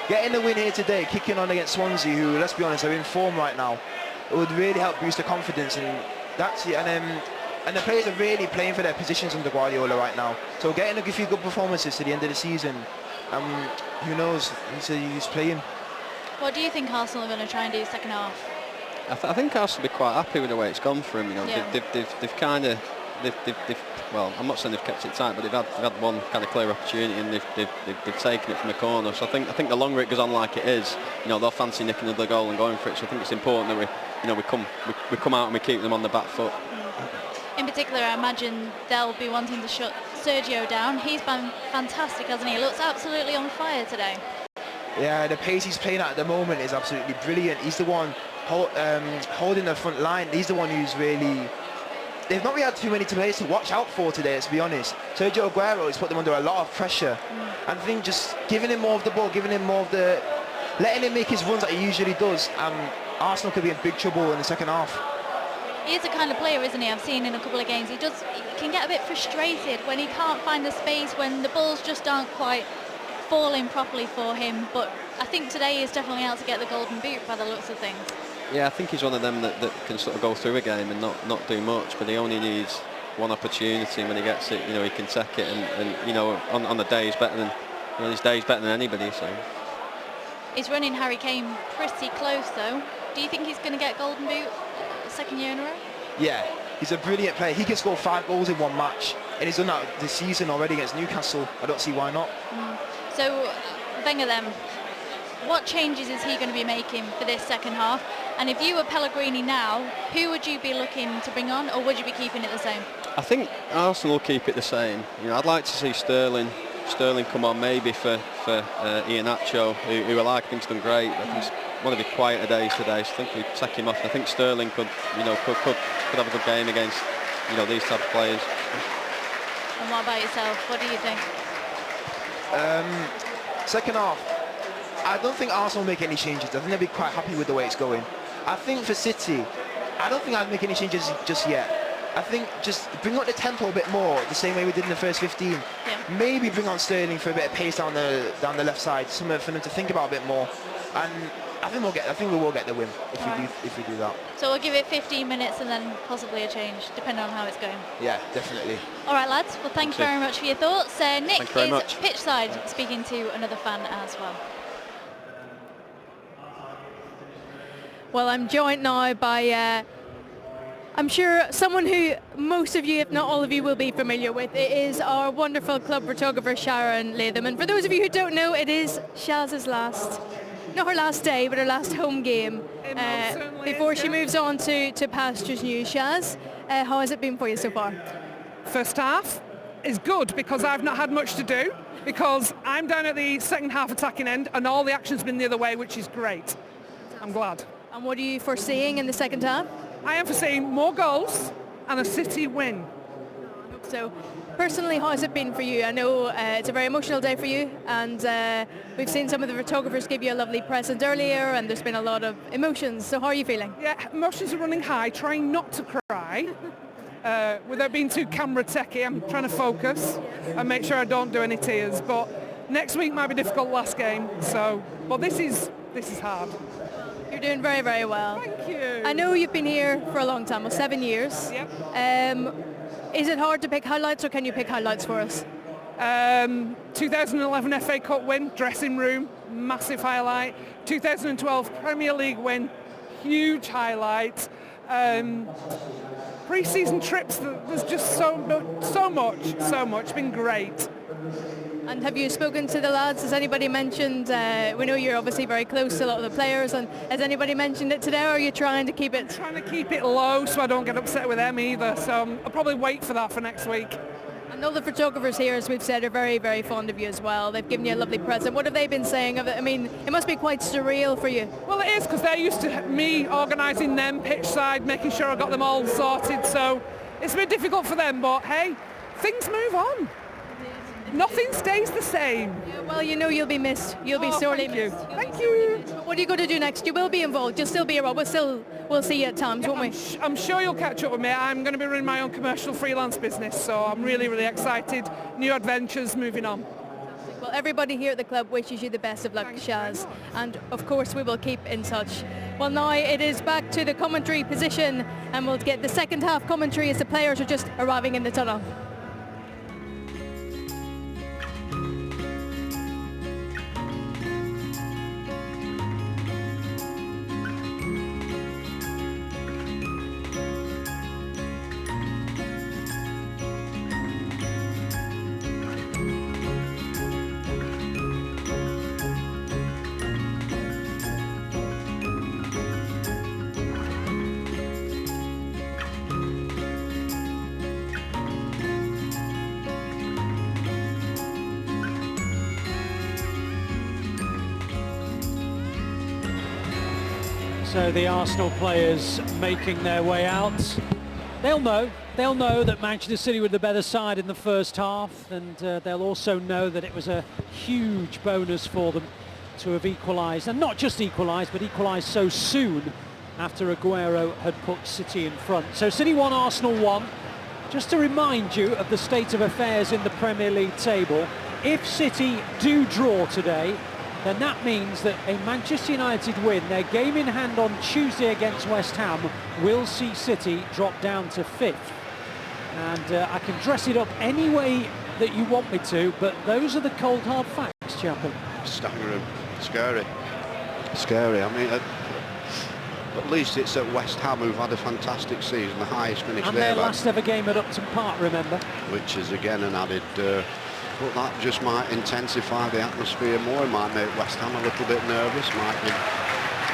Getting a win here today, kicking on against Swansea, who, let's be honest, are in form right now, it would really help boost the confidence, and that's it. And the players are really playing for their positions under Guardiola right now. So getting a few good performances to the end of the season, who knows, he's playing. What do you think Arsenal are going to try and do second half? I think Arsenal will be quite happy with the way it's gone for him. You know, yeah. they've kind of, well, I'm not saying they've kept it tight, but they've had one kind of clear opportunity, and they've taken it from the corner. So I think the longer it goes on like it is, you know, they'll fancy nicking another goal and going for it. So I think it's important that we come out and we keep them on the back foot. In particular, I imagine they'll be wanting to shut Sergio down. He's been fantastic, hasn't he? He looks absolutely on fire today. Yeah, the pace he's playing at the moment is absolutely brilliant. He's the one holding the front line. He's the one who's really... They've not really had too many players to watch out for today, to be honest. Sergio Aguero has put them under a lot of pressure. And I think just giving him more of the ball, giving him more of the... letting him make his runs that he usually does, Arsenal could be in big trouble in the second half. He is the kind of player, isn't he? I've seen in a couple of games. He can get a bit frustrated when he can't find the space, when the balls just aren't quite falling properly for him. But I think today he's definitely out to get the golden boot by the looks of things. Yeah, I think he's one of them that can sort of go through a game and not do much, but he only needs one opportunity, and when he gets it, you know, he can take it, and you know, on the day he's better than, you know, his day is better than anybody. So he's running Harry Kane pretty close though. Do you think he's going to get golden boot second year in a row? Yeah, he's a brilliant player. He can score 5 goals in one match, and he's done that this season already against Newcastle. I don't see why not. So Wenger then, what changes is he going to be making for this second half? And if you were Pellegrini now, who would you be looking to bring on, or would you be keeping it the same? I think Arsenal will keep it the same. You know, I'd like to see Sterling come on maybe for Iheanacho, who I like, think's done great. I think it's one of the quieter days today, so I think we take him off. I think Sterling could have a good game against, you know, these type of players. And what about yourself? What do you think? Second half, I don't think Arsenal will make any changes. I think they'll be quite happy with the way it's going. I think for City, I don't think I'd make any changes just yet. I think just bring up the tempo a bit more, the same way we did in the first 15. Yeah. Maybe bring on Sterling for a bit of pace down the left side, something for them to think about a bit more. And I think we will get the win if we do that. So we'll give it 15 minutes and then possibly a change, depending on how it's going. Yeah, definitely. All right, lads. Well, thank you very much for your thoughts. Nick is much. pitchside, speaking to another fan as well. Well, I'm joined now by, I'm sure, someone who most of you, if not all of you, will be familiar with. It is our wonderful club photographer, Sharon Latham. And for those of you who don't know, it is Shaz's not her last day, but her last home game before she moves on to pastures new. Shaz, how has it been for you so far? First half is good because I've not had much to do, because I'm down at the second half attacking end and all the action's been the other way, which is great. I'm glad. And what are you foreseeing in the second half? I am foreseeing more goals and a City win. I hope so. Personally, how has it been for you? I know it's a very emotional day for you, and we've seen some of the photographers give you a lovely present earlier, and there's been a lot of emotions. So how are you feeling? Yeah, emotions are running high, trying not to cry. Without being too camera techy, I'm trying to focus and make sure I don't do any tears. But next week might be difficult, last game. But this is hard. You're doing very, very well. Thank you. I know you've been here for a long time, well, 7 years. Yep. Is it hard to pick highlights, or can you pick highlights for us? 2011 FA Cup win, dressing room, massive highlight. 2012 Premier League win, huge highlight. Pre-season trips, there's just so much, been great. And have you spoken to the lads? Has anybody mentioned, we know you're obviously very close to a lot of the players, and has anybody mentioned it today, or are you trying to keep it? I'm trying to keep it low so I don't get upset with them either, so I'll probably wait for that for next week. And all the photographers here, as we've said, are very, very fond of you as well. They've given you a lovely present. What have they been saying of it? I mean, it must be quite surreal for you. Well, it is, because they're used to me organising them pitch side, making sure I got them all sorted, so it's been difficult for them, but hey, things move on. Nothing stays the same. Yeah, well, you know you'll be missed. You'll be sorely missed. Thank you. What are you going to do next? You will be involved. You'll still be around. We'll see you at times, won't we? I'm sure you'll catch up with me. I'm going to be running my own commercial freelance business, so I'm really, really excited. New adventures, moving on. Well, everybody here at the club wishes you the best of luck, Shaz. And of course, we will keep in touch. Well, now it is back to the commentary position, and we'll get the second half commentary as the players are just arriving in the tunnel. So the Arsenal players making their way out. They'll know that Manchester City were the better side in the first half, and they'll also know that it was a huge bonus for them to have equalised, and not just equalised, but equalised so soon after Aguero had put City in front. So City 1, Arsenal 1. Just to remind you of the state of affairs in the Premier League table, if City do draw today, then that means that a Manchester United win, their game in hand on Tuesday against West Ham, will see City drop down to 5th. And I can dress it up any way that you want me to, but those are the cold hard facts, Chappell. Staggering, scary. I mean, at least it's at West Ham, who've had a fantastic season, the highest finish and they've their had. last ever game at Upton Park, remember? Which is again an added but that just might intensify the atmosphere more. It might make West Ham a little bit nervous, might be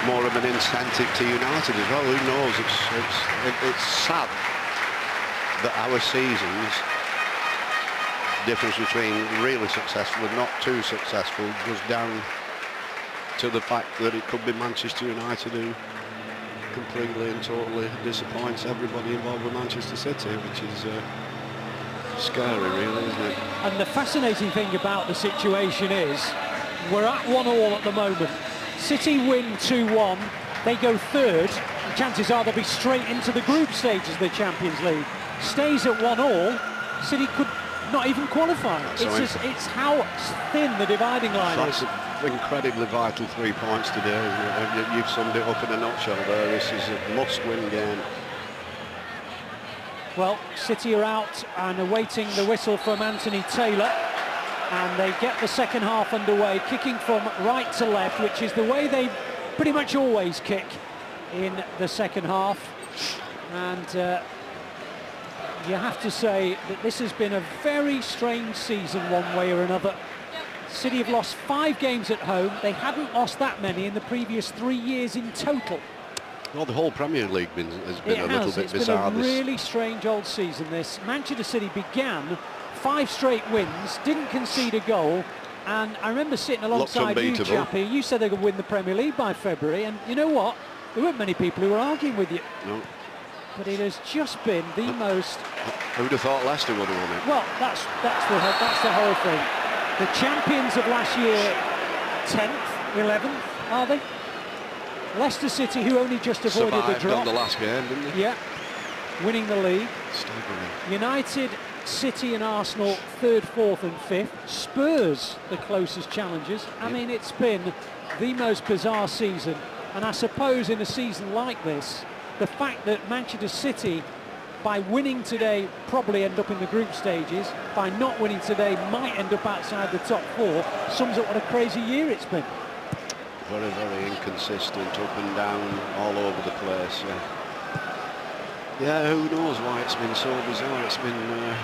more of an incentive to United as well. Who knows? It's sad that our seasons, difference between really successful and not too successful, goes down to the fact that it could be Manchester United who completely and totally disappoints everybody involved with Manchester City, which is scary, really, isn't it? And the fascinating thing about the situation is we're at 1-1 at the moment. City win 2-1, they go third. The chances are they'll be straight into the group stages of the Champions League. Stays at 1-1, City could not even qualify. It's how thin the dividing line is. That's an incredibly vital 3 points today, isn't it? You've summed it up in a nutshell there. This is a must-win game. Well, City are out and awaiting the whistle from Anthony Taylor, and they get the second half underway, kicking from right to left, which is the way they pretty much always kick in the second half. And you have to say that this has been a very strange season one way or another. City have lost 5 games at home. They hadn't lost that many in the previous 3 years in total. Well, the whole Premier League has been a little bit bizarre. It's been a really strange old season, this. Manchester City began 5 straight wins, didn't concede a goal, and I remember sitting alongside you, Chappie. You said they could win the Premier League by February, and you know what? There weren't many people who were arguing with you. No. But it has just been the most... Who would have thought Leicester would have won it? Well, that's the whole thing. The champions of last year, 10th, 11th, are they? Leicester City, who only just avoided the drop. The last game, didn't they? Yeah, winning the league. Staggering. United, City and Arsenal, 3rd, 4th and 5th. Spurs, the closest challengers. I mean, it's been the most bizarre season. And I suppose in a season like this, the fact that Manchester City, by winning today, probably end up in the group stages. By not winning today, might end up outside the top 4. Sums up what a crazy year it's been. Very, very inconsistent, up and down, all over the place, yeah. Who knows why it's been so bizarre. It's been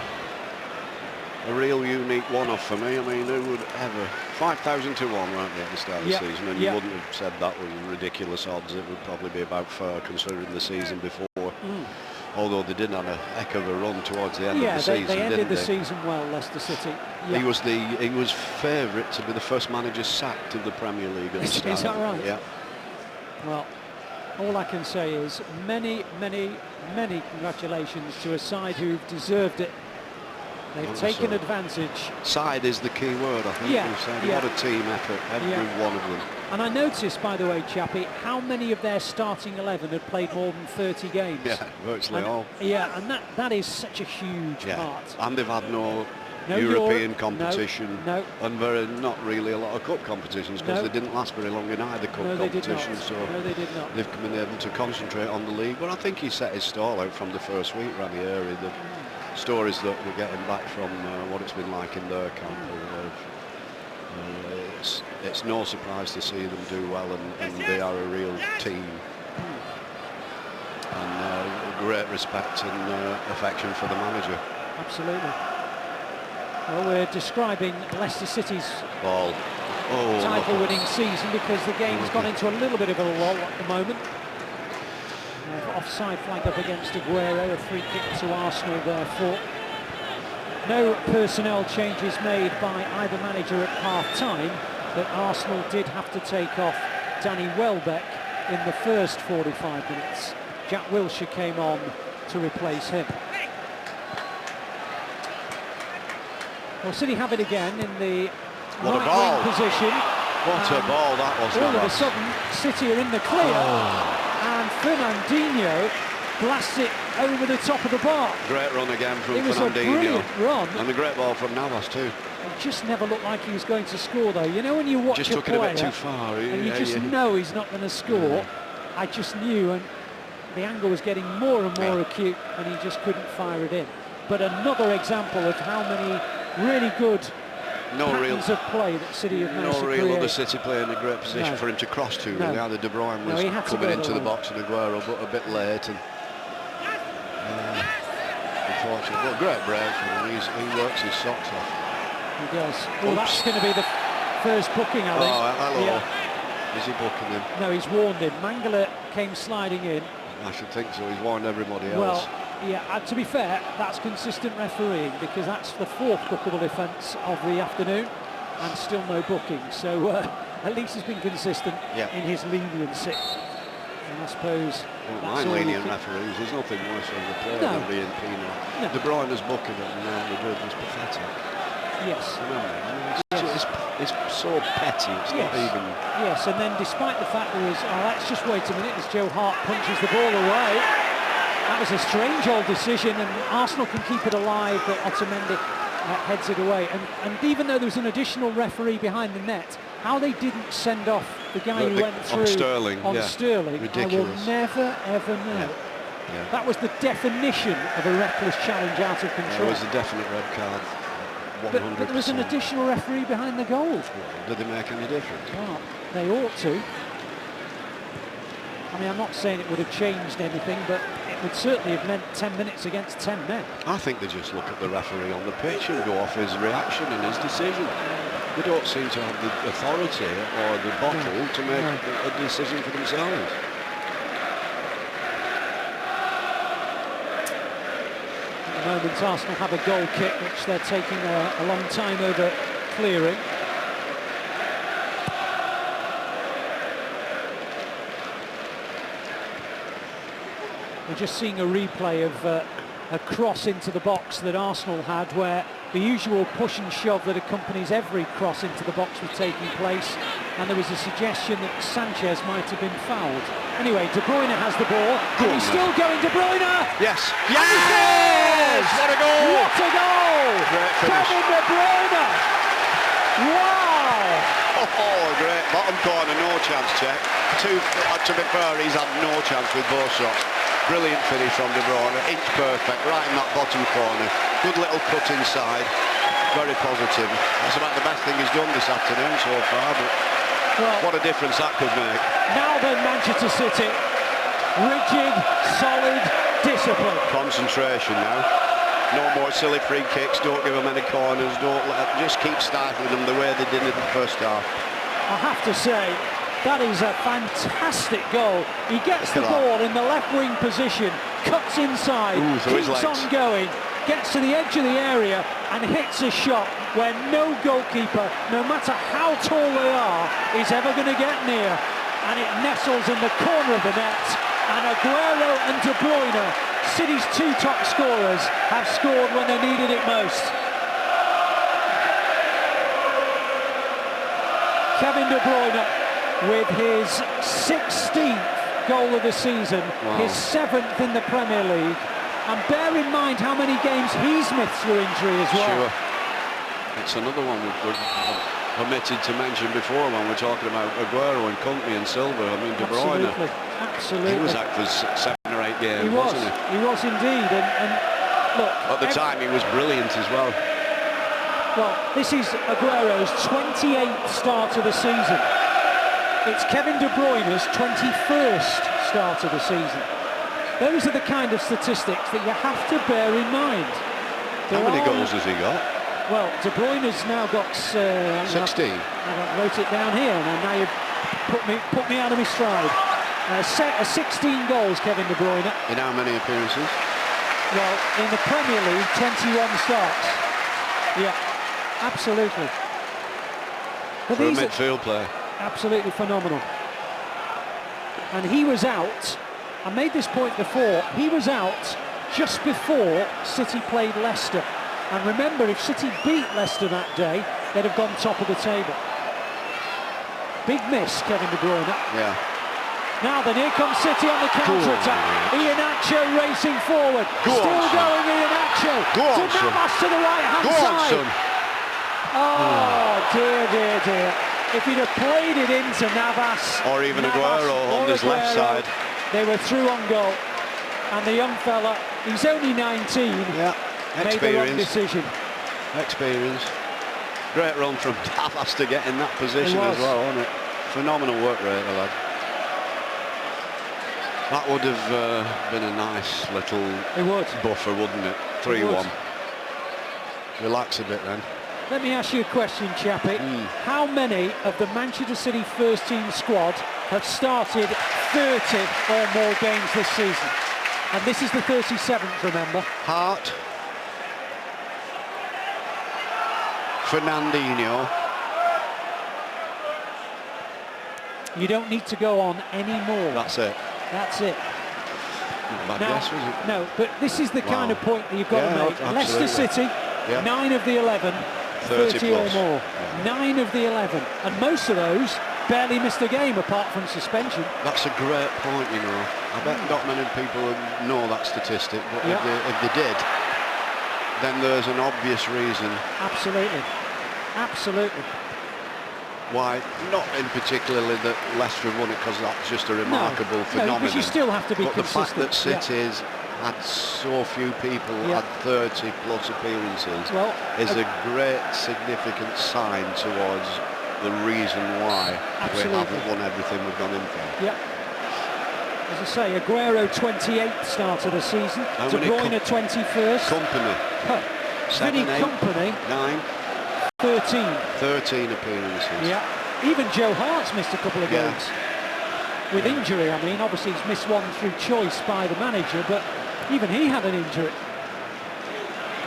a real unique one-off for me. I mean, who would ever... 5,000 to 1, weren't they, at the start of the season? And you wouldn't have said that was ridiculous odds. It would probably be about fair, considering the season before. Although they did have a heck of a run towards the end of the season, they ended the season well, Leicester City. Yeah. He was favourite to be the first manager sacked of the Premier League at the start. Is that right? Yeah. Well, all I can say is many, many, many congratulations to a side who've deserved it. They've taken advantage. Side is the key word, I think. What a team effort, every one of them. And I noticed, by the way, Chappie, how many of their starting 11 had played more than 30 games. Yeah, virtually all. Yeah, and that is such a huge part. And they've had no European competition. And not really a lot of cup competitions, because they didn't last very long in either cup competitions. So they did not. They've been able to concentrate on the league. But I think he set his stall out from the first week, Ranieri. The stories that we're getting back from what it's been like in their camp. It's no surprise to see them do well, and they are a real team. And great respect and affection for the manager. Absolutely. Well, we're describing Leicester City's title-winning season because the game's gone into a little bit of a lull at the moment. Offside flag up against Aguero, a free kick to Arsenal therefore. No personnel changes made by either manager at half-time, but Arsenal did have to take off Danny Welbeck in the first 45 minutes. Jack Wilshere came on to replace him. Well, City have it again in the right wing position. What a ball that was. All of a sudden, City are in the clear. And Fernandinho blasts it over the top of the bar. Great run again from Fernandinho. It was a brilliant run. And a great ball from Navas too. It just never looked like he was going to score though. You know when you watch a player... Just took it a bit too far. And you just know he's not going to score. I just knew, and the angle was getting more and more acute, and he just couldn't fire it in. But another example of how many really good patterns of play that City have managed to create. No real other City player in a great position for him to cross to, really. Either De Bruyne was coming into the box and Aguero, but a bit late. And unfortunately, but great break from him. He works his socks off. He does. Well, that's going to be the first booking, I think. Oh, hello. Yeah. Is he booking him? No, he's warned him. Mangala came sliding in. I should think so. He's warned everybody else. Well, yeah, to be fair, that's consistent refereeing, because that's the 4th bookable offence of the afternoon and still no booking. So at least he's been consistent in his leniency. And I suppose I don't mind lenient referees. There's nothing worse on the player than being penal. No. De Bruyne's booking it and Real Madrid was pathetic. Yes. Remember, it's so petty, it's not even... Yes, and then despite the fact there was... Oh, let's just wait a minute as Joe Hart punches the ball away. That was a strange old decision, and Arsenal can keep it alive, but Otamendi heads it away. And even though there was an additional referee behind the net, how they didn't send off the guy who went through on Sterling, ridiculous. I will never, ever know. Yeah. That was the definition of a reckless challenge out of control. It was a definite red card. 100%. But there was an additional referee behind the goal. Did they make any difference? Well, they ought to. I mean, I'm not saying it would have changed anything, but it would certainly have meant 10 minutes against 10 men. I think they just look at the referee on the pitch and go off his reaction and his decision. They don't seem to have the authority or the bottle to make a decision for themselves. At the moment, Arsenal have a goal kick, which they're taking a long time over clearing. We're just seeing a replay of a cross into the box that Arsenal had, where the usual push and shove that accompanies every cross into the box was taking place, and there was a suggestion that Sanchez might have been fouled. Anyway, De Bruyne has the ball, and he's still going, De Bruyne! Yes! Yes! What a goal! What a goal! Kevin De Bruyne! Wow! Oh, great. Bottom corner, no chance check. To be fair, he's had no chance with both shots. Brilliant finish from De Bruyne, inch perfect, right in that bottom corner. Good little cut inside, very positive. That's about the best thing he's done this afternoon so far, but what a difference that could make. Now then, Manchester City, rigid, solid, discipline. Concentration now. No more silly free kicks, don't give them any corners, just keep stifling them the way they did in the first half. I have to say, that is a fantastic goal. He gets the ball in the left wing position, cuts inside, keeps on going, gets to the edge of the area and hits a shot where no goalkeeper, no matter how tall they are, is ever going to get near. And it nestles in the corner of the net. And Aguero and De Bruyne, City's 2 top scorers, have scored when they needed it most. Kevin De Bruyne with his 16th goal of the season, his 7th in the Premier League, and bear in mind how many games he's missed through injury as well. Sure. It's another one we've omitted to mention before when we're talking about Aguero and Company and Silva. I mean, De Bruyne. Absolutely. He was out for 7 or 8 games, he was, wasn't he? He was indeed, and look... At the time, he was brilliant as well. Well, this is Aguero's 28th start of the season. It's Kevin De Bruyne's 21st start of the season. Those are the kind of statistics that you have to bear in mind. How many goals has he got? Well, De Bruyne's now got 16. I wrote it down here, and now you put me out of my stride. 16 goals, Kevin De Bruyne. In how many appearances? Well, in the Premier League, 21 starts. Yeah, absolutely. But for a midfield player. Absolutely phenomenal. And he was out, I made this point before, he was out just before City played Leicester. And remember, if City beat Leicester that day, they'd have gone top of the table. Big miss, Kevin De Bruyne. Yeah. Now then, here comes City on the counter-attack. Iheanacho racing forward. Still going, Iheanacho. To Navas to the right-hand side. Oh, dear, dear, dear. If he'd have played it into Navas... Or even Aguero on his left side. They were through on goal. And the young fella, he's only 19, made the wrong decision. Experience. Great run from Navas to get in that position as well, wasn't it? Phenomenal work rate, the lad. That would have been a nice little buffer, wouldn't it? 3-1. Relax a bit then. Let me ask you a question, Chappie. How many of the Manchester City first team squad have started 30 or more games this season? And this is the 37th, remember? Hart. Fernandinho. You don't need to go on any more. That's it. That's it. Not a bad guess, was it? No, but this is the kind of point that you've got to make. Absolutely. Leicester City, 9 of the 11, 30 or more. 9 of the 11. And most of those barely missed a game apart from suspension. That's a great point, you know. I bet not many people know that statistic, but if they did, then there's an obvious reason. Absolutely. Absolutely. Why, not in particularly that Leicester won it, because that's just a remarkable phenomenon. Because you still have to be but consistent. the fact that City's had so few people had 30 plus appearances is a great significant sign towards the reason why we haven't won everything we've gone in for. Yep. As I say, Aguero 28th start of the season, De Bruyne 21st. Company. Vinny Company 9. 13 appearances. Yeah. Even Joe Hart's missed a couple of games. With injury, I mean. Obviously he's missed one through choice by the manager, but even he had an injury.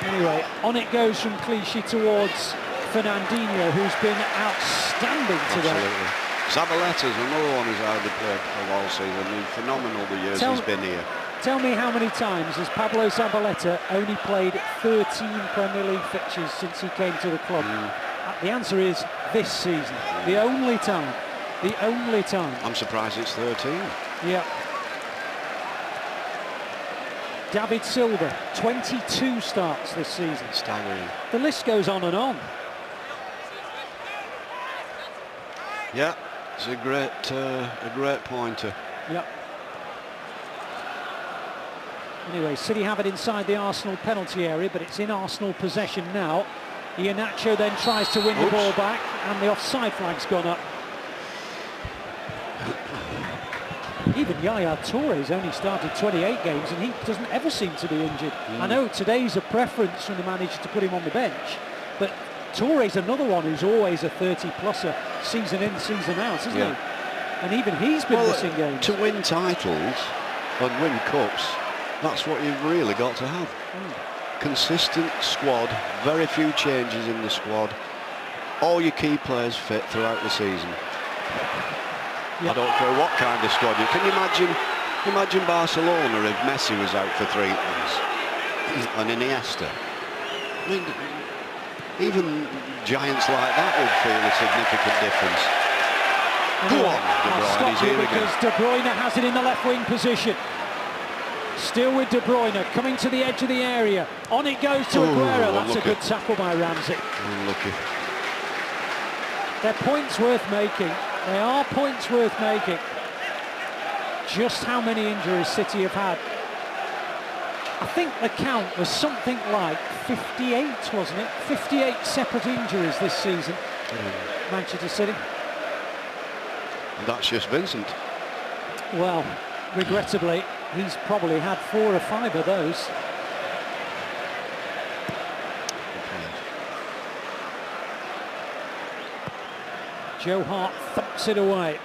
Anyway, on it goes from Clichy towards Fernandinho, who's been outstanding today. Absolutely. Zabaletta's another one who's hardly played for all season. I mean, phenomenal the years he's been here. Tell me how many times has Pablo Zabaleta only played 13 Premier League fixtures since he came to the club? The answer is this season. The only time. The only time. I'm surprised it's 13. Yeah. David Silva, 22 starts this season. Staggering. The list goes on and on. Yeah, it's a great pointer. Yep. Anyway, City have it inside the Arsenal penalty area, but it's in Arsenal possession now. Iheanacho then tries to win the ball back, and the offside flag's gone up. Even Yaya Touré's only started 28 games, and he doesn't ever seem to be injured. I know today's a preference from the manager to put him on the bench, but Touré's another one who's always a 30-pluser, season in, season out, isn't he? And even he's been missing games. To win titles and win cups, that's what you've really got to have. Consistent squad, very few changes in the squad, all your key players fit throughout the season. I don't care what kind of squad. Can you imagine Barcelona if Messi was out for 3 months and Iniesta? I mean, even giants like that would feel a significant difference. Go on, De Bruyne, he's here because De Bruyne has it in the left wing position. Still with De Bruyne, coming to the edge of the area. On it goes to Aguero. That's a good tackle by Ramsey. Unlucky. They're points worth making. They are points worth making. Just how many injuries City have had. I think the count was something like 58, wasn't it? 58 separate injuries this season. Manchester City. That's just Vincent. Well, regrettably, he's probably had 4 or 5 of those. Joe Hart thumps it away.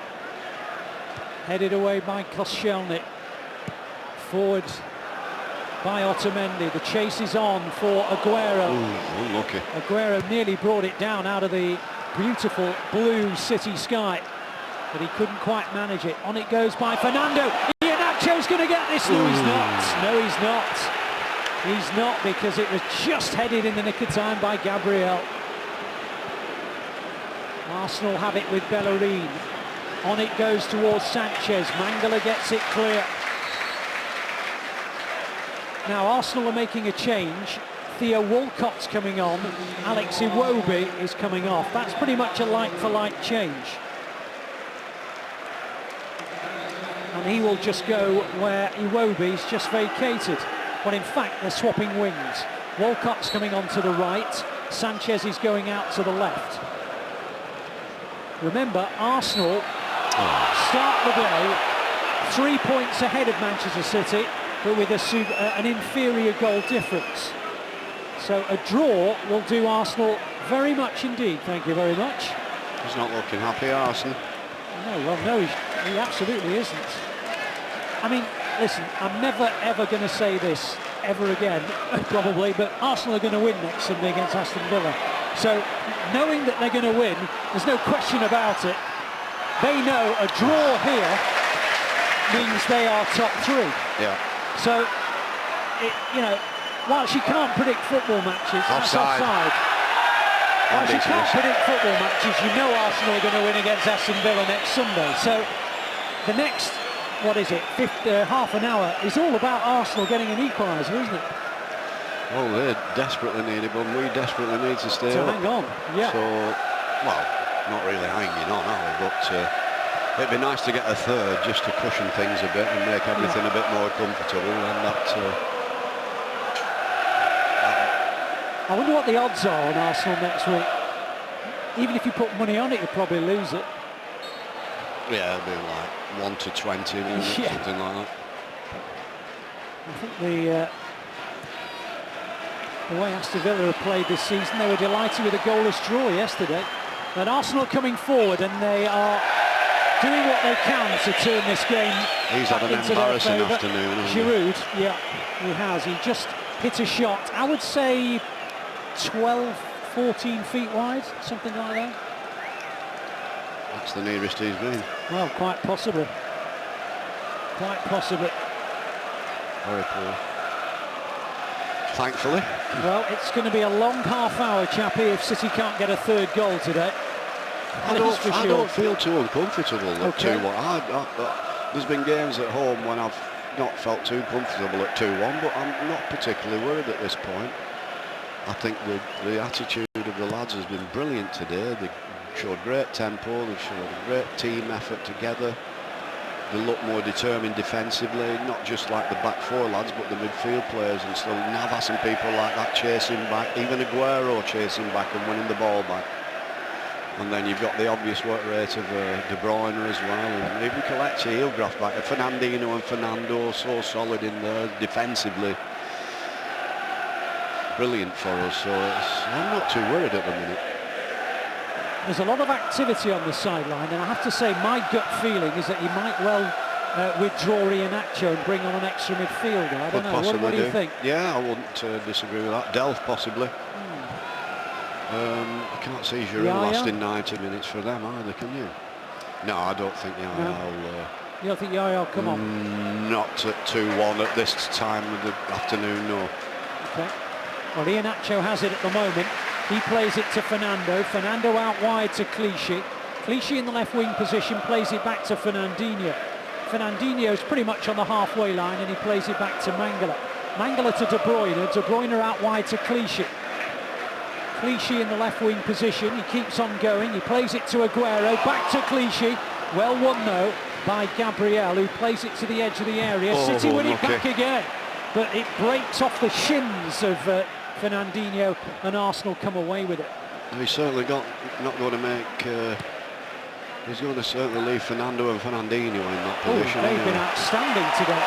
Headed away by Koscielny. Forward by Otamendi. The chase is on for Aguero. Unlucky. Aguero nearly brought it down out of the beautiful blue City sky, but he couldn't quite manage it. On it goes by Fernando. Iheanacho's going to get this. No, he's not. No, he's not. He's not, because it was just headed in the nick of time by Gabriel. Arsenal have it with Bellerin. On it goes towards Sanchez. Mangala gets it clear. Now Arsenal are making a change. Theo Walcott's coming on. Alex Iwobi is coming off. That's pretty much a like-for-like change. And he will just go where Iwobi's just vacated. But in fact, they're swapping wings. Walcott's coming on to the right. Sanchez is going out to the left. Remember, Arsenal start the day 3 points ahead of Manchester City, but with an inferior goal difference. So a draw will do Arsenal very much indeed. Thank you very much. He's not looking happy, Arsene. No, well, no, he absolutely isn't. I mean, listen, I'm never ever going to say this ever again, probably, but Arsenal are going to win next Sunday against Aston Villa. So, knowing that they're going to win, there's no question about it. They know a draw here means they are top 3. Yeah. So, you know, whilst you can't predict football matches, that's offside. Whilst you can't predict football matches, you know Arsenal are going to win against Aston Villa next Sunday. So, the next, what is it, half an hour is all about Arsenal getting an equaliser, isn't it? Well, they desperately need it, but we desperately need to stay up. Hang on, yeah. So, well, not really hanging on, are we? But it'd be nice to get a third just to cushion things a bit and make everything a bit more comfortable. And that. I wonder what the odds are on Arsenal next week. Even if you put money on it, you'll probably lose it. Yeah, it'd be like 1 to 20, something like that. I think the way Aston Villa have played this season, they were delighted with a goalless draw yesterday. But Arsenal coming forward, and they are doing what they can to turn this game He's had an embarrassing afternoon, hasn't he? Giroud, yeah, he has. He just hit a shot, I would say 12, 14 feet wide, something like that. That's the nearest he's been. Well, quite possibly. Quite possibly. Very poor. Thankfully. Well, it's going to be a long half hour, Chappie, if City can't get a third goal today. I don't feel too uncomfortable at 2-1. There's been games at home when I've not felt too comfortable at 2-1, but I'm not particularly worried at this point. I think the attitude of the lads has been brilliant today. They showed great tempo, they've showed a great team effort together. They look more determined defensively, not just like the back four lads, but the midfield players, and still Navas and people like that chasing back, even Aguero chasing back and winning the ball back. And then you've got the obvious work rate of De Bruyne as well, and even Kelechi, he'll graft back. Fernandinho and Fernando, so solid in there defensively. Brilliant for us, so I'm not too worried at the minute. There's a lot of activity on the sideline, and I have to say my gut feeling is that he might well withdraw Iheanacho and bring on an extra midfielder. I don't know, what do you think? Yeah, I wouldn't disagree with that. Delph possibly. I can't see Giroud lasting 90 minutes for them either, can you? No, I don't think Yaya will... You don't think Yaya will come on? Not at 2-1 at this time of the afternoon, no. Okay. Well, Iheanacho has it at the moment. He plays it to Fernando. Fernando out wide to Clichy. Clichy in the left wing position plays it back to Fernandinho. Fernandinho's pretty much on the halfway line, and he plays it back to Mangala. Mangala to De Bruyne. De Bruyne out wide to Clichy. Clichy in the left wing position. He keeps on going. He plays it to Aguero. Back to Clichy. Well won though by Gabriel, who plays it to the edge of the area. City win it back again, but it breaks off the shins of Fernandinho, and Arsenal come away with it. He's certainly not going to make... he's going to certainly leave Fernando and Fernandinho in that position. They've been outstanding today.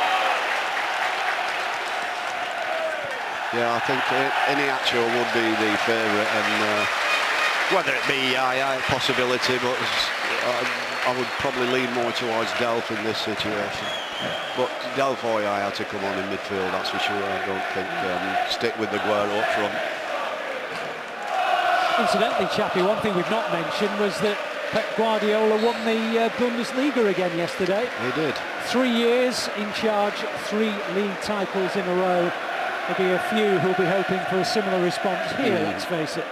Yeah, I think Iheanacho would be the favourite, and whether it be Yaya, possibility, but I would probably lean more towards Delph in this situation. But Delph or Yaya to come on in midfield, that's for sure. I don't think stick with the Aguero up front. Incidentally, Chappie, one thing we've not mentioned was that Pep Guardiola won the Bundesliga again yesterday. He did. 3 years in charge, 3 league titles in a row. There'll be a few who'll be hoping for a similar response here, let's face it.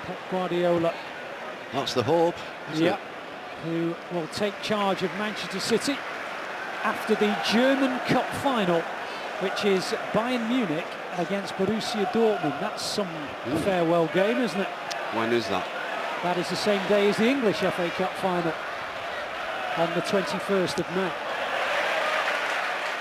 Pep Guardiola. That's the hope, isn't it? Who will take charge of Manchester City after the German Cup final, which is Bayern Munich against Borussia Dortmund. That's some farewell game, isn't it? When is that? That is the same day as the English FA Cup final, on the 21st of May.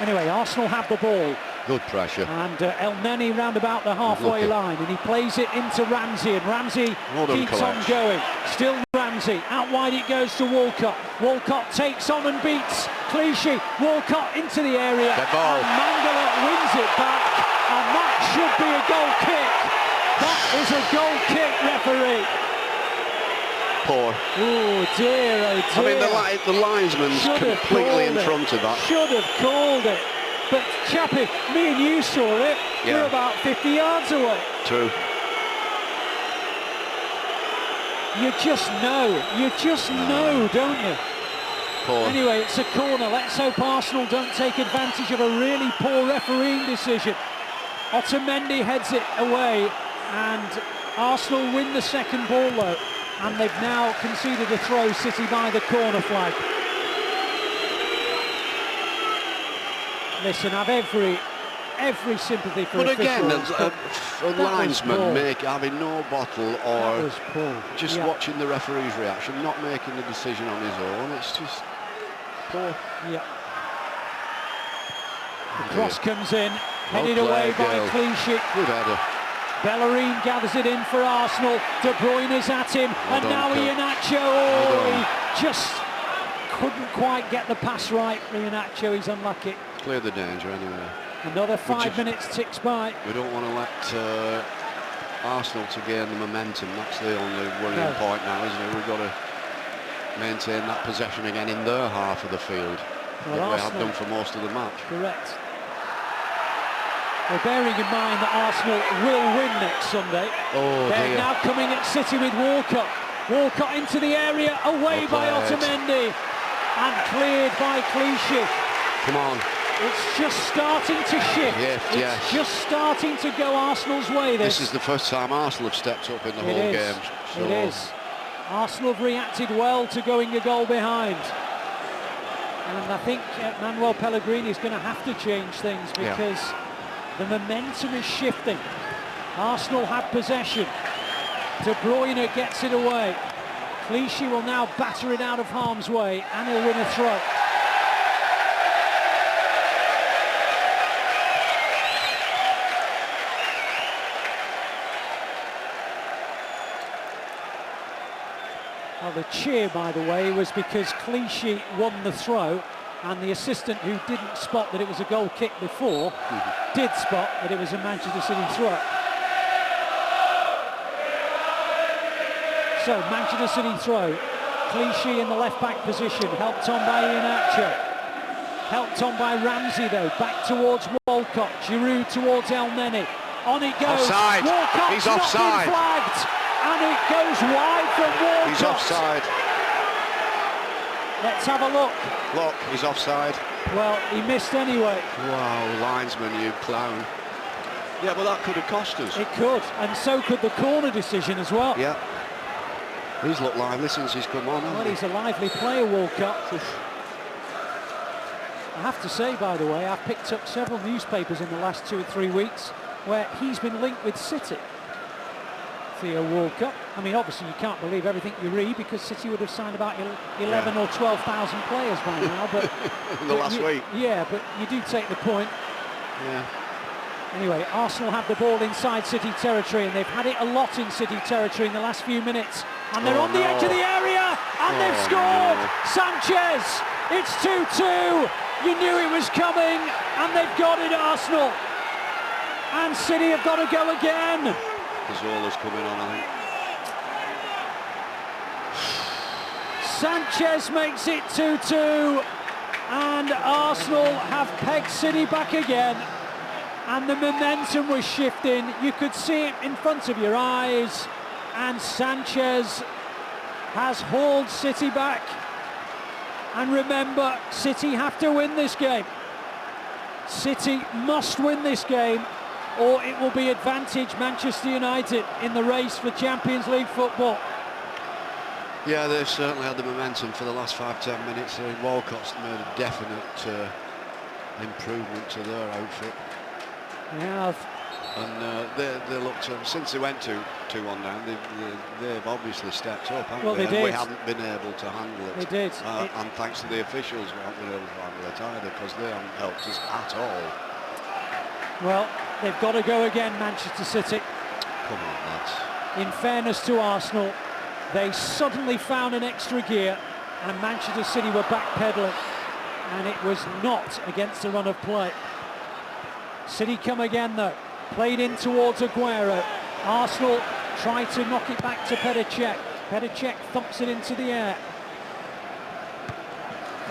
Anyway, Arsenal have the ball. Good pressure. And El Neni round about the halfway line, and he plays it into Ramsey, and Ramsey keeps on going. Still Ramsey, out wide it goes to Walcott. Walcott takes on and beats Clichy. Walcott into the area, and Mangala wins it back. And that should be a goal kick. That is a goal kick, referee. Poor. Oh dear, oh dear. I mean, the linesman's completely in front of that. Should have called it. But Chappie, me and you saw it. Yeah. We're about 50 yards away. True. You just know, don't you? Poor. Anyway, it's a corner. Let's hope Arsenal don't take advantage of a really poor refereeing decision. Otamendi heads it away, and Arsenal win the second ball though, and they've now conceded a throw, City by the corner flag. Listen, I've every sympathy for But again, officials, a linesman having no bottle or just Yeah. watching the referee's reaction, not making the decision on his own. It's just poor. Yeah. The cross comes in, headed away by Clichy. Good header. Bellerin gathers it in for Arsenal. De Bruyne is at him, and now Iheanacho. He just couldn't quite get the pass right. Iheanacho, he's unlucky. Clear the danger anyway. Another 5 minutes ticks by. We don't want to let Arsenal to gain the momentum. That's the only worrying point now, isn't it? We've got to maintain that possession again in their half of the field that we have done for most of the match. Correct. Well, bearing in mind that Arsenal will win next Sunday, they're now coming at City with Walcott. Walcott into the area, away by Otamendi, and cleared by Clichy. Come on. It's just starting to shift. It's just starting to go Arsenal's way. This is the first time Arsenal have stepped up in the whole game. So. It is. Arsenal have reacted well to going a goal behind. And I think Manuel Pellegrini is going to have to change things because the momentum is shifting. Arsenal have possession. De Bruyne gets it away. Clichy will now batter it out of harm's way, and he'll win a throw. Well, the cheer, by the way, was because Clichy won the throw, and the assistant, who didn't spot that it was a goal kick before, did spot that it was a Manchester City throw. So, Manchester City throw. Clichy in the left-back position, helped on by Iheanacho. Helped on by Ramsey, though, back towards Walcott. Giroud towards El Neni. On it goes. Offside. Walcott's He's offside. not been flagged. And it goes wide from Walcott. He's offside. Let's have a look. Look, he's offside. Well, he missed anyway. Wow, linesman, you clown. Yeah, but that could have cost us. It could, and so could the corner decision as well. Yeah. He's looked lively since he's come on. Well, he's a lively player, Walcott. I have to say, by the way, I've picked up several newspapers in the last 2 or 3 weeks where he's been linked with City. Theo Walcott. I mean, obviously you can't believe everything you read because City would have signed about 11 or 12,000 players by now. But in the last week. Yeah, but you do take the point. Yeah. Anyway, Arsenal have the ball inside City territory, and they've had it a lot in City territory in the last few minutes. And they're on the edge of the area, and they've scored! Sanchez! It's 2-2! You knew it was coming, and they've got it, Arsenal. And City have got to go again. Zola's coming on, I think. Sanchez makes it 2-2, and Arsenal have pegged City back again. And the momentum was shifting. You could see it in front of your eyes, and Sanchez has hauled City back. And remember, City have to win this game. City must win this game, or it will be advantage Manchester United in the race for Champions League football. Yeah, they've certainly had the momentum for the last 5-10 minutes. Walcott's made a definite improvement to their outfit. Yeah. And they looked, since they went 2-1 down, they've obviously stepped up, haven't they? They did. We haven't been able to handle it. They did. And thanks to the officials, we haven't been able to handle it either, because they haven't helped us at all. Well, they've got to go again, Manchester City. Come on, lads. In fairness to Arsenal, they suddenly found an extra gear, and Manchester City were backpedaling, and it was not against the run of play. City come again though. Played in towards Aguero. Arsenal try to knock it back to Petr. Petr thumps it into the air.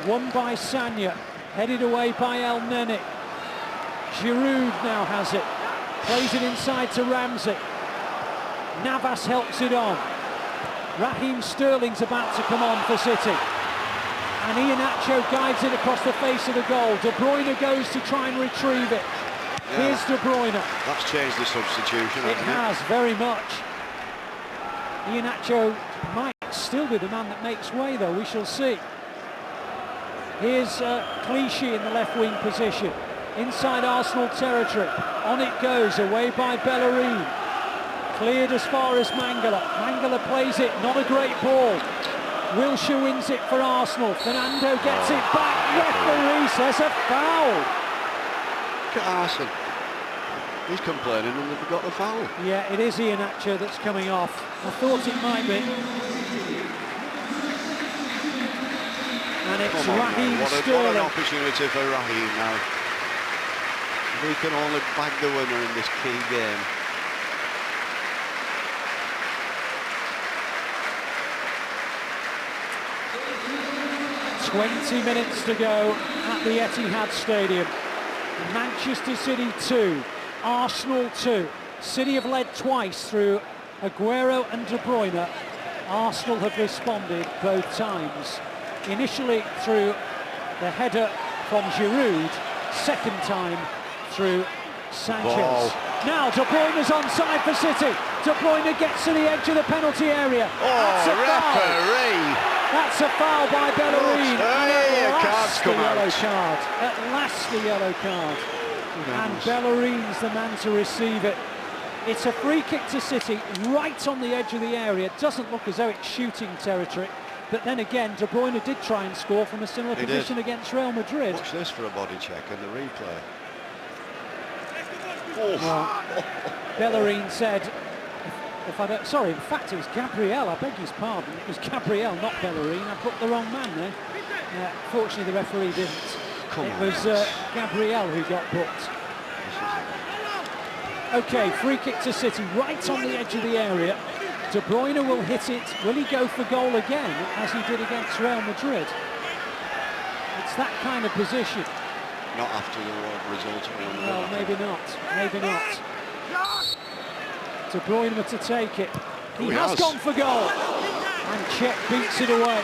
Won by Sagna. Headed away by El Neni. Giroud now has it. Plays it inside to Ramsey. Navas helps it on. Raheem Sterling's about to come on for City. And Iheanacho guides it across the face of the goal. De Bruyne goes to try and retrieve it. Yeah, here's De Bruyne. That's changed the substitution, It has, very much. Iheanacho might still be the man that makes way, though. We shall see. Here's Clichy in the left wing position. Inside Arsenal territory. On it goes, away by Bellerin. Cleared as far as Mangala. Mangala plays it, not a great ball. Wilshere wins it for Arsenal. Fernando gets it back. Referee says a foul. Look at Arsene. He's complaining and they've got the foul. Yeah, it is Iheanacho that's coming off. I thought it might be. And it's Raheem Sterling. What an opportunity for Raheem now. He can only bag the winner in this key game. "20 minutes to go at the Etihad Stadium. Manchester City 2, Arsenal 2. City have led twice through Aguero and De Bruyne. Arsenal have responded both times. Initially through the header from Giroud, second time through Sanchez. Ball. Now De Bruyne's onside for City. De Bruyne gets to the edge of the penalty area. That's a foul. That's a foul by Bellerin. At last the yellow card. At last the yellow card. And Bellerin's the man to receive it. It's a free kick to City, right on the edge of the area. It doesn't look as though it's shooting territory. But then again, De Bruyne did try and score from a similar position against Real Madrid. Watch this for a body check and the replay. Well, Bellerin said, if I don't, sorry, in fact it was Gabriel, I beg his pardon, it was Gabriel, not Bellerin. I put the wrong man there. Fortunately the referee didn't. It was Gabriel who got booked. Okay, free kick to City, right on the edge of the area. De Bruyne will hit it. Will he go for goal again, as he did against Real Madrid? It's that kind of position. Not after the result. Well, maybe not. Maybe not. De Bruyne to take it. He has gone for goal. And Cech beats it away.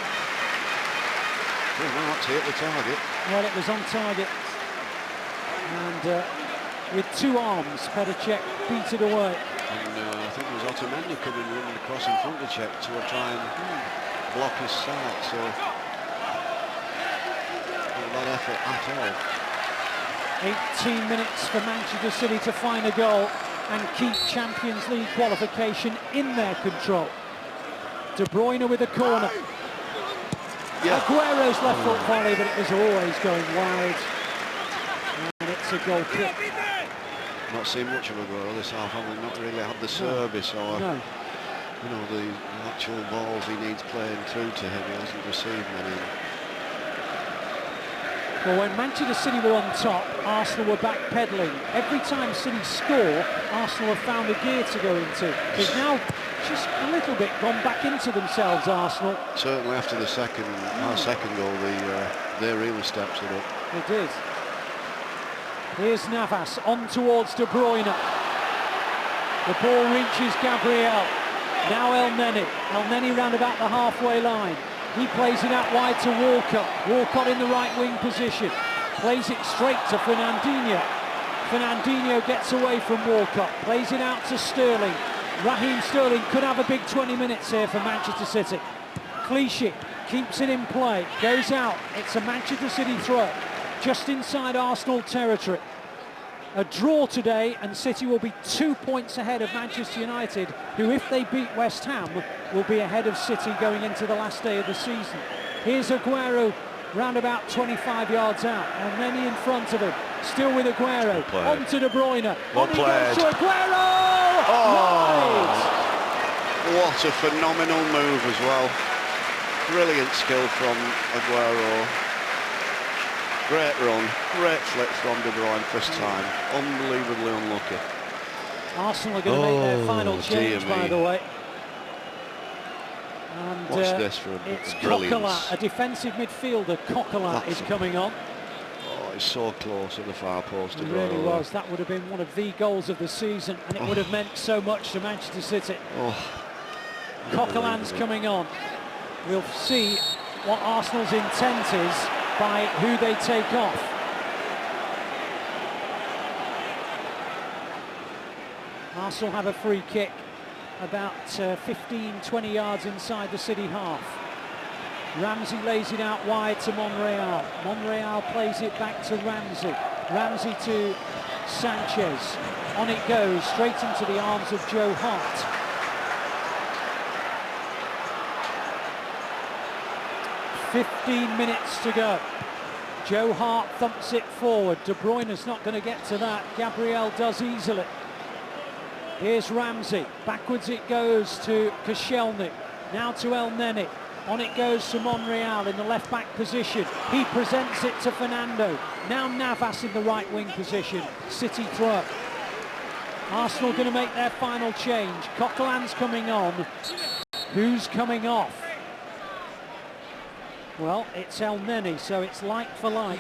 Well, that's hit the target. Well, it was on target. And with two arms, Petr beat it away. And I think it was Otamendi coming running across in front of Cech to try and block his start. So, not that effort at all. 18 minutes for Manchester City to find a goal and keep Champions League qualification in their control. De Bruyne with a corner. Yeah. Aguero's left foot volley, but it was always going wide. And it's a goal kick. Not seen much of Aguero this half, having not really had the service or you know, the actual balls he needs playing through to him. He hasn't received many. Well, when Manchester City were on top, Arsenal were backpedaling. Every time City score, Arsenal have found a gear to go into. They've now just a little bit gone back into themselves, Arsenal. Certainly after the second goal, they really stepped it up. They did. Here's Navas on towards De Bruyne. The ball reaches Gabriel. Now El Neni. El Neni round about the halfway line. He plays it out wide to Walcott. Walcott in the right wing position. Plays it straight to Fernandinho. Fernandinho gets away from Walcott. Plays it out to Sterling. Raheem Sterling could have a big 20 minutes here for Manchester City. Clichy keeps it in play. Goes out. It's a Manchester City throw. Just inside Arsenal territory. A draw today and City will be 2 points ahead of Manchester United, who, if they beat West Ham, will be ahead of City going into the last day of the season. Here's Aguero round about 25 yards out, and Neni in front of him, still with Aguero. On to De Bruyne. Well played. Goes to Aguero! Oh! Right. What a phenomenal move as well. Brilliant skill from Aguero. Great run, great flip from De Bruyne first time. Unbelievably unlucky. Arsenal are going to make their final change, by the way. And what's this for it's brilliance? Coquelin, a defensive midfielder. Coquelin is coming on. Oh, he's so close at the far post. It really was. That would have been one of the goals of the season, and it would have meant so much to Manchester City. Coquelin's coming on. We'll see what Arsenal's intent is by who they take off. Arsenal have a free kick about 15-20 yards inside the City half. Ramsey lays it out wide to Monreal. Monreal plays it back to Ramsey. Ramsey to Sanchez. On it goes, straight into the arms of Joe Hart. "15 minutes to go. Joe Hart thumps it forward. De Bruyne's not going to get to that. Gabriel does easily. Here's Ramsey. Backwards it goes to Koscielny. Now to El Neni. On it goes to Monreal in the left-back position. He presents it to Fernando. Now Navas in the right-wing position. City throw. Arsenal going to make their final change. Coquelin's coming on. Who's coming off? Well, it's El Neni, so it's like for like.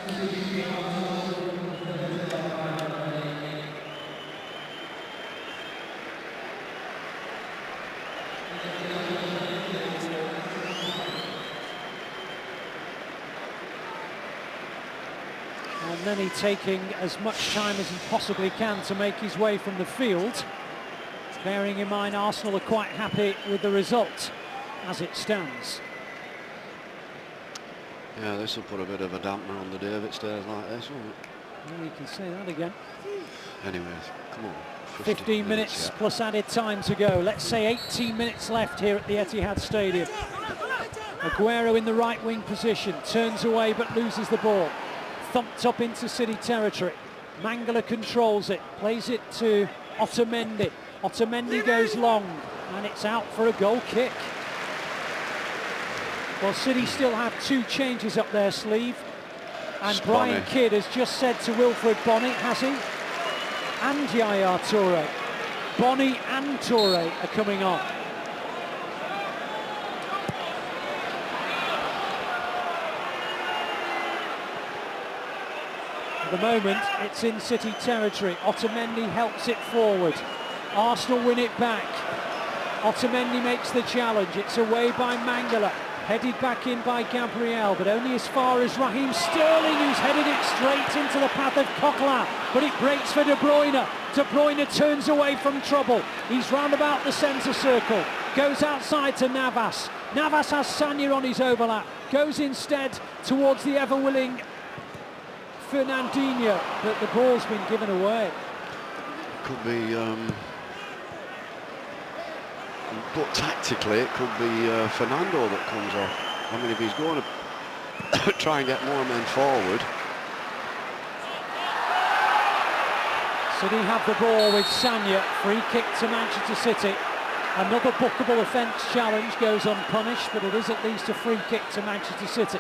El Neni taking as much time as he possibly can to make his way from the field. Bearing in mind Arsenal are quite happy with the result as it stands. Yeah, this will put a bit of a dampener on the day if it stays like this, won't it? Well, you can say that again. Anyways, come on. 15 minutes plus added time to go. Let's say 18 minutes left here at the Etihad Stadium. Aguero in the right wing position, turns away but loses the ball. Thumped up into City territory. Mangala controls it, plays it to Otamendi. Otamendi goes long and it's out for a goal kick. Well, City still have two changes up their sleeve. And Brian Kidd has just said to Wilfred Bonny, has he? And Yaya Toure. Bonny and Toure are coming on. At the moment, it's in City territory. Otamendi helps it forward. Arsenal win it back. Otamendi makes the challenge. It's away by Mangala. Headed back in by Gabriel, but only as far as Raheem Sterling, who's headed it straight into the path of Coquelin. But it breaks for De Bruyne. De Bruyne turns away from trouble. He's round about the centre circle. Goes outside to Navas. Navas has Sagna on his overlap. Goes instead towards the ever-willing Fernandinho, but the ball's been given away. Could be... but tactically it could be Fernando that comes off. I mean, if he's going to try and get more men forward. City have the ball with Sagna. Free kick to Manchester City. Another bookable offence challenge goes unpunished, but it is at least a free kick to Manchester City.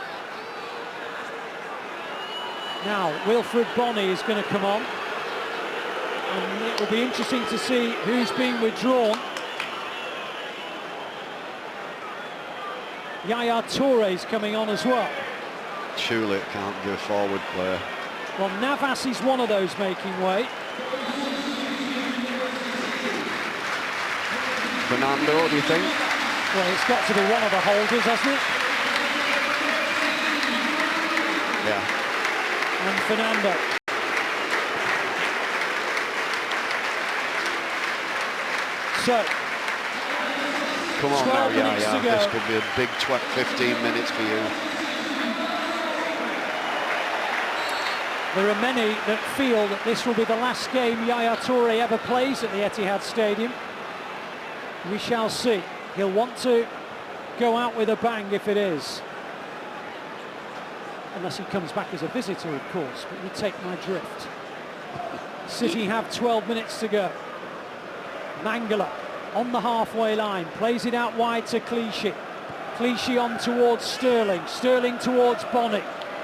Now Wilfred Bonny is going to come on, and it will be interesting to see who's being withdrawn. Yaya Toure's coming on as well. Surely it can't be a forward player. Well, Navas is one of those making way. Fernando, do you think? Well, it's got to be one of the holders, hasn't it? Yeah. And Fernando. So, come on now, yeah. This could be a big 15 minutes for you. There are many that feel that this will be the last game Yaya Toure ever plays at the Etihad Stadium. We shall see. He'll want to go out with a bang if it is. Unless he comes back as a visitor, of course, but you take my drift. City have 12 minutes to go. Mangala on the halfway line, plays it out wide to Clichy. Clichy on towards Sterling. Sterling towards Bonny.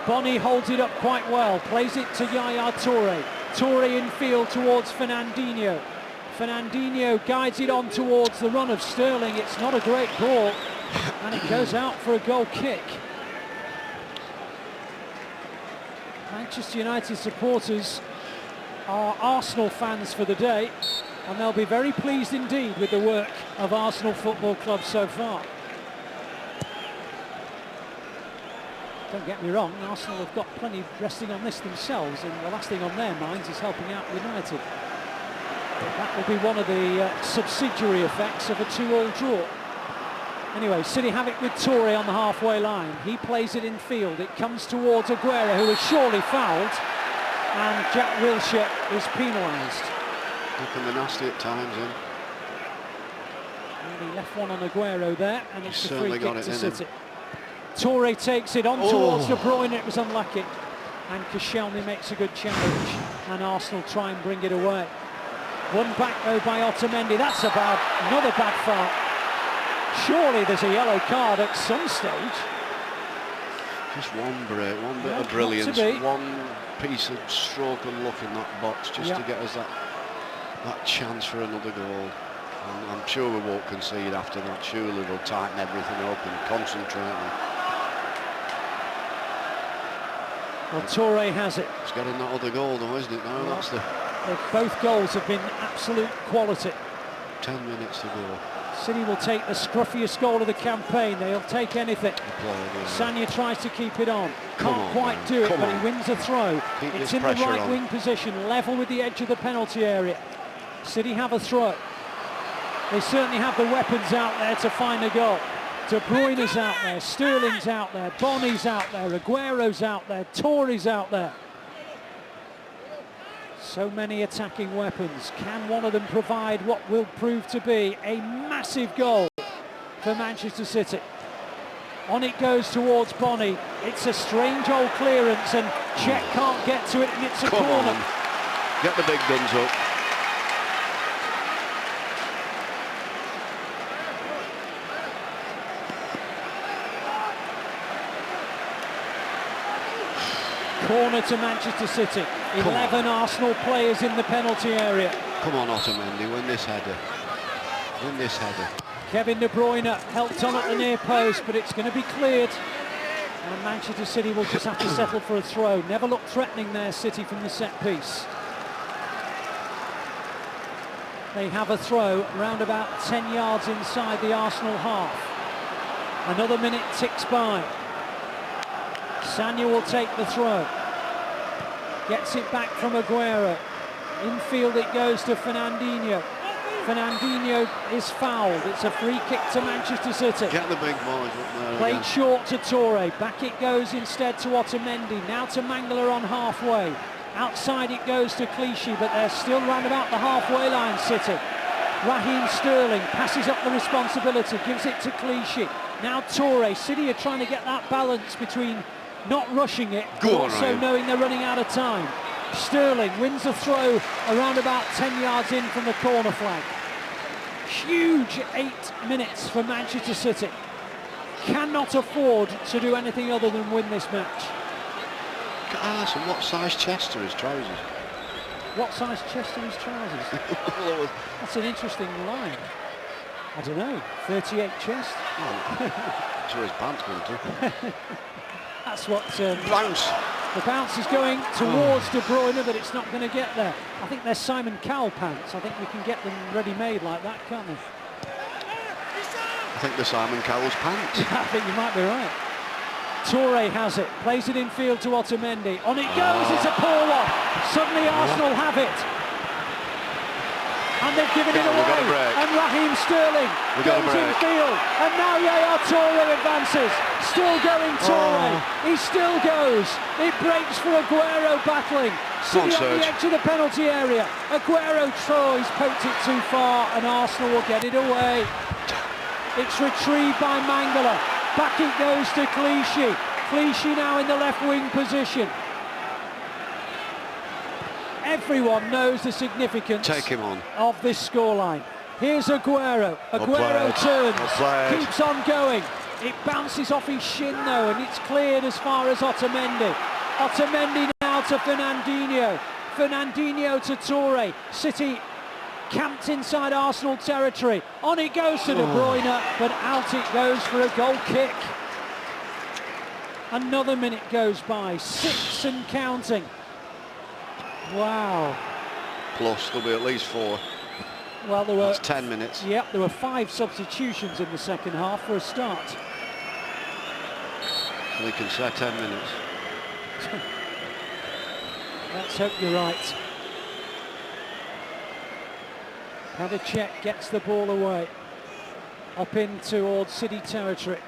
Bonney holds it up quite well, plays it to Yaya Toure. Toure in field towards Fernandinho. Fernandinho guides it on towards the run of Sterling. It's not a great ball, and it goes out for a goal kick. Manchester United supporters are Arsenal fans for the day, and they'll be very pleased indeed with the work of Arsenal Football Club so far. Don't get me wrong, Arsenal have got plenty resting on this themselves, and the last thing on their minds is helping out United. But that will be one of the subsidiary effects of a 2-2 draw. Anyway, City have it with Toure on the halfway line. He plays it in field. It comes towards Aguero, who is surely fouled, and Jack Wilshere is penalised. Looking the nasty at times, in. And he left one on Aguero there, and it's a free kick to City. Him. Toure takes it on towards De Bruyne. It was unlucky, and Koscielny makes a good challenge, and Arsenal try and bring it away. One back though by Otamendi. That's another bad foul. Surely there's a yellow card at some stage. Just one break, one bit of brilliance, one piece of stroke of luck in that box, just to get us that chance for another goal. And I'm sure we won't concede after that. Surely they'll tighten everything up and concentrate. Well, Toure has it. It's getting that other goal though, isn't it? No, that's the... Both goals have been absolute quality. 10 minutes to go. City will take the scruffiest goal of the campaign. They'll take anything. Sagna tries to keep it on. Can't quite do it, but he wins a throw. It's in the right wing position, level with the edge of the penalty area. City have a throw. They certainly have the weapons out there to find a goal. De Bruyne's out there, Sterling's out there, Bonney's out there, Aguero's out there, Toure's out there. So many attacking weapons. Can one of them provide what will prove to be a massive goal for Manchester City? On it goes towards Bonney. It's a strange old clearance, and Cech can't get to it, and it's a corner. Get the big guns up. Corner to Manchester City. 11 Arsenal players in the penalty area. Come on, Otamendi, win this header. Win this header. Kevin De Bruyne helped on at the near post, but it's going to be cleared. And Manchester City will just have to settle for a throw. Never looked threatening there, City, from the set piece. They have a throw round about 10 yards inside the Arsenal half. Another minute ticks by. Sagna will take the throw. Gets it back from Aguero. Infield it goes to Fernandinho. Fernandinho is fouled. It's a free kick to Manchester City. Get the big boys up there. Played short to Toure. Back it goes instead to Otamendi. Now to Mangala on halfway. Outside it goes to Clichy, but they're still round about the halfway line, City. Raheem Sterling passes up the responsibility, gives it to Clichy. Now Toure. City are trying to get that balance between not rushing it, but also knowing they're running out of time. Sterling wins the throw around about 10 yards in from the corner flag. Huge 8 minutes for Manchester City. Cannot afford to do anything other than win this match. So what size chest are his trousers? What size chest are his trousers? That's an interesting line. I don't know, 38 chest? That's where his pants went to. That's what... bounce. The bounce is going towards De Bruyne, but it's not going to get there. I think they're Simon Cowell pants. I think we can get them ready-made like that, can't we? I think they're Simon Cowell's pants. I think you might be right. Toure has it, plays it in field to Otamendi. On it goes, it's a poor one. Suddenly Arsenal have it. And they've given it away. And Raheem Sterling goes in field. And now Yaya Toure advances. Still going Toure. He still goes. It breaks for Aguero battling. City on the edge of the penalty area. Aguero tries, poked it too far, and Arsenal will get it away. It's retrieved by Mangala. Back it goes to Clichy. Clichy now in the left wing position. Everyone knows the significance Take him on. of this scoreline. Here's Aguero. Aguero turns, keeps on going. It bounces off his shin though, and it's cleared as far as Otamendi. Otamendi now to Fernandinho. Fernandinho to Toure. City camped inside Arsenal territory. On it goes to De Bruyne, but out it goes for a goal kick. Another minute goes by, 6 and counting. Wow. Plus, there'll be at least 4. Well, there were... That's 10 minutes. Yep, there were 5 substitutions in the second half for a start. So they can say 10 minutes. Let's hope you're right. Hadacek gets the ball away. Up in towards City territory.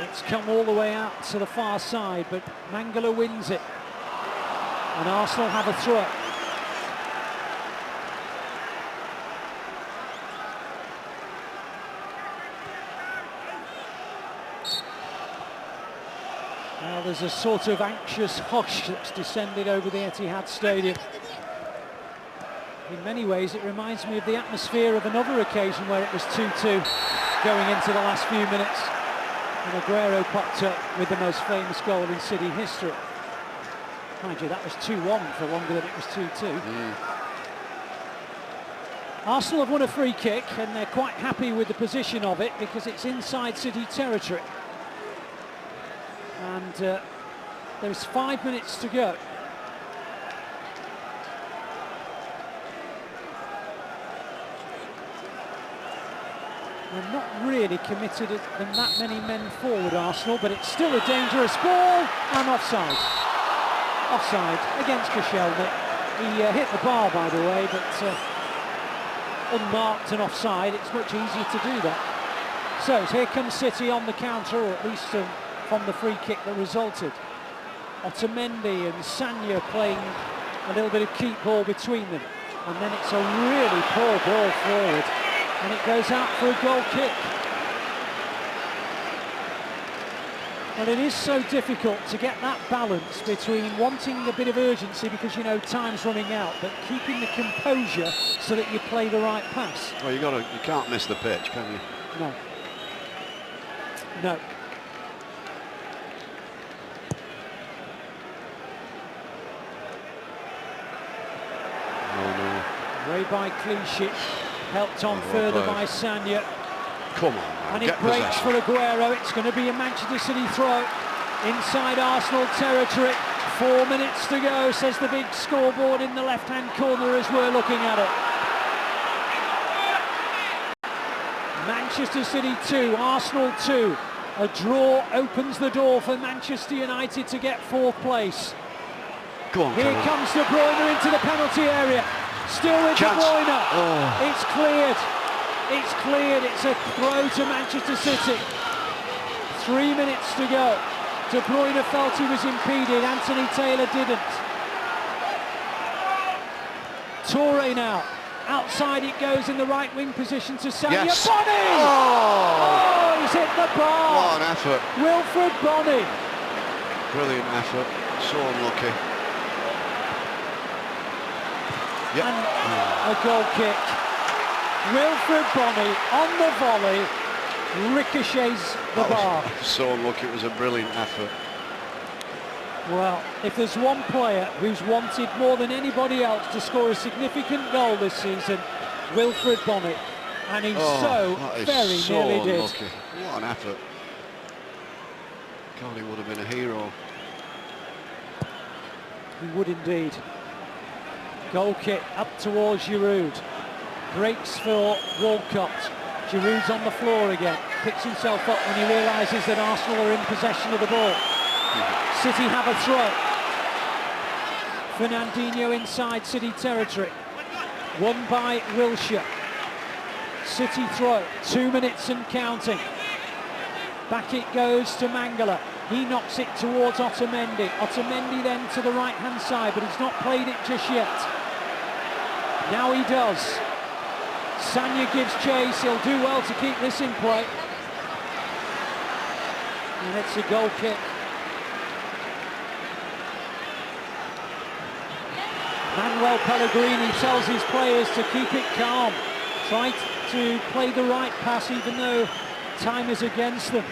It's come all the way out to the far side, but Mangala wins it. And Arsenal have a throw. Now there's a sort of anxious hush that's descended over the Etihad Stadium. In many ways it reminds me of the atmosphere of another occasion where it was 2-2 going into the last few minutes. And Aguero popped up with the most famous goal in City history. Mind you, that was 2-1 for longer than it was 2-2. Arsenal have won a free kick and they're quite happy with the position of it because it's inside City territory. And there's 5 minutes to go. They're not really committed than that many men forward, Arsenal, but it's still a dangerous ball and offside. Offside against Koscielny. He hit the bar, by the way, but unmarked and offside, it's much easier to do that. So here comes City on the counter, or at least from the free kick that resulted. Otamendi and Sagna playing a little bit of keep ball between them. And then it's a really poor ball forward. And it goes out for a goal kick. Well, it is so difficult to get that balance between wanting a bit of urgency because you know time's running out, but keeping the composure so that you play the right pass. Well, you can't miss the pitch, can you? No. No. Way by Clichy, helped on further by Sagna. Come on, man. And it breaks for Aguero. It's going to be a Manchester City throw inside Arsenal territory. 4 minutes to go, says the big scoreboard in the left-hand corner as we're looking at it. Manchester City 2, Arsenal 2. A draw opens the door for Manchester United to get 4th place. Go on, Here comes De Bruyne into the penalty area. Still with De Bruyne. Oh. It's cleared. It's cleared. It's a throw to Manchester City. 3 minutes to go. De Bruyne felt he was impeded. Anthony Taylor didn't. Toure now. Outside it goes in the right wing position to Sadio. Yes. Bonny! Oh, he's hit the bar. What an effort. Wilfred Bonny. Brilliant effort. So unlucky. Yep. And a goal kick. Wilfred Bonny on the volley ricochets the bar. So unlucky, it was a brilliant effort. Well, if there's one player who's wanted more than anybody else to score a significant goal this season, Wilfred Bonny. And he very nearly did. Unlucky. What an effort. God, he would have been a hero. He would indeed. Goal kick up towards Giroud. Breaks for Walcott. Giroud's on the floor again. Picks himself up when he realises that Arsenal are in possession of the ball. City have a throw. Fernandinho inside City territory. Won by Wilshere. City throw. 2 minutes and counting. Back it goes to Mangala. He knocks it towards Otamendi. Otamendi then to the right-hand side, but he's not played it just yet. Now he does. Sagna gives chase. He'll do well to keep this in play. And it's a goal kick. Manuel Pellegrini tells his players to keep it calm. Try to play the right pass even though time is against them.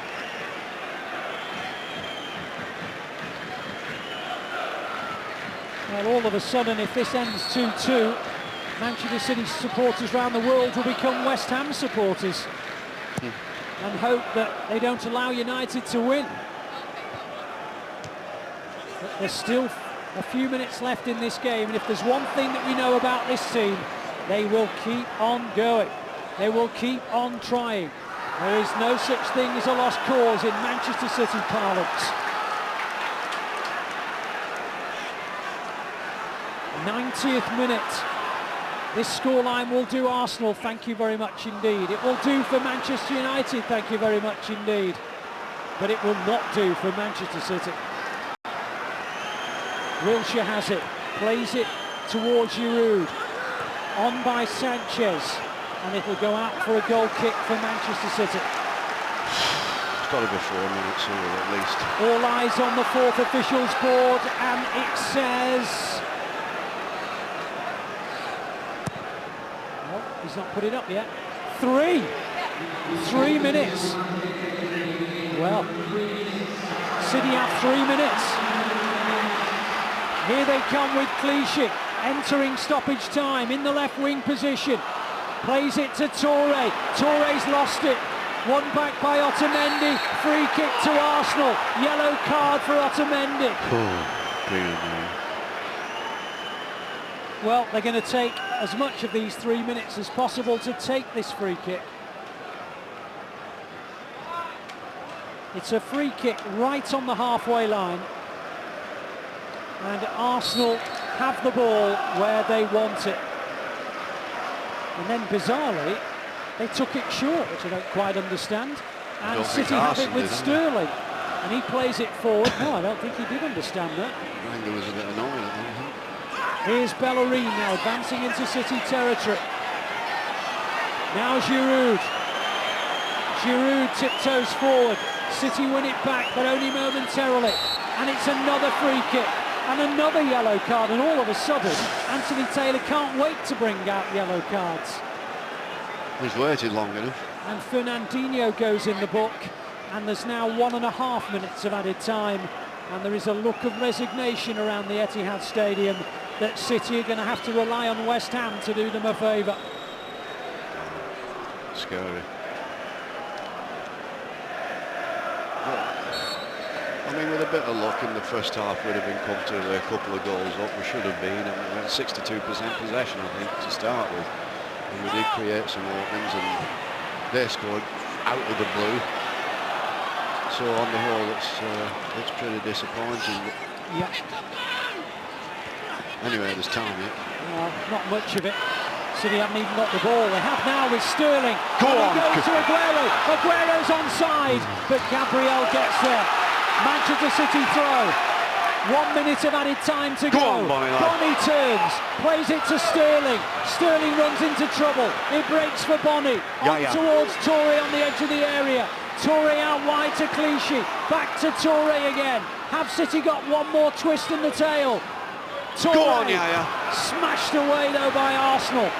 Well, all of a sudden, if this ends 2-2, Manchester City supporters around the world will become West Ham supporters and hope that they don't allow United to win. But there's still a few minutes left in this game, and if there's one thing that we know about this team, they will keep on going. They will keep on trying. There is no such thing as a lost cause in Manchester City parlance. 90th minute. This scoreline will do Arsenal, thank you very much indeed. It will do for Manchester United, thank you very much indeed. But it will not do for Manchester City. Wilshere has it, plays it towards Giroud. On by Sanchez, and it'll go out for a goal kick for Manchester City. It's got to be 4 minutes here at least. All eyes on the fourth official's board, and it says... He's not put it up yet. 3 minutes. Well, City have 3 minutes. Here they come with Clichy, entering stoppage time in the left wing position. Plays it to Toure. Toure's lost it. Won back by Otamendi. Free kick to Arsenal. Yellow card for Otamendi. Well, they're going to take as much of these 3 minutes as possible to take this free kick. It's a free kick right on the halfway line. And Arsenal have the ball where they want it. And then, bizarrely, they took it short, which I don't quite understand. And City have it with Sterling. And he plays it forward. No, I don't think he did understand that. I think there was a bit annoying at that. Here's Pellegrini now advancing into City territory. Now Giroud. Giroud tiptoes forward. City win it back, but only momentarily. And it's another free kick and another yellow card. And all of a sudden, Anthony Taylor can't wait to bring out yellow cards. He's waited long enough. And Fernandinho goes in the book. And there's now 1.5 minutes of added time. And there is a look of resignation around the Etihad Stadium that City are going to have to rely on West Ham to do them a favour. Scary. I mean, with a bit of luck in the first half, we'd have been comfortably a couple of goals up. We should have been. And we had 62% possession, I think, to start with. And we did create some openings, and they scored out of the blue. So on the whole, it's pretty disappointing. Yeah. Anyway, there's time yet. Not much of it. City haven't even got the ball. They have now with Sterling. Go on! He goes to Aguero. Aguero's onside, but Gabriel gets there. Manchester City throw. 1 minute of added time to go. On, Bonny turns, plays it to Sterling. Sterling runs into trouble. It breaks for Bonny. Towards Toure on the edge of the area. Toure out wide to Clichy. Back to Toure again. Have City got one more twist in the tail? Toure smashed away though by Arsenal.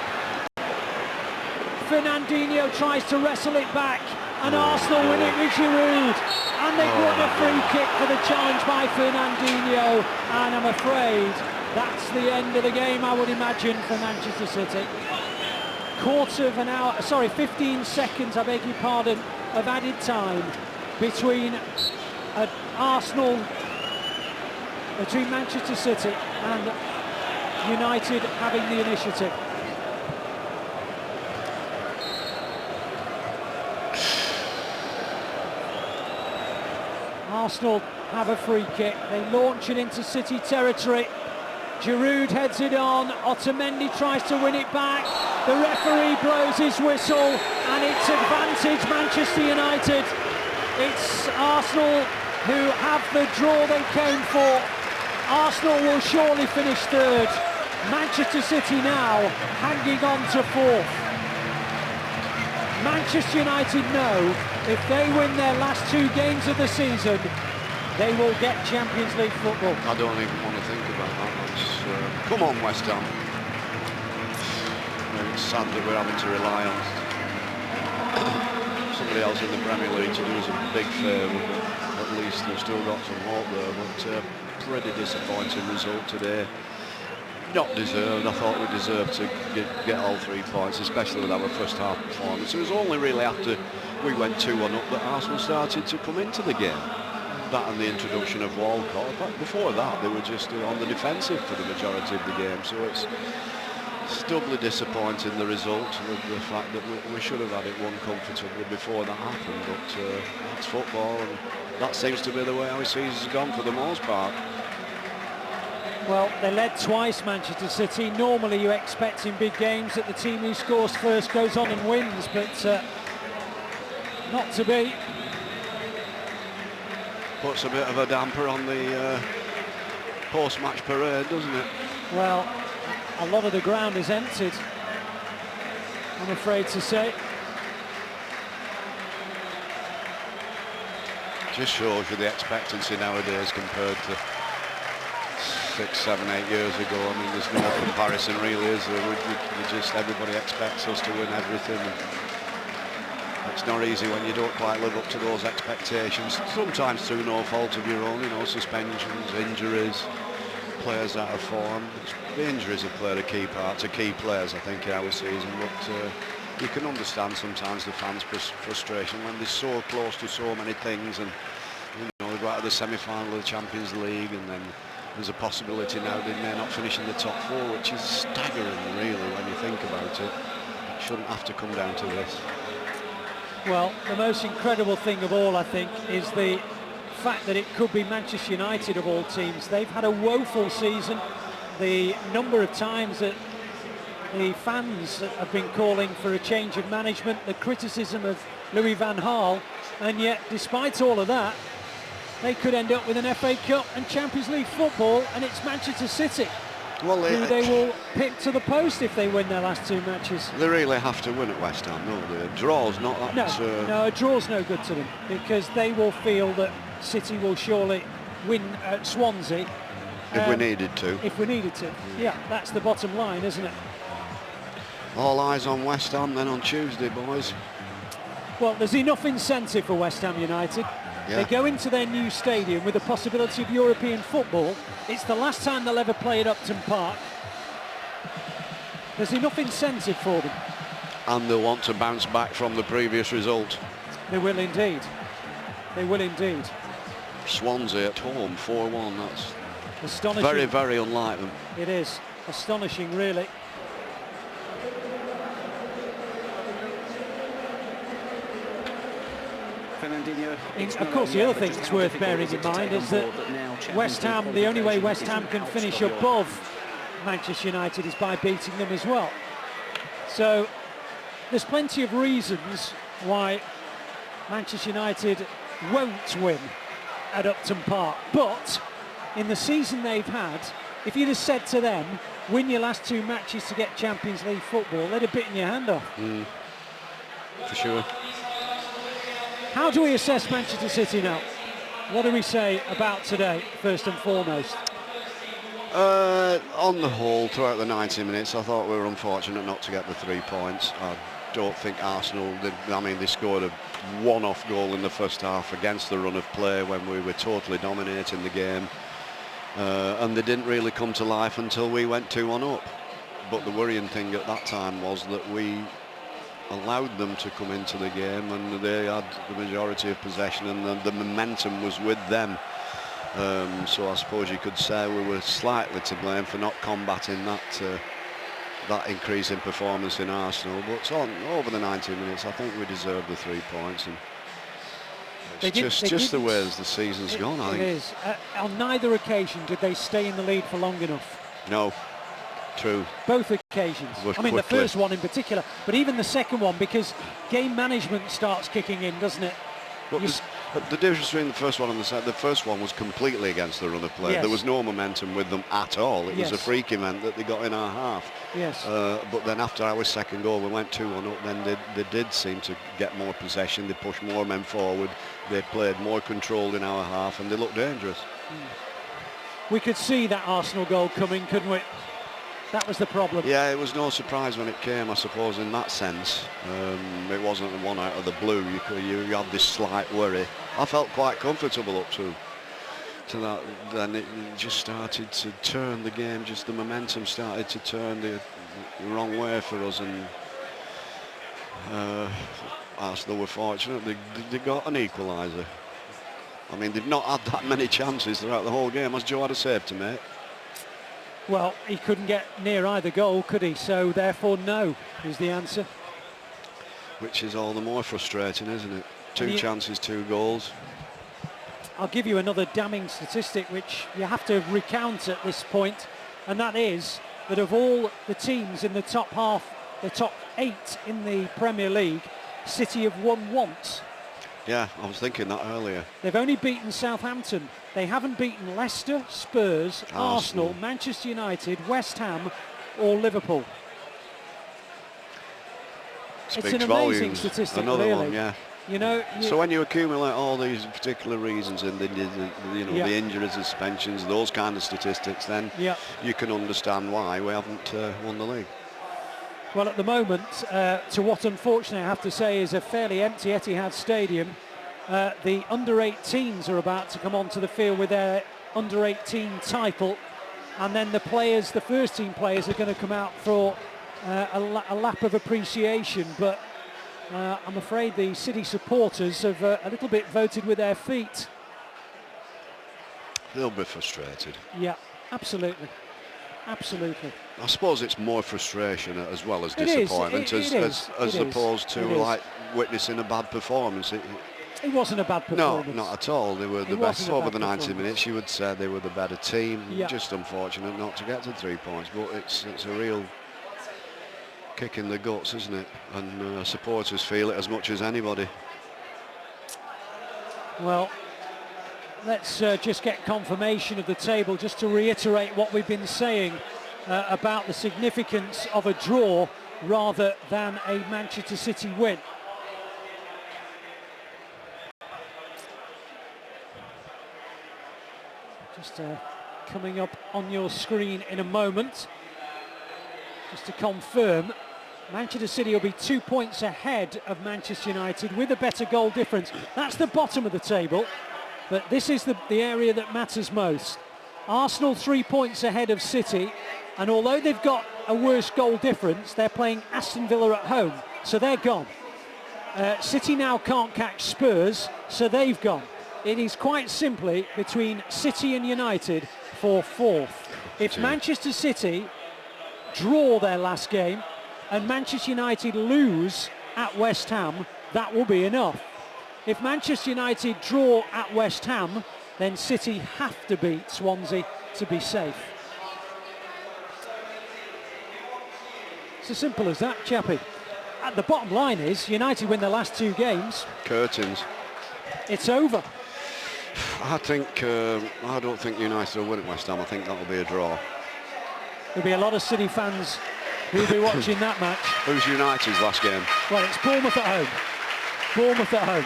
Fernandinho tries to wrestle it back, and Arsenal win it with Giroud. And they've won a free kick for the challenge by Fernandinho. And I'm afraid that's the end of the game, I would imagine, for Manchester City. 15 seconds, I beg your pardon, of added time between between Manchester City and United having the initiative. Arsenal have a free kick. They launch it into City territory. Giroud heads it on. Otamendi tries to win it back. The referee blows his whistle, and it's advantage Manchester United. It's Arsenal who have the draw they came for. Arsenal will surely finish third. Manchester City now hanging on to fourth. Manchester United know if they win their last 2 games of the season, they will get Champions League football. I don't even want to think about that. Come on, West Ham. It's sad that we're having to rely on anybody else in the Premier League to do us a big favour, but at least they've still got some hope there. But pretty disappointing result today. Not deserved. I thought we deserved to get all 3 points, especially with our first half performance. It was only really after we went 2-1 up that Arsenal started to come into the game. That and the introduction of Walcott. But before that, they were just on the defensive for the majority of the game. So it's doubly disappointing, the result, with the fact that we should have had it won comfortably before that happened. But it's football, and that seems to be the way our season's gone for the most part. Well, they led twice, Manchester City. Normally you expect in big games that the team who scores first goes on and wins, but not to be. Puts a bit of a damper on the post-match parade, doesn't it? Well, a lot of the ground is emptied, I'm afraid to say. Just shows you the expectancy nowadays compared to 6, 7, 8 years ago. I mean, there's no comparison really, is there? Everybody expects us to win everything. It's not easy when you don't quite live up to those expectations, sometimes through no fault of your own, you know, suspensions, injuries, players out of form. The injuries have played a key part to key players, I think, in our season, but you can understand sometimes the fans' frustration when they're so close to so many things, and you know, they go out of the semi-final of the Champions League, and then there's a possibility now they may not finish in the top 4, which is staggering really when you think about it. It shouldn't have to come down to this. Well, the most incredible thing of all, I think, is the fact that it could be Manchester United of all teams. They've had a woeful season. The number of times that the fans have been calling for a change of management, the criticism of Louis van Gaal, and yet despite all of that, they could end up with an FA Cup and Champions League football, and it's Manchester City, well, who they will pick to the post if they win their last 2 matches. They really have to win at West Ham, don't they? A draw's not that... No, a draw's no good to them, because they will feel that City will surely win at Swansea. If we needed to. If we needed to. Yeah, that's the bottom line, isn't it? All eyes on West Ham then on Tuesday, boys. Well, there's enough incentive for West Ham United. Yeah. They go into their new stadium with the possibility of European football. It's the last time they'll ever play at Upton Park. There's enough incentive for them. And they'll want to bounce back from the previous result. They will indeed. They will indeed. Swansea at home, 4-1. That's astonishing. Very, very unlike them. It is. Astonishing, really. Of course, the other thing that's worth bearing in mind is that West Ham, the only way West Ham can finish above Manchester United is by beating them as well. So there's plenty of reasons why Manchester United won't win at Upton Park. But in the season they've had, if you'd have said to them, win your last 2 matches to get Champions League football, they'd have bitten your hand off. For sure. How do we assess Manchester City now? What do we say about today, first and foremost? On the whole, throughout the 90 minutes, I thought we were unfortunate not to get the 3 points. I don't think Arsenal, they scored a one-off goal in the first half against the run of play when we were totally dominating the game. And they didn't really come to life until we went 2-1 up. But the worrying thing at that time was that we allowed them to come into the game, and they had the majority of possession, and the momentum was with them. So I suppose you could say we were slightly to blame for not combating that increase in performance in Arsenal. But over the 90 minutes, I think we deserve the 3 points. And it's just the way the season's gone, I think. It is. On neither occasion did they stay in the lead for long enough. No. True. Both occasions. I mean, the first one in particular, but even the second one, because game management starts kicking in, doesn't it? Well, the difference between the first one and the first one was completely against the run of play. Yes. There was no momentum with them at all. It Yes. was a freak event that they got in our half. Yes. But then after our second goal, we went 2-1 up. Then they did seem to get more possession. They pushed more men forward. They played more controlled in our half, and they looked dangerous. We could see that Arsenal goal coming, couldn't we? That was the problem. Yeah, it was no surprise when it came, I suppose, in that sense. It wasn't one out of the blue. You had this slight worry. I felt quite comfortable up to that. Then it just started to turn the game. Just the momentum started to turn the wrong way for us, and Arsenal were fortunate. They got an equaliser. I mean, they've not had that many chances throughout the whole game. Has Joe had a save to make? Well, he couldn't get near either goal, could he? So therefore, no is the answer. Which is all the more frustrating, isn't it? 2 chances, 2 goals. I'll give you another damning statistic which you have to recount at this point, and that is that of all the teams in the top half, the top 8 in the Premier League, City have won once. Yeah, I was thinking that earlier. They've only beaten Southampton. They haven't beaten Leicester, Spurs, Arsenal, Manchester United, West Ham or Liverpool. Speaks it's an volumes. amazing statistic, Another really. one, yeah. You know, so when you accumulate all these particular reasons and the injuries, suspensions, those kind of statistics, then you can understand why we haven't won the league. Well, at the moment, to what unfortunately I have to say is a fairly empty Etihad Stadium, the under-18s are about to come onto the field with their under-18 title, and then the players, the first team players, are going to come out for a lap of appreciation. But I'm afraid the City supporters have a little bit voted with their feet. They'll be frustrated. Yeah, absolutely. Absolutely. I suppose it's more frustration as well as disappointment, as opposed to like witnessing a bad performance. It wasn't a bad performance. No, not at all. They were the best over the 90 minutes. You would say they were the better team. Yeah. Just unfortunate not to get to 3 points, but it's a real kick in the guts, isn't it? And supporters feel it as much as anybody. Well, let's just get confirmation of the table, just to reiterate what we've been saying about the significance of a draw rather than a Manchester City win. Just coming up on your screen in a moment. Just to confirm, Manchester City will be 2 points ahead of Manchester United with a better goal difference. That's the bottom of the table. But this is the area that matters most. Arsenal 3 points ahead of City, and although they've got a worse goal difference, they're playing Aston Villa at home, so they're gone. City now can't catch Spurs, so they've gone. It is quite simply between City and United for 4th. If Manchester City draw their last game and Manchester United lose at West Ham, that will be enough. If Manchester United draw at West Ham, then City have to beat Swansea to be safe. It's as simple as that, Chappie. The bottom line is United win their last 2 games. Curtains. It's over. I don't think United will win at West Ham. I think that'll be a draw. There'll be a lot of City fans who'll be watching that match. Who's United's last game? Well, it's Bournemouth at home. Bournemouth at home.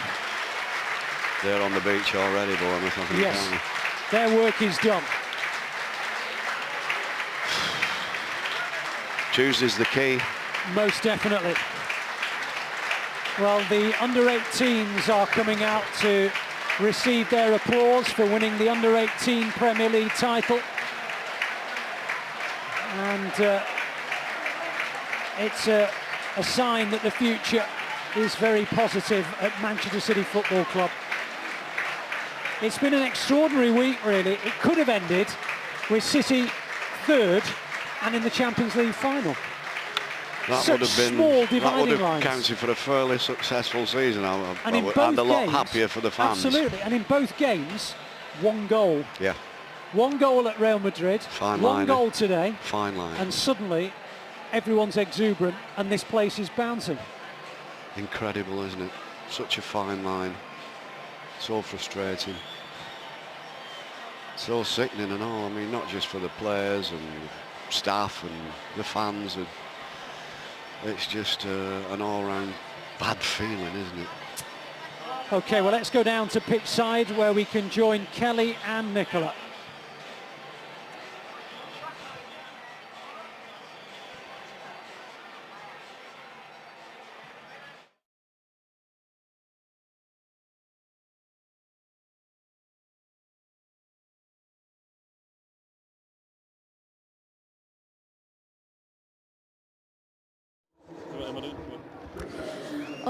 They're on the beach already, Bournemouth, I think. Yes, their work is done. Tuesday's the key. Most definitely. Well, the under-18s are coming out to receive their applause for winning the under-18 Premier League title. And it's a sign that the future is very positive at Manchester City Football Club. It's been an extraordinary week, really. It could have ended with City 3rd and in the Champions League final. That would have been small that would dividing have lines. counted for a fairly successful season. And in both a lot games, happier for the fans. Absolutely, and in both games, 1 goal. Yeah. 1 goal at Real Madrid, Fine 1 line. goal today. Fine line. And suddenly, everyone's exuberant, and this place is bouncing. Incredible, isn't it? Such a fine line. So frustrating. So sickening and all. I mean, not just for the players and staff and the fans. It's just an all-round bad feeling, isn't it? Okay, well, let's go down to pitch side where we can join Kelly and Nicola.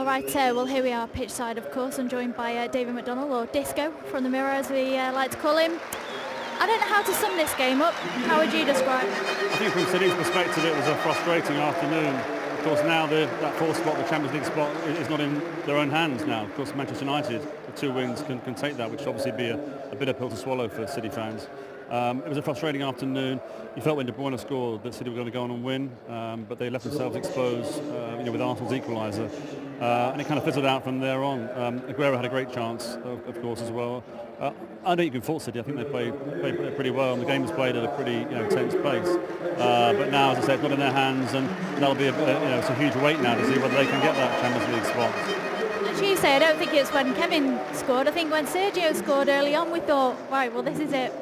All right, well here we are pitch side of course. I'm joined by David McDonnell, or Disco from the Mirror as we like to call him. I don't know how to sum this game up. How would you describe it? I think from City's perspective it was a frustrating afternoon. Of course now that fourth spot, the Champions League spot, is not in their own hands now. Of course Manchester United, the 2 wins can take that, which would obviously be a bitter pill to swallow for City fans. It was a frustrating afternoon. You felt when De Bruyne scored that City were going to go on and win, but they left themselves exposed with Arsenal's equaliser. And it kind of fizzled out from there on. Aguero had a great chance, of course, as well. I don't think you can fault City. I think they played pretty well, and the game was played at a pretty intense pace. But now, as I said, it's not in their hands, and that'll be it's a huge weight now to see whether they can get that Champions League spot. As you say, I don't think it's when Kevin scored. I think when Sergio scored early on, we thought, right, well, this is it.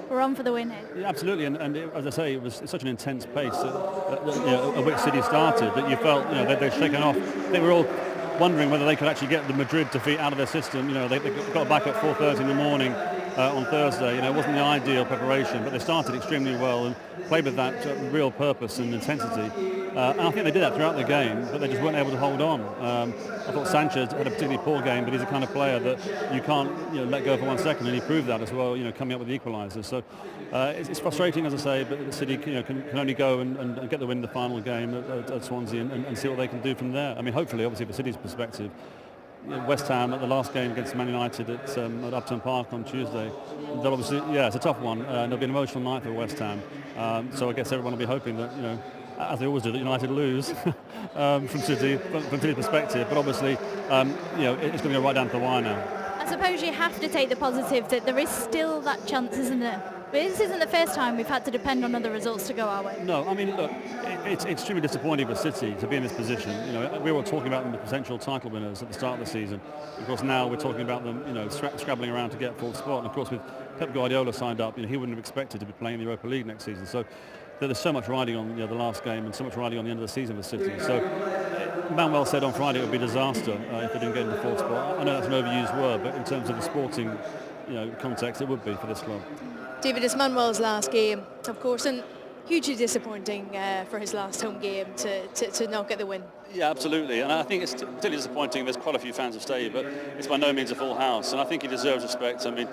We're on for the win here. Yeah, absolutely, and as I say, it was such an intense pace at which City started that you felt they'd shaken off. They were all wondering whether they could actually get the Madrid defeat out of their system. They got back at 4:30 in the morning on Thursday. It wasn't the ideal preparation, but they started extremely well and played with that real purpose and intensity. And I think they did that throughout the game, but they just weren't able to hold on. I thought Sanchez had a particularly poor game, but he's the kind of player that you can't let go for 1 second, and he proved that as well, coming up with the equaliser. So it's frustrating, as I say, but City can only go and get the win in the final game at Swansea and see what they can do from there. I mean, hopefully, obviously, for City's perspective, West Ham at the last game against Man United at Upton Park on Tuesday. They'll obviously, it's a tough one. It'll be an emotional night for West Ham. So I guess everyone will be hoping that, as they always do, that United lose from City's perspective. But obviously, it's going to go right down to the wire now. I suppose you have to take the positive that there is still that chance, isn't there? But this isn't the first time we've had to depend on other results to go our way. No, I mean, look, it's extremely disappointing for City to be in this position. We were talking about them as potential title winners at the start of the season. Of course, now we're talking about them, scrabbling around to get fourth spot. And of course, with Pep Guardiola signed up, he wouldn't have expected to be playing the Europa League next season. So there's so much riding on the last game and so much riding on the end of the season for City. So Manuel said on Friday it would be a disaster if they didn't get in the fourth spot. I know that's an overused word, but in terms of the sporting context, it would be for this club. David, it's Manuel's last game, of course, and hugely disappointing for his last home game to not get the win. Yeah, absolutely, and I think it's particularly disappointing. There's quite a few fans have stayed, but it's by no means a full house, and I think he deserves respect. I mean,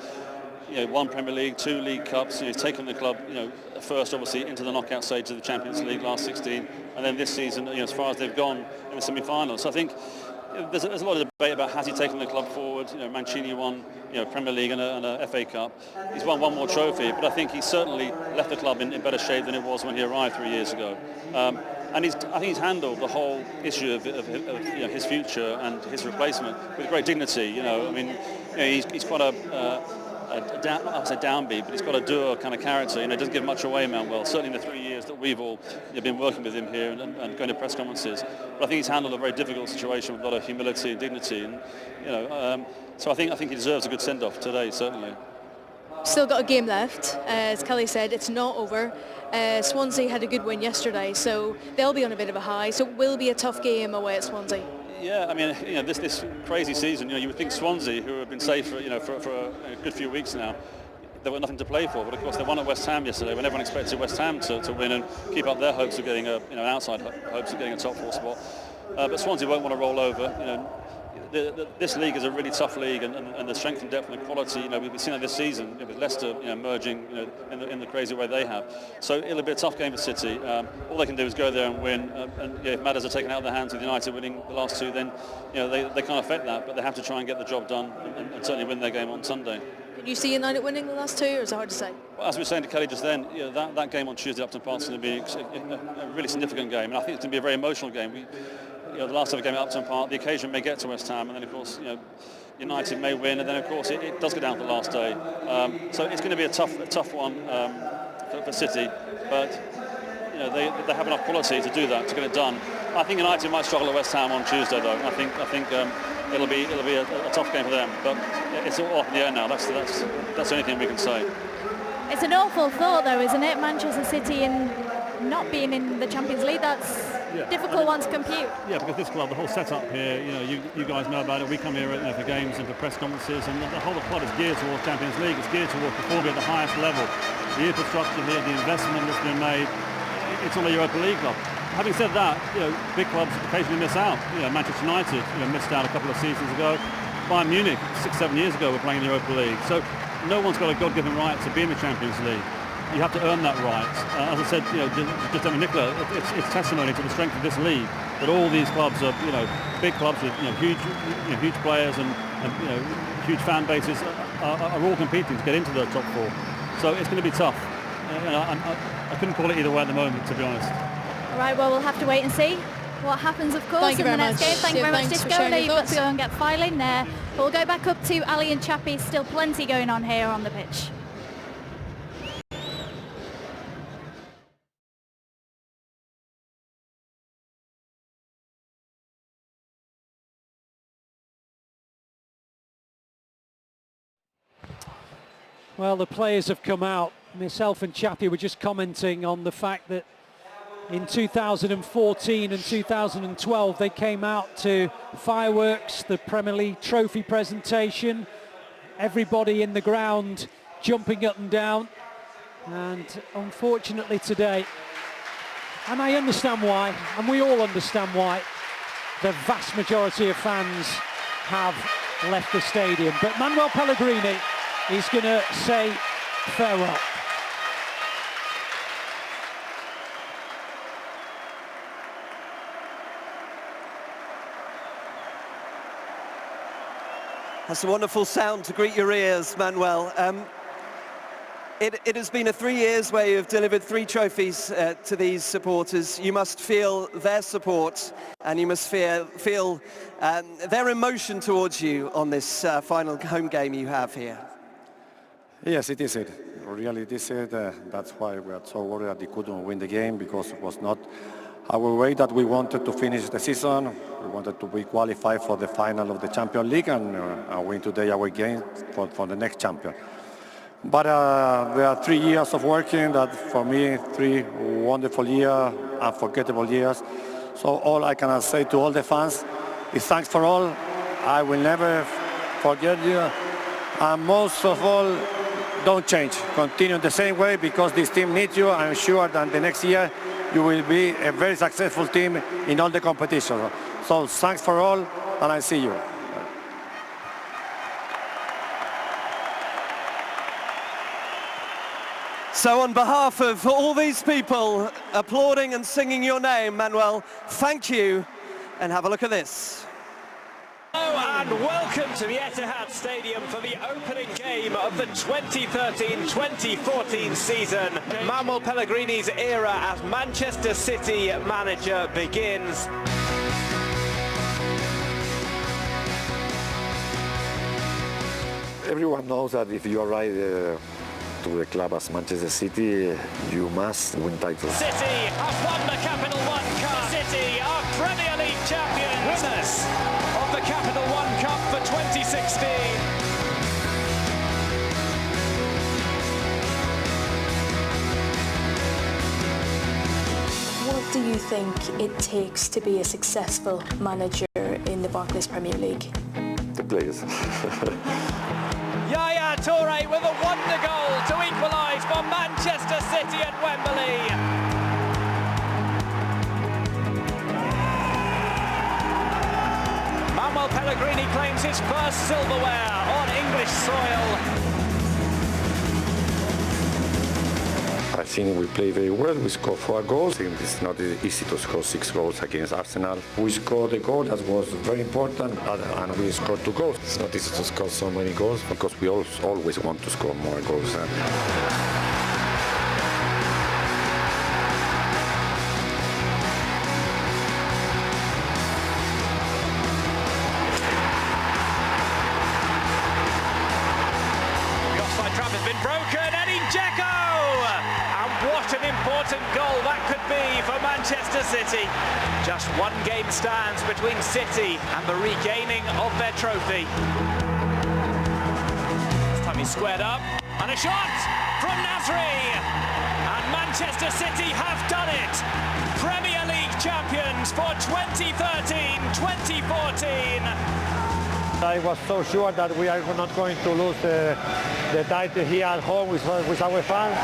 1 Premier League, 2 League Cups. He's taken the club, first obviously into the knockout stage of the Champions League last 16, and then this season, as far as they've gone in the semi-finals. So I think there's a lot of debate about has he taken the club forward. Mancini won, Premier League and a FA Cup. He's won 1 more trophy, but I think he certainly left the club in better shape than it was when he arrived 3 years ago. And I think he's handled the whole issue of his future and his replacement with great dignity. He's quite I'd say downbeat, but he's got a doer kind of character. Doesn't give much away, Manuel. Certainly in the 3 years that we've all been working with him here and going to press conferences. But I think he's handled a very difficult situation with a lot of humility and dignity. And so I think he deserves a good send-off today, certainly. Still got a game left. As Kelly said, it's not over. Swansea had a good win yesterday, so they'll be on a bit of a high. So it will be a tough game away at Swansea. Yeah, I mean, this crazy season, you would think Swansea, who have been safe for a good few weeks now, they've got nothing to play for. But of course, they won at West Ham yesterday when everyone expected West Ham to win and keep up their hopes of getting outside hopes of getting a top 4 spot. But Swansea won't want to roll over. This league is a really tough league, and the strength and depth and the quality, we've seen that this season with Leicester, merging, in the crazy way they have. So it'll be a tough game for City. All they can do is go there and win. And if matters are taken out of their hands with United winning the last 2, then they can't affect that. But they have to try and get the job done and certainly win their game on Sunday. Can you see United winning the last 2, or is it hard to say? Well, as we were saying to Kelly just then, that game on Tuesday Upton Park is going to be a really significant game, and I think it's going to be a very emotional game. The last ever game at Upton Park, the occasion may get to West Ham, and then of course United may win, and then of course it does go down to the last day. So it's going to be a tough one for City, but they have enough quality to do that, to get it done. I think United might struggle at West Ham on Tuesday, though. I think it'll be a tough game for them, but it's all up in the air now. That's the only thing we can say. It's an awful thought, though, isn't it? Manchester City and not being in the Champions League. That's difficult one to compute. Yeah, because this club, the whole setup here, you guys know about it. We come here for games and for press conferences, and the whole club is geared towards Champions League. It's geared towards performing at the highest level. The infrastructure here, the investment that's been made, it's not a Europa League club. having said that, big clubs occasionally miss out. Manchester United, missed out a couple of seasons ago. Bayern Munich, 6-7 years ago, were playing in the Europa League. So no one's got a God-given right to be in the Champions League. You have to earn that right. As I said, just over Nicola, it's testimony to the strength of this league that all these clubs are, big clubs with huge players and huge fan bases are all competing to get into the top four. So it's going to be tough. I couldn't call it either way at the moment, to be honest. All right, well, we'll have to wait and see what happens, of course, in the next game. Thank you very much, Disco. I know you've got to go and get filing there. But we'll go back up to Ali and Chappie. Still plenty going on here on the pitch. Well, the players have come out. Myself and Chappie were just commenting on the fact that in 2014 and 2012 they came out to fireworks, the Premier League trophy presentation, everybody in the ground jumping up and down, and unfortunately today, and I understand why, and we all understand why, the vast majority of fans have left the stadium, but Manuel Pellegrini is going to say farewell. That's a wonderful sound to greet your ears, Manuel. It has been 3 years where you've delivered 3 trophies to these supporters. You must feel their support and you must feel their emotion towards you on this final home game you have here. Yes, it is it. Really, it is it. That's why we are so worried that they couldn't win the game, because it was not our way that we wanted to finish the season. We wanted to be qualified for the final of the Champions League and win today our game for the next champion. But there are 3 years of working that, for me, 3 wonderful years, unforgettable years. So all I can say to all the fans is thanks for all. I will never forget you. And most of all, don't change. Continue the same way, because this team needs you. I'm sure that the next year you will be a very successful team in all the competitions. So thanks for all, and I see you. So on behalf of all these people applauding and singing your name, Manuel, thank you, and have a look at this. Hello and welcome to the Etihad Stadium for the opening game of the 2013-2014 season. Manuel Pellegrini's era as Manchester City manager begins. Everyone knows that if you arrive to the club as Manchester City, you must win titles. City have won the Capital One Cup. City are Premier League champions. Winners of the Capital One Cup for 2016. What do you think it takes to be a successful manager in the Barclays Premier League? The players. Yaya Toure with a wonder goal to equalise for Manchester City at Wembley. Manuel Pellegrini claims his first silverware on English soil. I think we play very well. We scored 4 goals. I think it's not easy to score 6 goals against Arsenal. We scored a goal that was very important, and we scored 2 goals. It's not easy to score so many goals, because we always want to score more goals. The offside trap has been broken, Eddie Dzeko! What an important goal that could be for Manchester City. Just 1 game stands between City and the regaining of their trophy. This time he's squared up, and a shot from Nasri. And Manchester City have done it. Premier League champions for 2013-2014. I was so sure that we are not going to lose the title here at home with our fans.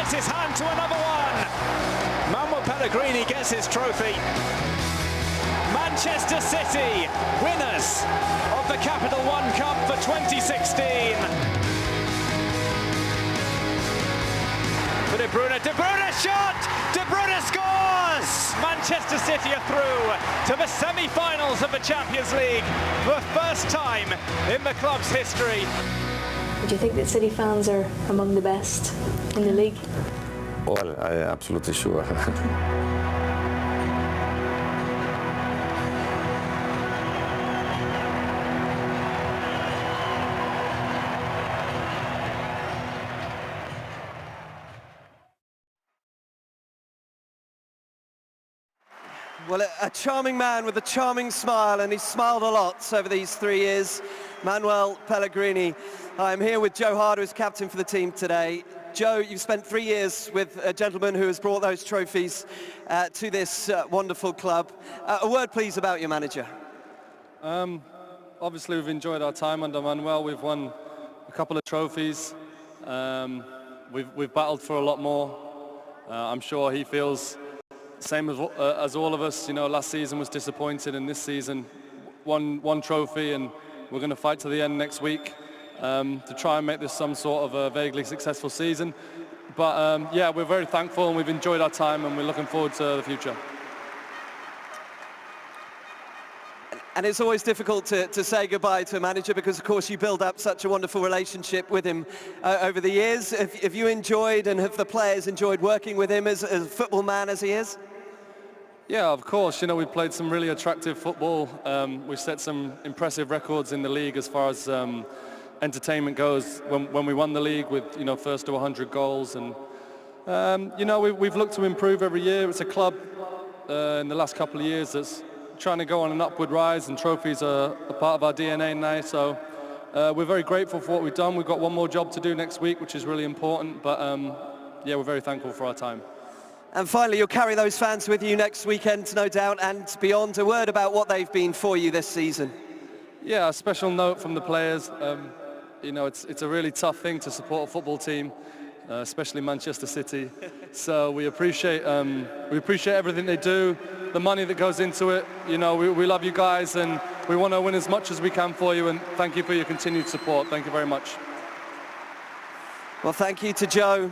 tries his hand to another one. Manuel Pellegrini gets his trophy. Manchester City, winners of the Capital One Cup for 2016. For De Bruyne shot! De Bruyne scores! Manchester City are through to the semi-finals of the Champions League for the first time in the club's history. Do you think that City fans are among the best in the league? Well, I'm absolutely sure. Well, a charming man with a charming smile, and he's smiled a lot over these 3 years. Manuel Pellegrini. I'm here with Joe Hart, who's captain for the team today. Joe, you've spent 3 years with a gentleman who has brought those trophies to this wonderful club. A word, please, about your manager. Obviously, we've enjoyed our time under Manuel. We've won a couple of trophies. We've battled for a lot more. I'm sure he feels same as all of us. You know, last season was disappointed, and this season one trophy, and we're going to fight to the end next week to try and make this some sort of a vaguely successful season. But yeah, we're very thankful, and we've enjoyed our time, and we're looking forward to the future. And it's always difficult to say goodbye to a manager because, of course, you build up such a wonderful relationship with him over the years. Have you enjoyed, and have the players enjoyed working with him as a football man as he is? Yeah, of course. You know, we've played some really attractive football. We've set some impressive records in the league as far as entertainment goes. When we won the league with, you know, first to 100 goals. And, you know, we've looked to improve every year. It's a club in the last couple of years that's trying to go on an upward rise, and trophies are a part of our DNA now. So we're very grateful for what we've done. We've got one more job to do next week, which is really important. But, yeah, we're very thankful for our time. And finally, you'll carry those fans with you next weekend, no doubt, and beyond. A word about what they've been for you this season. Yeah, a special note from the players. You know, it's a really tough thing to support a football team, especially Manchester City. So we appreciate everything they do, the money that goes into it. You know, we love you guys, and we want to win as much as we can for you. And thank you for your continued support. Thank you very much. Well, thank you to Joe.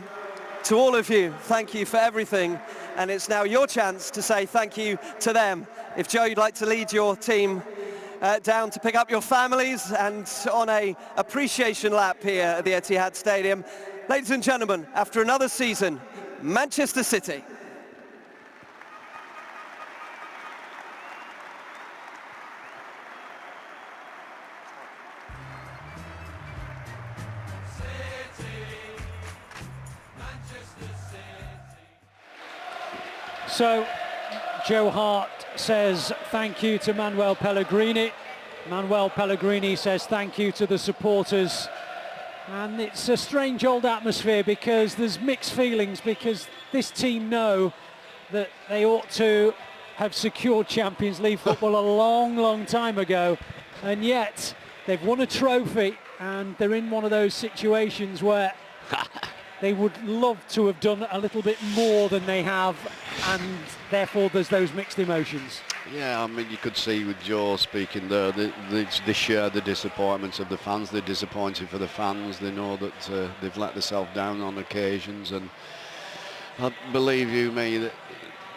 To all of you, thank you for everything, and it's now your chance to say thank you to them. If Joe, you'd like to lead your team down to pick up your families and on a appreciation lap here at the Etihad Stadium. Ladies and gentlemen, after another season, Manchester City. So, Joe Hart says thank you to Manuel Pellegrini. Manuel Pellegrini says thank you to the supporters. And it's a strange old atmosphere because there's mixed feelings, because this team know that they ought to have secured Champions League football a long, long time ago. And yet they've won a trophy, and they're in one of those situations where they would love to have done a little bit more than they have, and therefore there's those mixed emotions. Yeah, I mean, you could see with Joe speaking there, they share the disappointments of the fans. They're disappointed for the fans. They know that they've let themselves down on occasions, and I believe you me that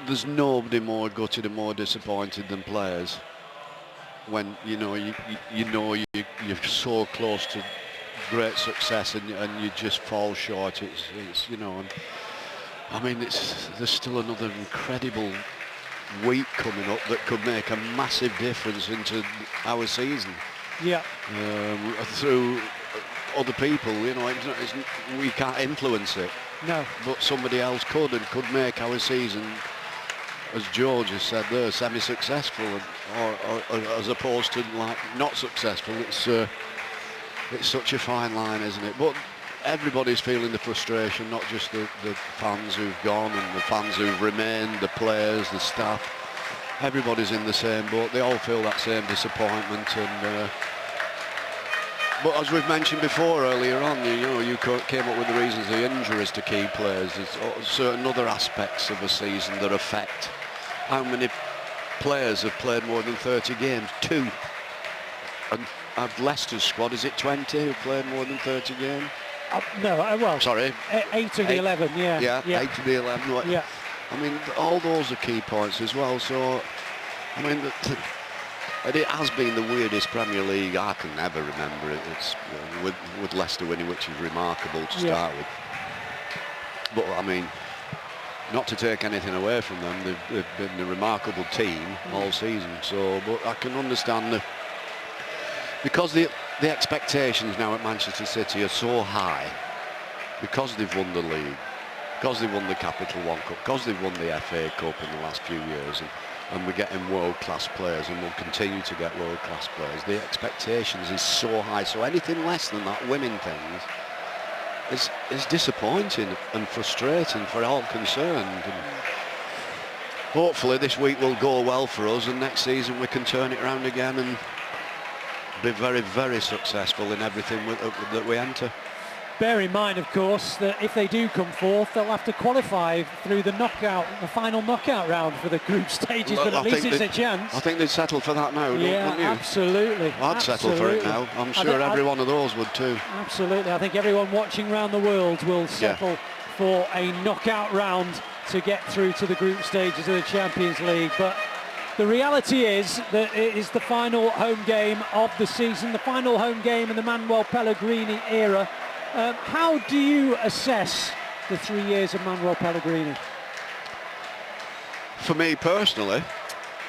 there's nobody more gutted and more disappointed than players when you're so close to great success and you just fall short. It's you know, and I mean, there's still another incredible week coming up that could make a massive difference into our season. Yeah. Through other people, you know, we can't influence it. No. But somebody else could, and could make our season, as George has said there, semi-successful, or as opposed to like not successful. It's such a fine line, isn't it? But everybody's feeling the frustration, not just the fans who've gone and the fans who've remained, the players, the staff. Everybody's in the same boat. They all feel that same disappointment, and But as we've mentioned before earlier on, you came up with the reasons, the injuries to key players. There's certain other aspects of a season that affect how many players have played more than 30 games. 2. And of Leicester's squad, is it 20 who played more than 30 games? No, well, sorry, 8 of the 11, yeah. 8 of the 11. Yeah. I mean, all those are key points as well. So, I mean, it has been the weirdest Premier League I can ever remember. It's with Leicester winning, which is remarkable to start with. But I mean, not to take anything away from them, they've been a remarkable team all season. So, but I can understand because the expectations now at Manchester City are so high, because they've won the league, because they've won the Capital One Cup, because they've won the FA Cup in the last few years, and we're getting world-class players, and we'll continue to get world-class players. The expectations is so high, so anything less than that winning things is disappointing and frustrating for all concerned. And hopefully this week will go well for us, and next season we can turn it around again and be very, very successful in everything that we enter. Bear in mind, of course, that if they do come fourth, they'll have to qualify through the final knockout round for the group stages, but at least it's a chance. I think they'd settle for that now, wouldn't you? Absolutely. I'd settle for it now. I'm sure every one of those would too. Absolutely. I think everyone watching around the world will settle for a knockout round to get through to the group stages of the Champions League. But the reality is that it is the final home game of the season, the final home game in the Manuel Pellegrini era. How do you assess the 3 years of Manuel Pellegrini? For me personally?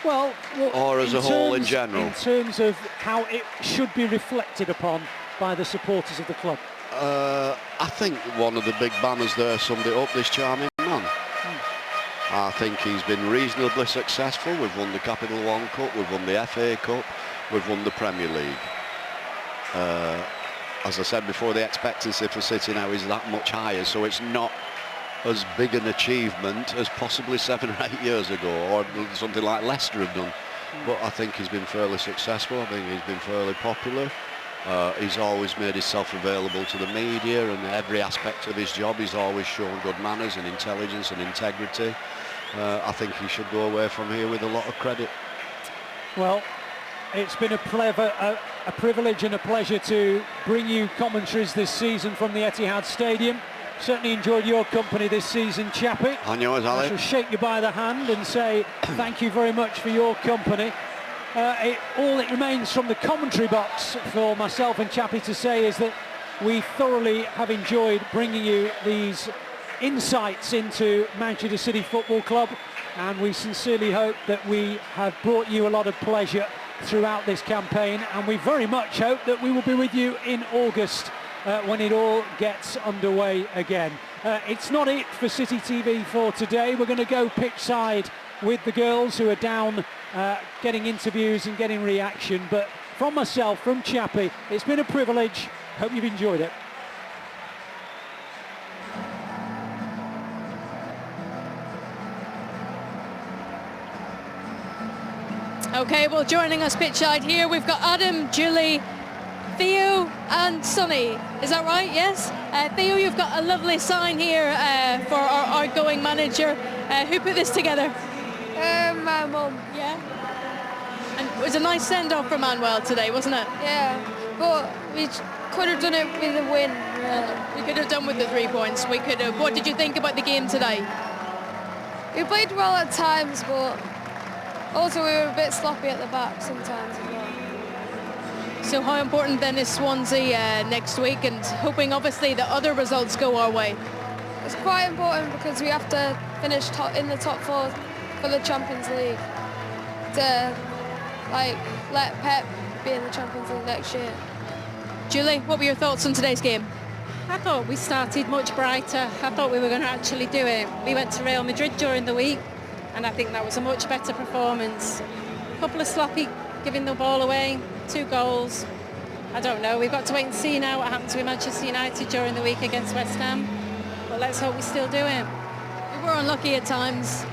Well, or as a whole in general? In terms of how it should be reflected upon by the supporters of the club. I think one of the big banners there summed it up, this charming man. I think he's been reasonably successful. We've won the Capital One Cup, we've won the FA Cup, we've won the Premier League. As I said before, the expectancy for City now is that much higher, so it's not as big an achievement as possibly 7 or 8 years ago, or something like Leicester have done. But I think he's been fairly successful. I think he's been fairly popular. He's always made himself available to the media, and every aspect of his job he's always shown good manners and intelligence and integrity. I think he should go away from here with a lot of credit. Well, it's been a privilege and a pleasure to bring you commentaries this season from the Etihad Stadium. Certainly enjoyed your company this season, Chappie. And yours, Ali. I shall shake you by the hand and say thank you very much for your company. All it remains from the commentary box for myself and Chappie to say is that we thoroughly have enjoyed bringing you these insights into Manchester City Football Club, and we sincerely hope that we have brought you a lot of pleasure throughout this campaign, and we very much hope that we will be with you in August when it all gets underway again. It's not it for City TV for today. We're going to go pitch side with the girls who are down getting interviews and getting reaction, but from myself, from Chappie, it's been a privilege. Hope you've enjoyed it. Okay, well, joining us pitch side here, we've got Adam, Julie, Theo and Sonny. Is that right? Yes? Theo, you've got a lovely sign here for our outgoing manager. Who put this together? My mum. Yeah? And it was a nice send-off for Manuel today, wasn't it? Yeah, but we could have done it with a win, really. We could have done with the 3 points. We could have. What did you think about the game today? We played well at times, but also we were a bit sloppy at the back sometimes as well. So how important then is Swansea next week, and hoping obviously that other results go our way? It's quite important because we have to finish in the top 4 for the Champions League to let Pep be in the Champions League next year. Julie, what were your thoughts on today's game? I thought we started much brighter. I thought we were going to actually do it. We went to Real Madrid during the week, and I think that was a much better performance. A couple of sloppy giving the ball away, 2 goals. I don't know. We've got to wait and see now what happens with Manchester United during the week against West Ham. But let's hope we still do it. We were unlucky at times.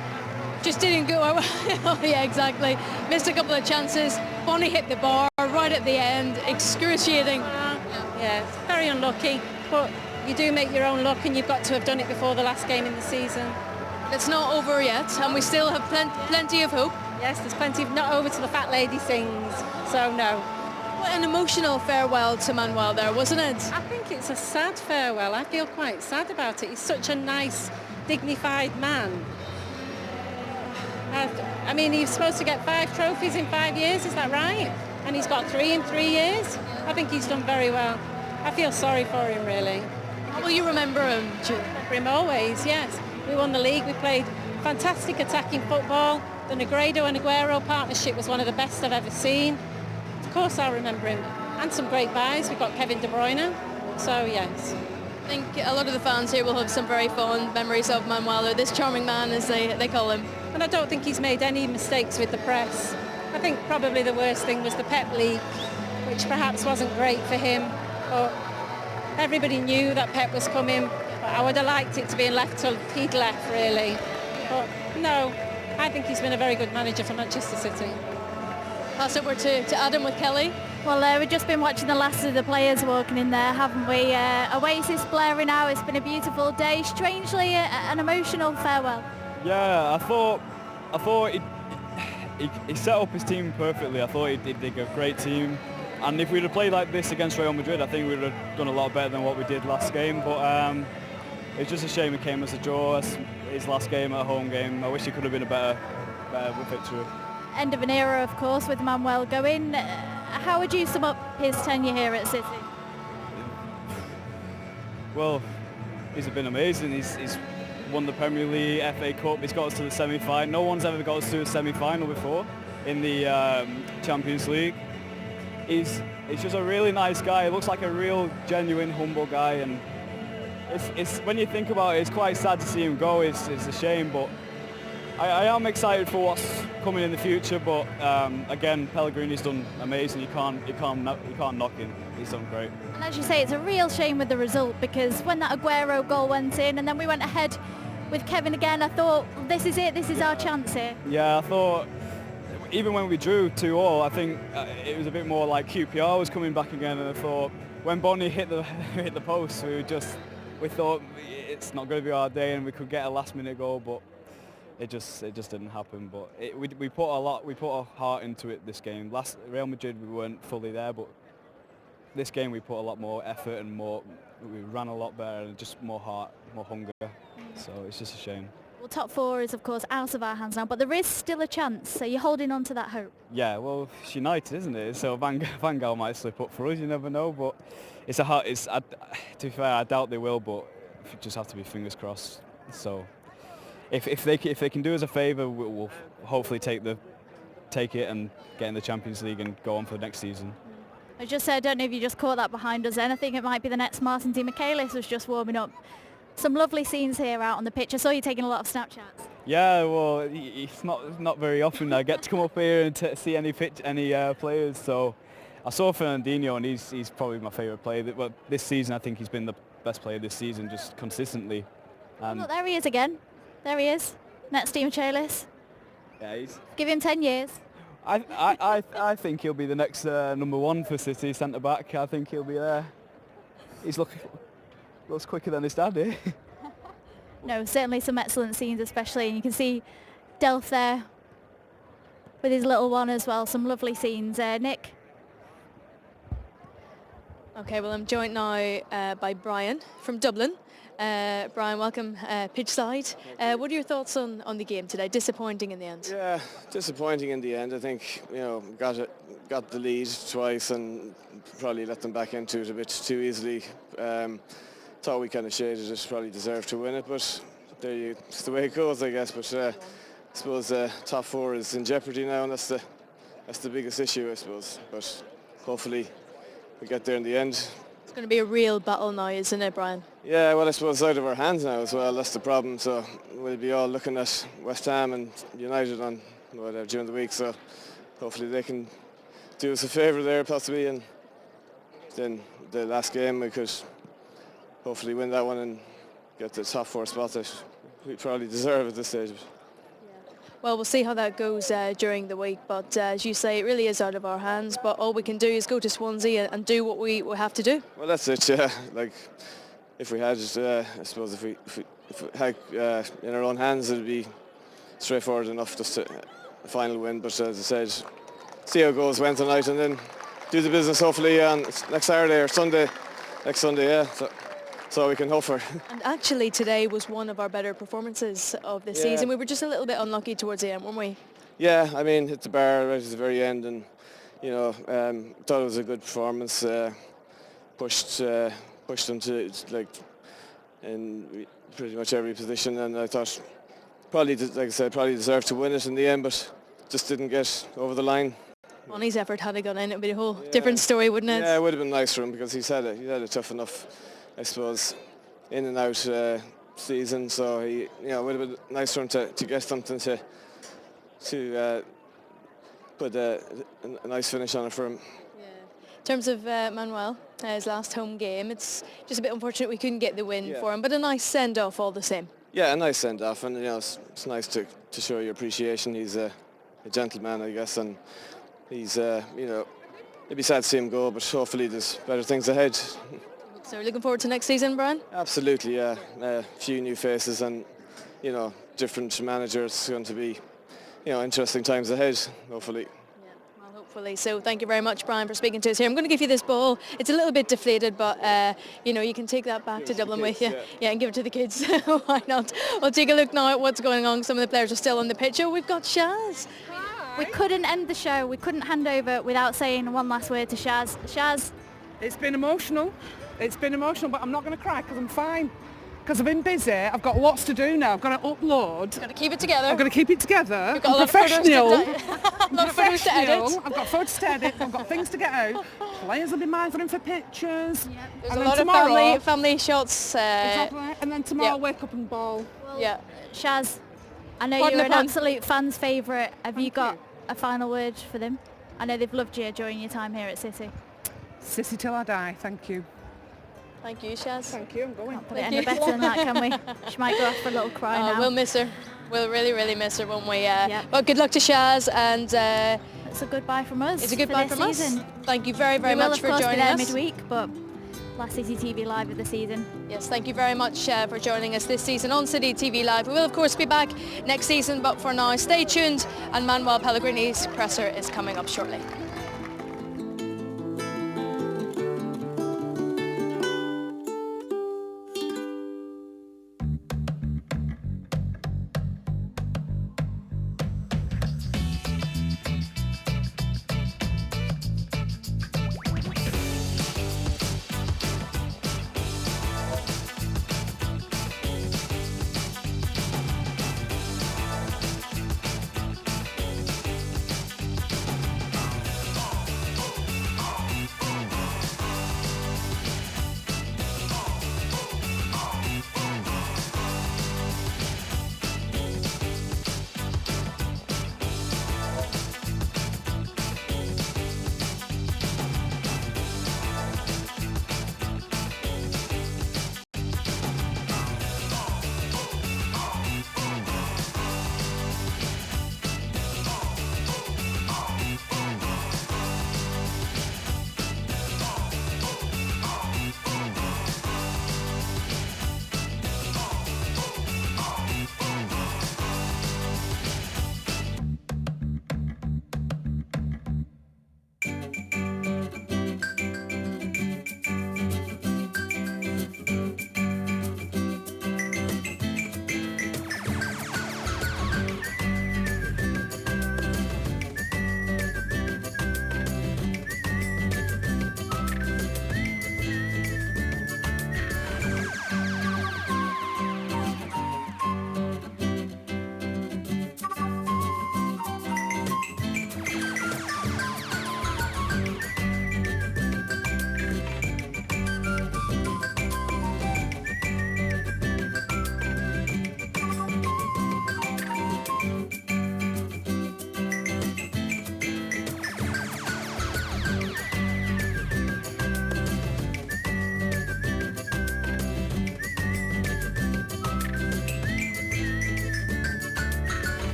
Just didn't go away. Oh, yeah, exactly. Missed a couple of chances. Bonnie hit the bar right at the end. Excruciating. Yeah, it's very unlucky, but you do make your own luck, and you've got to have done it before the last game in the season. It's not over yet, and we still have plenty of hope. Yes, there's plenty of, not over till the fat lady sings, so no. What an emotional farewell to Manuel there, wasn't it? I think it's a sad farewell. I feel quite sad about it. He's such a nice, dignified man. I mean, he's supposed to get 5 trophies in 5 years, is that right? And he's got 3 in 3 years. I think he's done very well. I feel sorry for him, really. How will you remember him? I remember him always, yes. We won the league, we played fantastic attacking football. The Negredo and Aguero partnership was one of the best I've ever seen. Of course I'll remember him. And some great buys. We've got Kevin De Bruyne, so yes. I think a lot of the fans here will have some very fond memories of Manuel, or this charming man as they call him. And I don't think he's made any mistakes with the press. I think probably the worst thing was the Pep leak, which perhaps wasn't great for him. But everybody knew that Pep was coming. But I would have liked it to be left till he'd left, really. But no, I think he's been a very good manager for Manchester City. Pass over to Adam with Kelly. Well, we've just been watching the last of the players walking in there, haven't we? Oasis blaring out. It's been a beautiful day. Strangely, an emotional farewell. Yeah, I thought he set up his team perfectly. I thought he did a great team. And if we'd have played like this against Real Madrid, I think we would have done a lot better than what we did last game. But it's just a shame it came as a draw. It's his last game, a home game. I wish it could have been a better victory. End of an era, of course, with Manuel going. How would you sum up his tenure here at City? Well, he's been amazing. He's won the Premier League, FA Cup. He's got us to the semi-final. No one's ever got us to a semi-final before in the Champions League. He's just a really nice guy. He looks like a real, genuine, humble guy. And it's when you think about it, it's quite sad to see him go. It's a shame, but I am excited for what's coming in the future. But again, Pellegrini's done amazing. You can't knock him. He's done great. And as you say, it's a real shame with the result, because when that Aguero goal went in and then we went ahead with Kevin again, I thought, this is it. This is our chance here. Yeah, I thought even when we drew 2-2, I think it was a bit more like QPR was coming back again. And I thought when Bonnie hit the post, we thought it's not going to be our day, and we could get a last-minute goal, but it just didn't happen. But we put our heart into it this game. Last Real Madrid, we weren't fully there, but this game we put a lot more effort and we ran a lot better and just more heart, more hunger. So it's just a shame. Well, top 4 is of course out of our hands now, but there is still a chance. So you're holding on to that hope. Yeah, well, it's United, isn't it? So Van Gaal might slip up for us. You never know. But to be fair, I doubt they will. But you just have to be fingers crossed. So if they can do us a favour, we'll hopefully take it and get in the Champions League and go on for the next season. I don't know if you just caught that behind us then. I think it might be the next Martin Di Michaelis was just warming up. Some lovely scenes here out on the pitch. I saw you taking a lot of Snapchats. Yeah, well, it's not very often I get to come up here and see any players. So I saw Fernandinho, and he's probably my favourite player. But this season, I think he's been the best player this season, just consistently. Look, there he is again. There he is. Next Di Michaelis. Yeah, give him 10 years. I think he'll be the next number 1 for City, centre back. I think he'll be there. He's looks quicker than his dad, eh? No, certainly some excellent scenes, especially, and you can see Delph there with his little one as well. Some lovely scenes. Nick? Okay, well, I'm joined now by Brian from Dublin. Brian, welcome pitch side. What are your thoughts on the game today? Disappointing in the end? Yeah, disappointing in the end. I think got the lead twice and probably let them back into it a bit too easily. Thought we kind of shaded it, probably deserved to win it, but it's the way it goes, I guess. But I suppose top 4 is in jeopardy now, and that's the biggest issue, I suppose. But hopefully we get there in the end. It's going to be a real battle now, isn't it, Brian? Yeah, well, I suppose it's out of our hands now as well. That's the problem. So we'll be all looking at West Ham and United on during the week. So hopefully they can do us a favour there, possibly, and then the last game we could hopefully win that one and get the top 4 spot that we probably deserve at this stage. Well, we'll see how that goes during the week, but as you say, it really is out of our hands, but all we can do is go to Swansea and do what we have to do. Well, that's it, yeah. Like, if we had, I suppose if we had in our own hands, it'd be straightforward enough just to a final win, but as I said, see how it goes Wednesday night and then do the business hopefully on next Saturday or Sunday, next Sunday, yeah. So we can hope for. And actually today was one of our better performances of the season. We were just a little bit unlucky towards the end, weren't we? Yeah, I mean, hit the bar right at the very end, and you know, thought it was a good performance. Pushed them to like in pretty much every position, and I thought probably, like I said, probably deserved to win it in the end, but just didn't get over the line. Bonnie's effort had it gone in, it would be a whole different story, wouldn't it? Yeah, it would have been nice for him because he's had a tough enough, I suppose, in and out season. So it would have been nice for him to get something to put a nice finish on it for him. In terms of Manuel, his last home game, it's just a bit unfortunate we couldn't get the win for him, but a nice send-off all the same. Yeah, a nice send-off, and it's nice to show your appreciation. He's a gentleman, I guess, and he's it'd be sad to see him go, but hopefully there's better things ahead. So we're looking forward to next season, Brian? Absolutely, yeah. A few new faces and different managers. It's going to be interesting times ahead, hopefully. Hopefully. So thank you very much, Brian, for speaking to us here. I'm going to give you this ball. It's a little bit deflated, but you can take that back to Dublin with you. Yeah, and give it to the kids. Why not? We'll take a look now at what's going on. Some of the players are still on the pitch. Oh, we've got Shaz. We couldn't end the show. We couldn't hand over without saying one last word to Shaz. Shaz. It's been emotional. It's been emotional, but I'm not going to cry because I'm fine. Because I've been busy, I've got lots to do now. I've got to upload. Got to keep it together. I've got to keep it together. You've got I'm professional. Photos to edit. I've got photos to edit. I've got things to get out. Players will be mindful in for pictures. Yeah. There's a lot of family shots. Exactly. And then tomorrow I'll wake up and ball. Yeah. Shaz, I know you're an absolute fan's favourite. Have you got a final word for them? I know they've loved you during your time here at City. City till I die. Thank you. Thank you, Shaz. Thank you, I'm going. Can't put it any better than that, can we? She might go off for a little cry now. We'll miss her. We'll really, really miss her, won't we? Well, good luck to Shaz, and it's a goodbye from us. It's a goodbye from us. Thank you very, very much for joining us. We will, of course, be there midweek, but last CityTV Live of the season. Yes, thank you very much for joining us this season on CityTV Live. We will, of course, be back next season, but for now, stay tuned, and Manuel Pellegrini's presser is coming up shortly.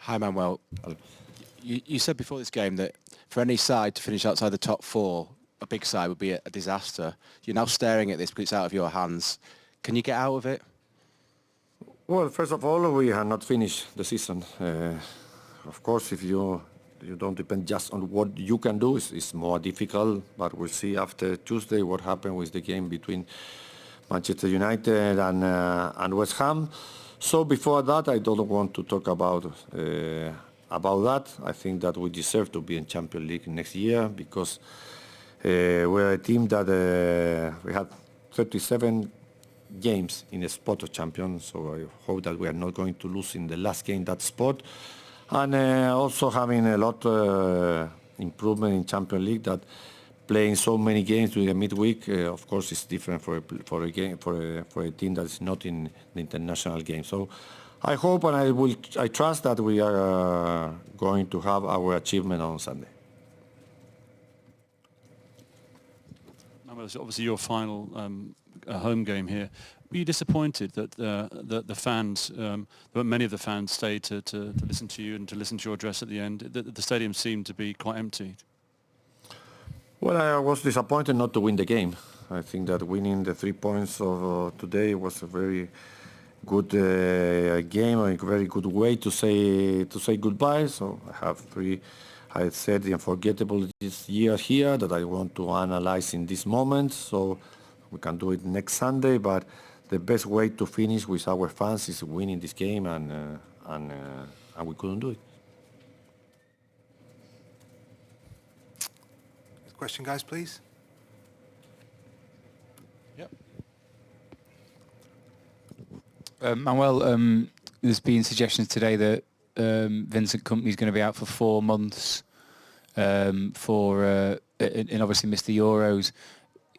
Hi Manuel. You said before this game that for any side to finish outside the top four, a big side would be a disaster. You're now staring at this because it's out of your hands. Can you get out of it? Well, first of all, we have not finished the season. Of course, if you don't depend just on what you can do, it's more difficult. But we'll see after Tuesday what happened with the game between Manchester United and West Ham. So before that, I don't want to talk about that. I think that we deserve to be in Champions League next year because we're a team that we had 37 games in a spot of champion. So I hope that we are not going to lose in the last game that spot. And also having a lot improvement in Champions League, that playing so many games during the midweek, of course, is different for a team that is not in the international game. So I hope and I trust that we are going to have our achievement on Sunday. It's obviously your final home game here. Were you disappointed that the fans, that many of the fans stayed to listen to you and to listen to your address at the end? The stadium seemed to be quite empty. Well, I was disappointed not to win the game. I think that winning the 3 points of today was a very good game, a very good way to say goodbye. So I said the unforgettable this year here that I want to analyze in this moment. So we can do it next Sunday, but the best way to finish with our fans is winning this game, and we couldn't do it. Question, guys, please. Yep. Manuel, there's been suggestions today that Vincent Kompany is going to be out for 4 months and obviously missed the Euros.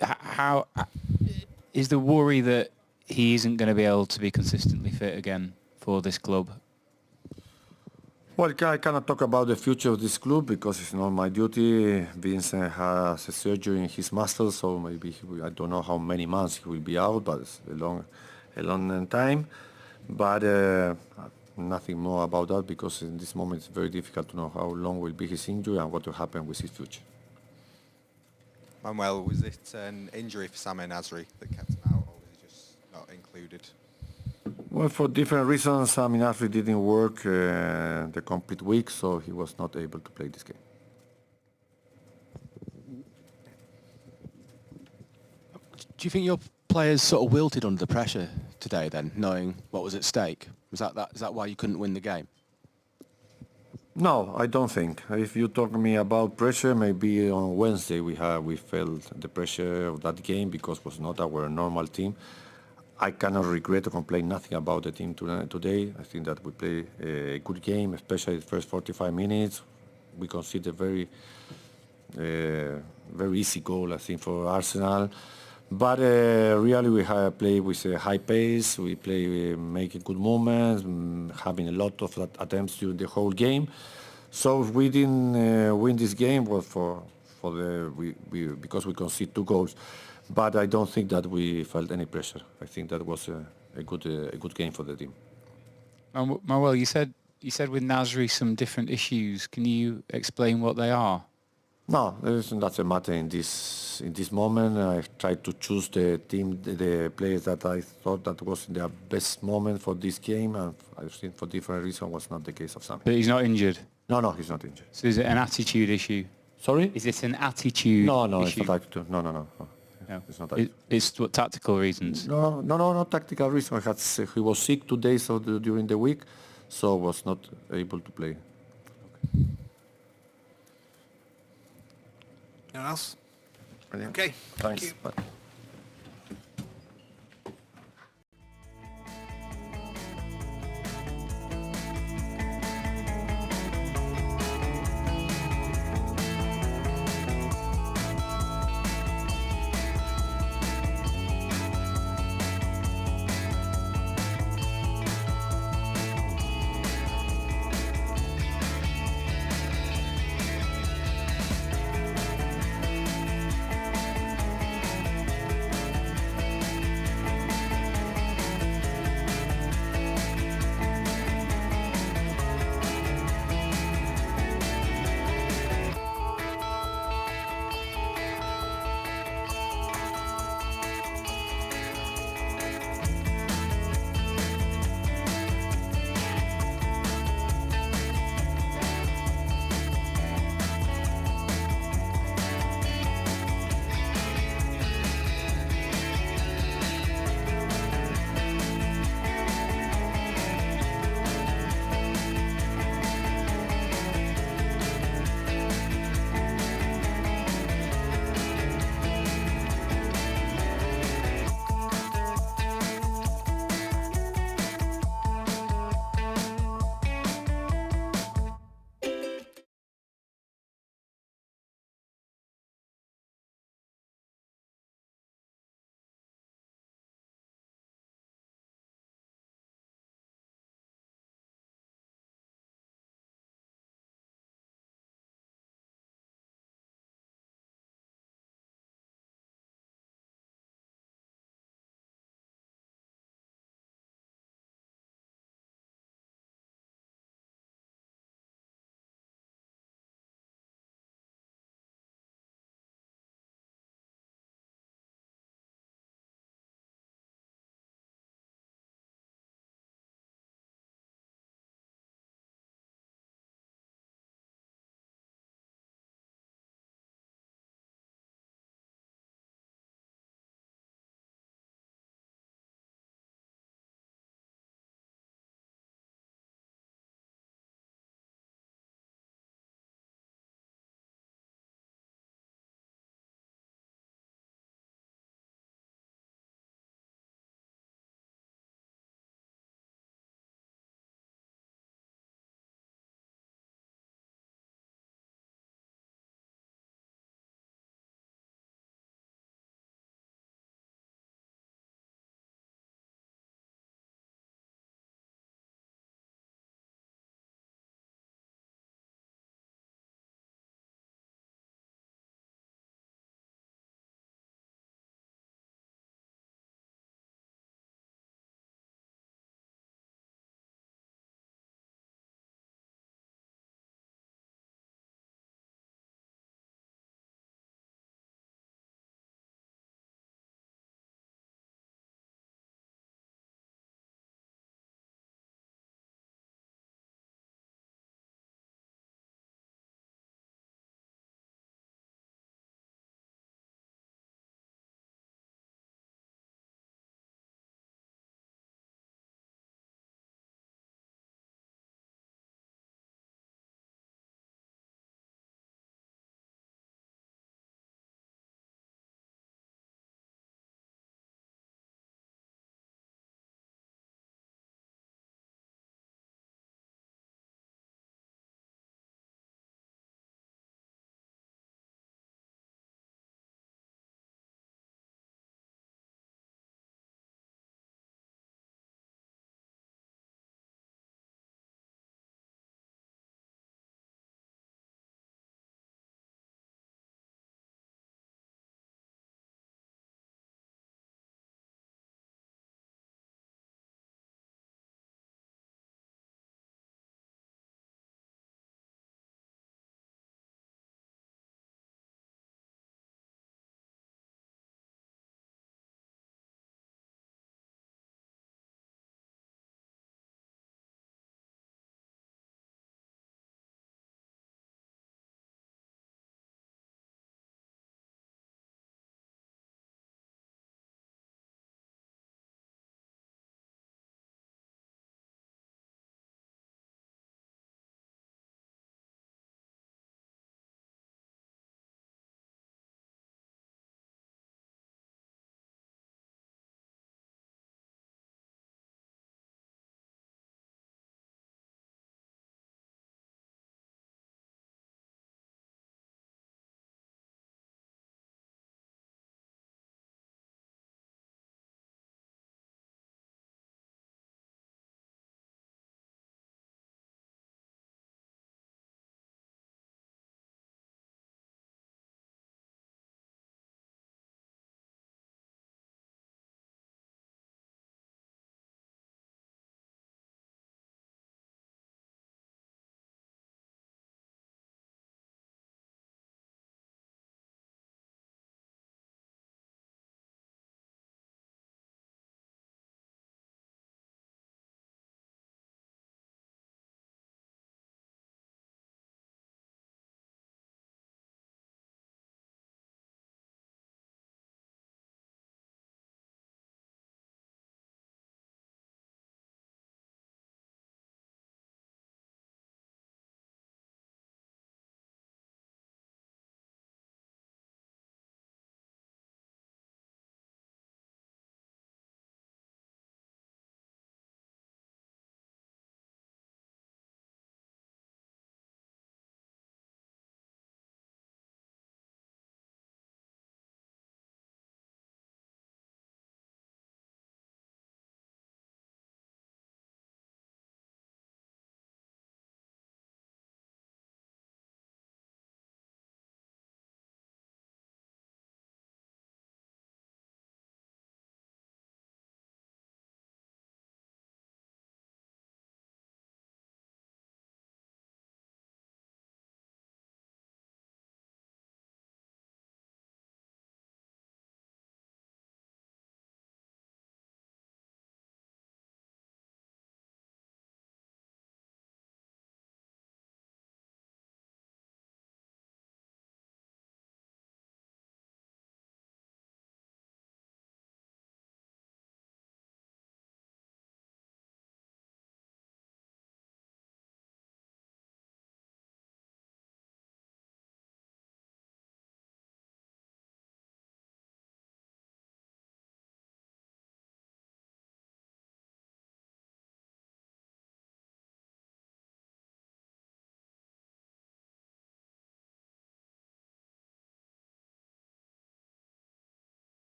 How is the worry that he isn't going to be able to be consistently fit again for this club? Well, I cannot talk about the future of this club because it's not my duty. Vincent has a surgery in his muscles, so maybe I don't know how many months he will be out, but it's a long time. But nothing more about that because in this moment it's very difficult to know how long will be his injury and what will happen with his future. Manuel, was it an injury for Samir Nasri that kept him out, or was he just not included? Well, for different reasons, Samir Nasri didn't work the complete week, so he was not able to play this game. Do you think your players sort of wilted under the pressure today then, knowing what was at stake? Is that why you couldn't win the game? No, I don't think. If you talk to me about pressure, maybe on Wednesday we felt the pressure of that game because it was not our normal team. I cannot regret or complain nothing about the team today. I think that we played a good game, especially the first 45 minutes. We conceded very easy goal, I think, for Arsenal. But really we have played with a high pace. We play making good moments, having a lot of attempts during the whole game. So if we didn't win this game, well, because we conceded 2 goals. But I don't think that we felt any pressure. I think that was a good game for the team. Manuel, you said with Nasri some different issues. Can you explain what they are? No, that's a matter in this moment. I tried to choose the team, the players that I thought that was their best moment for this game, and I think for different reasons was not the case of Sam. But he's not injured? No, he's not injured. So is it an attitude issue? Sorry? Is it an attitude No, issue? it's not attitude. No. It's not attitude. It's what, tactical reasons? No, not tactical reasons. He was sick 2 days during the week, so was not able to play. Anyone else? Okay. Thanks. Thank you. Bye.